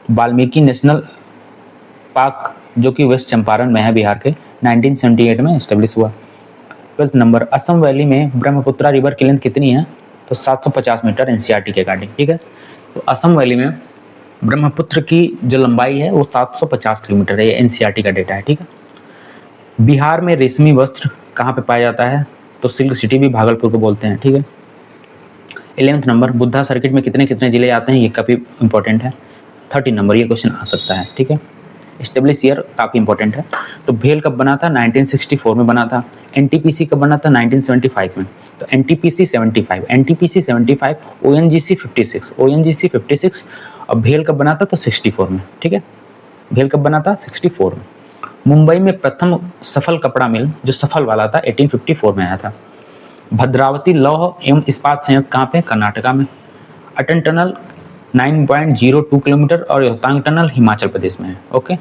वाल्मीकि नेशनल पार्क जो कि वेस्ट चंपारण में है बिहार के, 1978 में एस्टेब्लिश हुआ। 12th नंबर, असम वैली में ब्रह्मपुत्रा रिवर की लेंथ कितनी है, तो 750 मीटर एनसीईआरटी के अकॉर्डिंग। ठीक है, तो असम वैली में ब्रह्मपुत्र की जो लंबाई है वो 750 किलोमीटर है, ये एनसीईआरटी का डेटा है। ठीक है, बिहार में रेशमी वस्त्र कहाँ पे पाया जाता है, तो सिल्क सिटी भी भागलपुर को बोलते हैं। ठीक है। 11th नंबर, बुद्धा सर्किट में कितने कितने जिले आते हैं, ये काफ़ी इंपॉर्टेंट है। 13 नंबर, ये क्वेश्चन आ सकता है। ठीक है, एस्टेब्लिश ईयर काफ़ी इंपॉर्टेंट है। तो भेल कब बना था, 1964 में बना था। एनटीपीसी कब बना था, 1975 में। तो एनटीपीसी 75, एनटीपीसी 75, ओएनजीसी 56, ओएनजीसी 56, और भेल कब बना था, तो 64 में। ठीक है, भेल कब बना था, 64 में। मुंबई में प्रथम सफल कपड़ा मिल जो सफल वाला था 1854 में आया था। भद्रावती लौह एवं इस्पात संयंत्र कहाँ पे, कर्नाटका में। अटल टनल 9.02 किलोमीटर और रोहतांग टनल हिमाचल प्रदेश में है। ओके,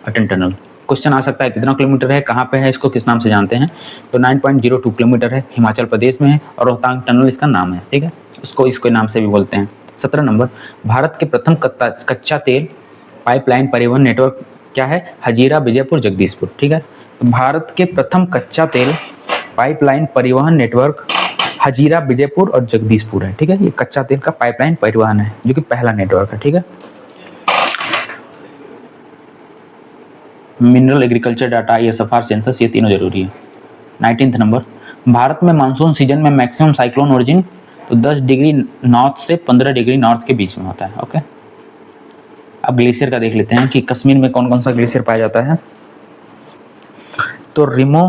अटल टनल क्वेश्चन आ सकता है कितना किलोमीटर है, कहाँ पे है, इसको किस नाम से जानते हैं, तो 9.02 किलोमीटर है, हिमाचल प्रदेश में है, और रोहतांग टनल इसका नाम है। ठीक है, उसको इसके नाम से भी बोलते हैं। 17 नंबर, भारत के प्रथम कच्चा तेल पाइपलाइन परिवहन नेटवर्क क्या है, हजीरा विजयपुर जगदीशपुर। ठीक है, तो भारत के प्रथम कच्चा तेल पाइपलाइन परिवहन नेटवर्क हजीरा विजयपुर और जगदीशपुर है। ठीक है, ये कच्चा तेल का पाइपलाइन परिवहन है जो कि पहला नेटवर्क है। ठीक है, mineral agriculture data, ISFR census, ये तीनों जरूरी है। 19th नंबर, भारत में मानसून सीजन में मैक्सिमम साइक्लोन ओरिजिन तो 10 डिग्री नॉर्थ से 15 डिग्री नॉर्थ के बीच में होता है। ओके, अब ग्लेशियर का देख लेते हैं कि कश्मीर में कौन कौन सा ग्लेशियर पाया जाता है। तो रिमो,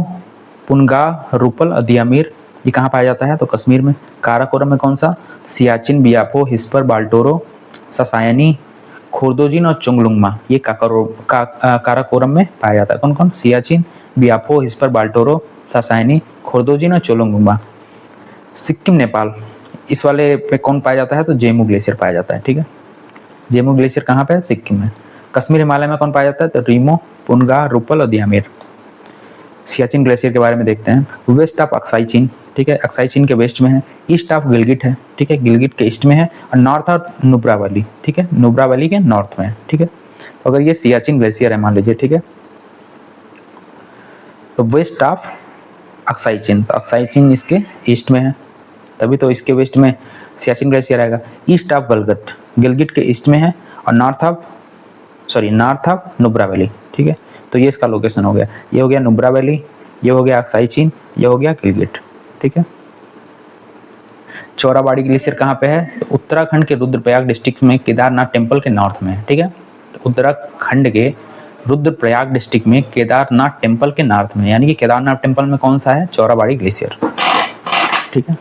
पुनगा, रूपल और दियामीर, ये कहाँ पाया जाता है, तो कश्मीर में। काराकोरम में कौन सा, सियाचिन, बियापो, हिस्पर, बाल्टोरो, ससायनी, खुर्दोजिन और चुंगलुंगमा, ये काराकोरम में पाया जाता है। कौन कौन, सियाचिन, बियापो, हिस्पर, बाल्टोरो, ससायनी, खुर्दोजिन और चोलुंगुमा। सिक्किम, नेपाल, इस वाले पे कौन पाया जाता है, तो जेमू ग्लेशियर पाया जाता है। ठीक है, जेमू ग्लेशियर कहाँ पे है, सिक्किम में। कश्मीर हिमालय में कौन पाया जाता है? तो रीमो, पुनगा, रुपल और दियामिर। सियाचिन ग्लेशियर के बारे में देखते हैं। वेस्ट ऑफ अक्साई चीन, ठीक है, अक्साई चीन के वेस्ट में है। ईस्ट ऑफ गिलगिट है, ठीक है, गिलगिट के ईस्ट में है। और नॉर्थ ऑफ नुब्रा वैली, ठीक है, नुब्रा वैली के नॉर्थ में है, ठीक है। तो अगर ये सियाचिन ग्लेशियर है मान लीजिए, ठीक है, तो वेस्ट ऑफ अक्साई चीन, तो अक्साई चीन इसके ईस्ट में है, तभी तो इसके वेस्ट में सियाचिन ग्लेशियर आएगा। ईस्ट ऑफ गिलगिट, गिलगिट के ईस्ट में है। और नॉर्थ ऑफ नुब्रा वैली, ठीक है। तो ये इसका लोकेशन हो गया, ये हो गया नुब्रा वैली, ये हो गया अक्साई चीन, ये हो गया गिलगिट, ठीक है। चौराबाड़ी ग्लेशियर कहाँ पे है? तो उत्तराखंड के रुद्रप्रयाग डिस्ट्रिक्ट में केदारनाथ टेम्पल के नॉर्थ में है, ठीक है। तो उत्तराखंड के रुद्रप्रयाग डिस्ट्रिक्ट में केदारनाथ टेम्पल के नॉर्थ में, यानी कि केदारनाथ टेम्पल में कौन सा है? चौराबाड़ी ग्लेशियर, ठीक है।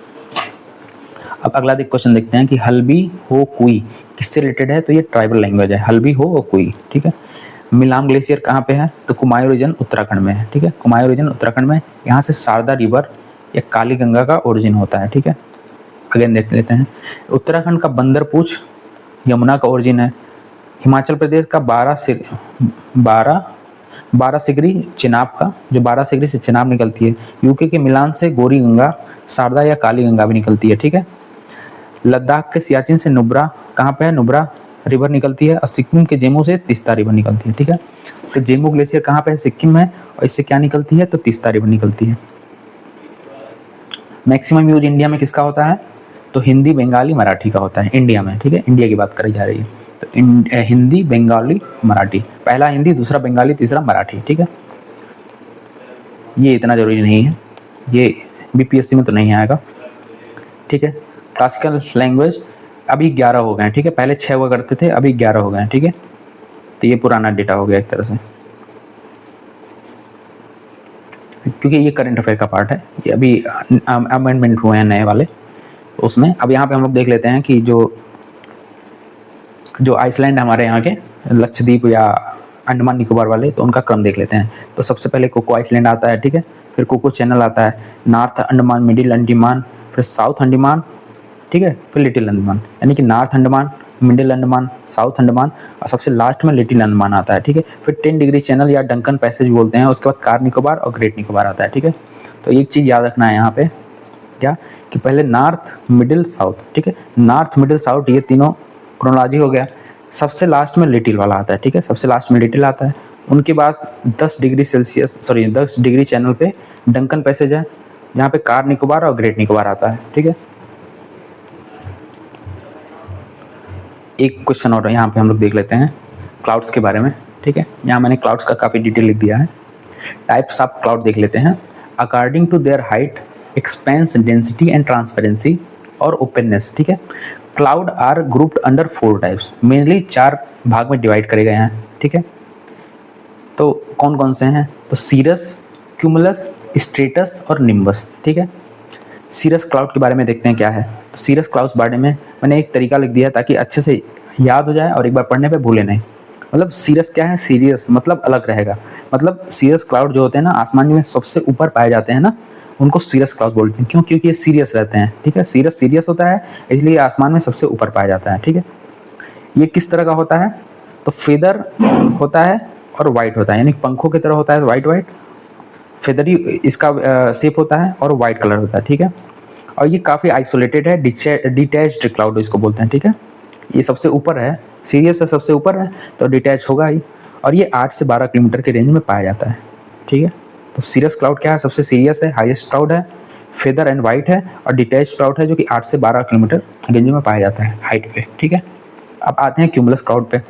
अब अगला क्वेश्चन देखते हैं कि हल्बी हो कुई किससे रिलेटेड है? तो ये ट्राइबल लैंग्वेज है, हल्बी हो और कुई, ठीक है। मिलाम ग्लेशियर कहाँ पे है? तो कुमायूं रीजन उत्तराखंड में है, ठीक है, कुमायूं रीजन उत्तराखंड में। यहाँ से शारदा रिवर या काली गंगा का ओरिजिन होता है, ठीक है। अगेन देख लेते हैं। उत्तराखंड का बंदरपूछ यमुना का ओरिजिन है। हिमाचल प्रदेश का 12 सिगरी चिनाब का, जो 12 सिगरी से चिनाब निकलती है। यूके के मिलान से गौरी गंगा, शारदा या काली गंगा भी निकलती है, ठीक है। लद्दाख के सियाचिन से नुब्रा कहाँ पे है? नुब्रा रिवर निकलती है। और सिक्किम के जेमू से तीस्ता रिवर निकलती है, ठीक है। तो जेमू ग्लेशियर कहाँ पे है? सिक्किम में। और इससे क्या निकलती है? तो तीस्ता रिवर निकलती है। मैक्सिमम यूज इंडिया में किसका होता है? तो हिंदी, बंगाली, मराठी का होता है इंडिया में, ठीक है। इंडिया की बात करी जा रही है, तो हिंदी, बंगाली, मराठी। पहला हिंदी, दूसरा बंगाली, तीसरा मराठी, ठीक है। ये इतना जरूरी नहीं है, ये बीपीएससी में तो नहीं आएगा, ठीक है। क्लासिकल लैंग्वेज अभी 11 हो गए हैं, ठीक है। पहले 6 हुआ करते थे, अभी 11 हो गए हैं, ठीक है। तो ये पुराना डेटा हो गया एक तरह से, क्योंकि ये करंट अफेयर का पार्ट है। ये अभी अमेंडमेंट हुए हैं नए वाले, तो उसमें अब यहाँ पे हम लोग देख लेते हैं कि जो आइसलैंड हमारे यहाँ के, लक्षद्वीप या अंडमान निकोबार वाले, तो उनका क्रम देख लेते हैं। तो सबसे पहले कोको आइसलैंड आता है, ठीक है। फिर कोको चैनल आता है, नॉर्थ अंडमान, मिडिल अंडमान, फिर साउथ अंडमान, ठीक है, फिर लिटिल अंडमान, यानी कि north Andaman, middle Andaman, south Andaman, और सबसे लास्ट में लिटिल अंडमान आता है, ठीक है। फिर 10 डिग्री चैनल या डंकन पैसेज बोलते हैं। उसके बाद कार निकोबार और ग्रेट निकोबार आता है, ठीक है। तो एक चीज़ याद रखना है यहाँ पे, क्या कि पहले नॉर्थ, मिडिल, साउथ, ठीक है। नॉर्थ, मिडिल, साउथ, ये तीनों क्रोनोलॉजी हो गया। सबसे लास्ट में लिटिल वाला आता है, ठीक है, सबसे लास्ट में लिटिल आता है। उनके बाद 10 डिग्री चैनल पे डंकन पैसेज है, जहाँ पे कार निकोबार और ग्रेट निकोबार आता है, ठीक है। एक क्वेश्चन और यहाँ पे हम लोग देख लेते हैं क्लाउड्स के बारे में, ठीक है। यहाँ मैंने क्लाउड्स का काफ़ी डिटेल लिख दिया है। टाइप्स ऑफ क्लाउड देख लेते हैं। According to their height, expanse, density and transparency और ओपननेस, ठीक है। Cloud are grouped under 4 types, mainly 4 भाग में डिवाइड करे गए हैं, ठीक है। तो कौन कौन से हैं? तो सीरस, क्यूमुलस, स्ट्रेटस और निम्बस, ठीक है। सीरस क्लाउड के बारे में देखते हैं क्या है। तो सीरस क्लाउड्स बारे में मैंने एक तरीका लिख दिया ताकि अच्छे से याद हो जाए और एक बार पढ़ने पे भूले नहीं। मतलब सीरस क्या है? सीरियस मतलब अलग रहेगा। मतलब सीरस क्लाउड जो होते हैं ना, आसमान में सबसे ऊपर पाए जाते हैं ना, उनको सीरस क्लाउड बोलते हैं। क्यों? क्योंकि ये सीरियस रहते हैं, ठीक है। सीरियस होता है, इसलिए आसमान में सबसे ऊपर पाया जाता है, ठीक है। ये किस तरह का होता है? तो फेदर होता है और वाइट होता है, यानी पंखों की तरह होता है, वाइट फेदरी इसका शेप होता है और वाइट कलर होता है, ठीक है। और ये काफ़ी आइसोलेटेड है, डिटैच्ड क्लाउड इसको बोलते हैं, ठीक है। ये सबसे ऊपर है, सीरियस है, सबसे ऊपर है, तो डिटैच होगा ही। और ये 8 से 12 किलोमीटर के रेंज में पाया जाता है, ठीक है। तो सीरियस क्लाउड क्या है? सबसे सीरियस है, हाईएस्ट क्लाउड है, फेदर एंड वाइट है, और डिटैच क्लाउड है जो कि 8 से 12 किलोमीटर रेंज में पाया जाता है हाइट पे, ठीक है। अब आते हैं क्यूमुलस क्लाउड पे।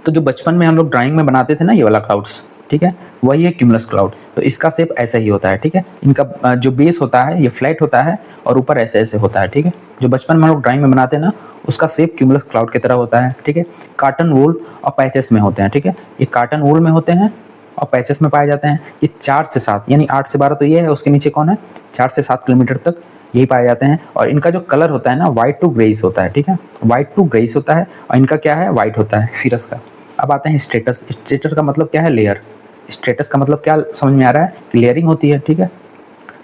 तो जो बचपन में हम लोग ड्राइंग में बनाते थे ना, ये वाला क्लाउड्स, ठीक है, वही है क्यूमुलस क्लाउड। तो इसका शेप ऐसा ही होता है, ठीक है। इनका जो बेस होता है ये फ्लैट होता है और ऊपर ऐसे ऐसे होता है, ठीक है। जो बचपन में हम लोग ड्राइंग में बनाते हैं ना, उसका शेप क्यूमुलस क्लाउड की तरह होता है, ठीक है। कॉटन वूल और पैचेस में होते हैं, ठीक है। ये कॉटन वूल में होते हैं और पैचेस में पाए जाते हैं। ये 4 से 7 यानी 8 से 12 तो ये है, उसके नीचे कौन है? 4 से 7 किलोमीटर तक यही पाए जाते हैं। और इनका जो कलर होता है ना, वाइट टू ग्रेइश होता है, ठीक है। वाइट टू ग्रेइश होता है और इनका क्या है? वाइट होता है सीरस का। अब आते हैं स्ट्रेटस। स्ट्रेटस का मतलब क्या है? लेयर। स्ट्रेटस का मतलब क्या समझ में आ रहा है? कि लेयरिंग होती है, ठीक है।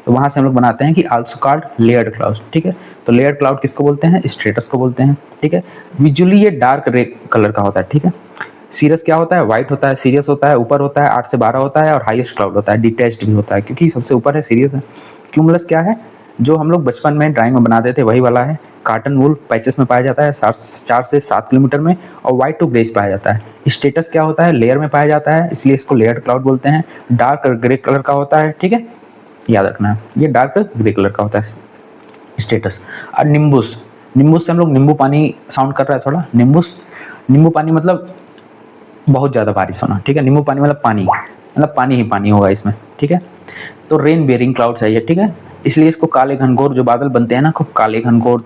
तो वहाँ से हम लोग बनाते हैं कि आल्सो कॉल्ड लेयर्ड क्लाउड, ठीक है। तो लेयर्ड क्लाउड किसको बोलते हैं? स्ट्रेटस को बोलते हैं, ठीक है। विजुअली ये डार्क रेड कलर का होता है, ठीक है। सीरस क्या होता है, व्हाइट होता है, सीरियस होता है, ऊपर होता है, 8 से 12 होता है और हाईएस्ट क्लाउड होता है, डिटैच्ड भी होता है क्योंकि सबसे ऊपर है, सीरियस है। क्यूमुलस क्या है, जो हम लोग बचपन में ड्राइंग में बनाते थे वही वाला है। कार्टन वूल पैचेस में पाया जाता है 4 से 7 किलोमीटर में, और व्हाइट टू ग्रेस पाया जाता है। स्टेटस क्या होता है, लेयर में पाया जाता है, इसलिए इसको लेयर्ड क्लाउड बोलते हैं। डार्क ग्रे कलर का होता है, ठीक है, याद रखना है, ये डार्क ग्रे कलर का होता है स्टेटस। और निम्बुस, निम्बुस से हम लोग नींबू पानी साउंड कर रहा है थोड़ा, निम्बुस, नींबू पानी मतलब बहुत ज़्यादा बारिश होना, ठीक है, नींबू पानी मतलब पानी, मतलब पानी ही पानी होगा इसमें, ठीक है। तो रेन बेयरिंग क्लाउड्स है ये, ठीक है, इसलिए इसको काले घनघोर जो बादल बनते हैं ना, खूब काले घनघोर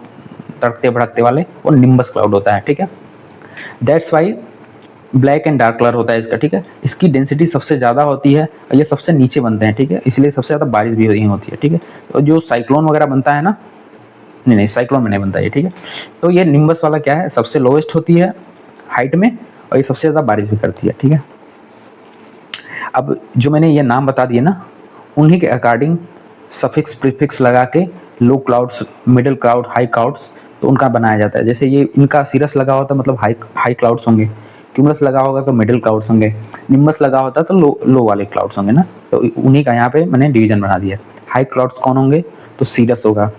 तड़कते भड़कते वाले, वो निम्बस क्लाउड होता है, ठीक है। That's why black and dark colour होता है इसका, ठीक है। इसकी डेंसिटी सबसे ज़्यादा होती है और ये सबसे नीचे बनते हैं, ठीक है, इसलिए सबसे ज़्यादा बारिश भी यहीं होती है, ठीक है। तो जो साइक्लोन वगैरह बनता है ना, नहीं साइक्लोन में नहीं बनता ये, ठीक है। तो ये निम्बस वाला क्या है, सबसे लोएस्ट होती है हाइट में और ये सबसे ज़्यादा बारिश भी करती है, ठीक है। अब जो मैंने ये नाम बता दिए ना, उन्हीं के अकॉर्डिंग सफिक्स प्रीफिक्स लगा के low clouds, middle cloud, high clouds, तो उनका बनाया जाता है। जैसे ये इनका सीरस लगा होता है मतलब हाई क्लाउड्स होंगे, क्यूमुलस लगा होगा तो मिडिल क्लाउड्स होंगे, निम्बस लगा होता है तो लो वाले क्लाउड्स होंगे ना। तो उन्हीं का यहाँ पे मैंने डिवीजन बना दिया। हाई क्लाउड्स कौन होंगे, तो सीरस होगा,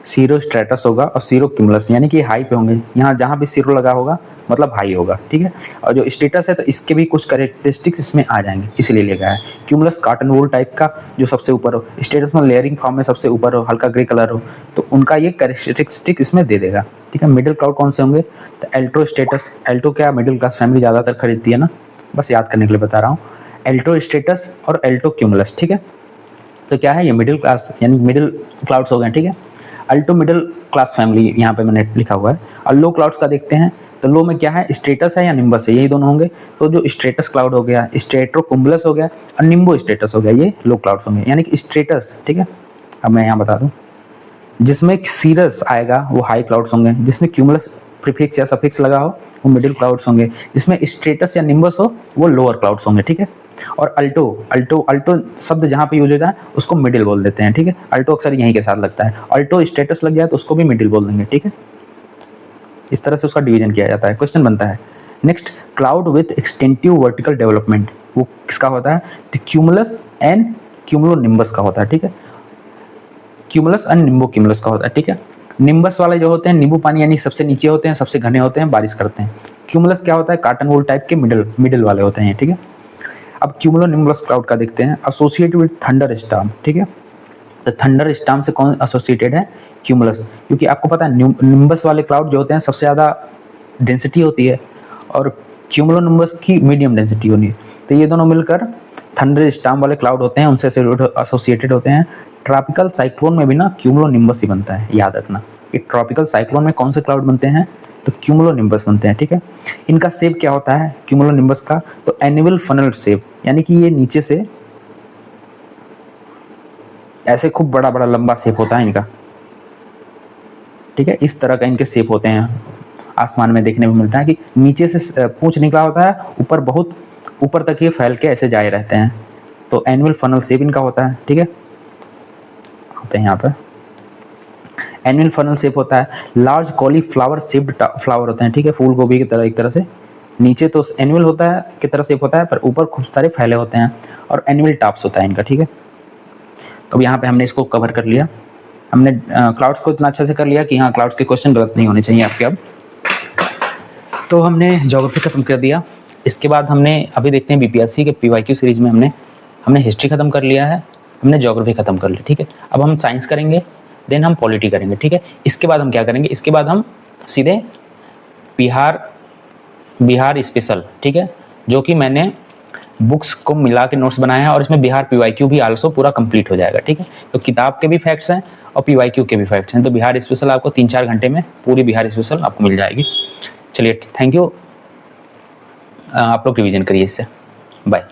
सीरो स्ट्रेटस होगा और सीरो क्यूमुलस, यानी कि हाई पे होंगे। यहाँ जहाँ भी सीरो लगा होगा मतलब हाई होगा, ठीक है। और जो स्टेटस है तो इसके भी कुछ कैरेक्टरिस्टिक्स इसमें आ जाएंगे, इसलिए लिखा है। क्यूमुलस कार्टन वूल टाइप का जो सबसे ऊपर हो, स्टेटस में लेयरिंग फॉर्म में सबसे ऊपर हो, हल्का ग्रे कलर हो, तो उनका ये कैरेक्टरिस्टिक इसमें दे देगा, ठीक है। मिडिल क्लाउड कौन से होंगे, तो एल्टो स्टेटस, एल्टो क्या मिडिल क्लास फैमिली ज़्यादातर खरीदती है ना, बस याद करने के लिए बता रहा हूँ। एल्टो स्टेटस और एल्टो क्यूमुलस, ठीक है। तो क्या है, ये मिडिल क्लास यानी मिडिल क्लाउड्स हो गए, ठीक है। अल्टो मिडिल क्लास फैमिली यहाँ पे मैंने लिखा हुआ है। और लो क्लाउड्स का देखते हैं, तो लो में क्या है, स्टेटस है या निम्बस है, यही दोनों होंगे। तो जो स्टेटस क्लाउड हो गया, स्टेट्रोकुम्बलस हो गया और निम्बो स्टेटस हो गया, ये लो क्लाउड्स होंगे, यानी कि स्टेटस, ठीक है। अब मैं यहाँ बता दूँ, जिसमें सीरस आएगा वो हाई क्लाउड्स होंगे, जिसमें क्यूमुलस प्रीफिक्स या सफिक्स लगा हो वो मिडिल क्लाउड्स होंगे, जिसमें स्टेटस या निम्बस हो वो लोअर क्लाउड्स होंगे, ठीक है। और अल्टो, अल्टो शब्द जहाँ पे यूज होता है उसको मिडिल बोल देते हैं, ठीक है। अल्टो अक्सर यहीं के साथ लगता है। अल्टो स्टेटस लग जाए तो उसको भी मिडिल बोल देंगे, ठीक है। इस तरह से उसका डिवीजन किया जाता है। क्वेश्चन बनता है next, cloud with एक्सटेंटिव vertical development, वो किसका होता है, तो क्यूमुलस एंड क्यूमुलोनिम्बस का होता है, ठीक है। क्यूमुलस एंड निम्बो क्यूमुलस का होता है, ठीक है। निम्बस वाले जो होते हैं नींबू पानी यानी सबसे नीचे होते हैं, सबसे घने होते हैं, बारिश करते हैं। क्यूमुलस क्या होता है, कार्टन वूल टाइप के मिडिल वाले होते हैं, ठीक है। अब क्यूमुलोनिम्बस क्लाउड का देखते हैं, एसोसिएटेड विद थंडर स्टॉर्म, ठीक है। तो थंडर स्टॉर्म से कौन एसोसिएटेड है, क्यूमुलस, क्योंकि आपको पता है निम्बस वाले क्लाउड जो होते हैं सबसे ज़्यादा डेंसिटी होती है और क्यूमुलोनिम्बस की मीडियम डेंसिटी होती है। तो ये दोनों मिलकर थंडर स्टॉर्म वाले क्लाउड होते हैं, उनसे एसोसिएटेड होते हैं। ट्रॉपिकल साइक्लोन में भी ना क्यूमुलोनिम्बस ही बनता है, याद रखना कि ट्रॉपिकल साइक्लोन में कौन से क्लाउड बनते हैं, तो क्यूमुलोनिम्बस बनते हैं, ठीक है। इनका शेप क्या होता है क्यूमुलोनिम्बस का, तो एनुअल फनल शेप, यानी कि ये नीचे से ऐसे खूब बड़ा बड़ा लंबा शेप होता है इनका, ठीक है। इस तरह का इनके शेप होते हैं, आसमान में देखने में मिलता है कि नीचे से पूंछ निकला होता है, ऊपर बहुत ऊपर तक ये फैल के ऐसे जाए रहते हैं। तो एनुअल फनल शेप इनका होता है, ठीक है। आते हैं यहाँ पर, एनुअल फनल शेप होता है। लार्ज कॉलीफ्लावर शेप्ड फ्लावर होते हैं, ठीक है, फूल गोभी की तरह एक तरह से। नीचे तो एनुअल होता है की तरह शेप होता है, पर ऊपर खूब सारे फैले होते हैं और एनुअल टॉप्स होता है इनका, ठीक है। तो यहाँ पे हमने इसको कवर कर लिया, हमने क्लाउड्स को इतना अच्छे से कर लिया कि हाँ क्लाउड्स के क्वेश्चन गलत नहीं होने चाहिए आपके। अब तो हमने ज्योग्राफी खत्म कर दिया। इसके बाद हमने अभी देखते हैं बीपीएससी के पीवाईक्यू सीरीज में हमने हिस्ट्री खत्म कर लिया है, हमने ज्योग्राफी खत्म कर ली, ठीक है। अब हम साइंस करेंगे, देन हम पॉलिटी करेंगे, ठीक है। इसके बाद हम क्या करेंगे, इसके बाद हम सीधे बिहार स्पेशल, ठीक है, जो कि मैंने बुक्स को मिला के नोट्स बनाए हैं और इसमें बिहार पीवाईक्यू भी आल्सो पूरा कंप्लीट हो जाएगा, ठीक है। तो किताब के भी फैक्ट्स हैं और पीवाईक्यू के भी फैक्ट्स हैं। तो बिहार स्पेशल आपको 3-4 घंटे में पूरी बिहार स्पेशल आपको मिल जाएगी। चलिए थैंक यू, आप लोग रिवीजन करिए इससे, बाय।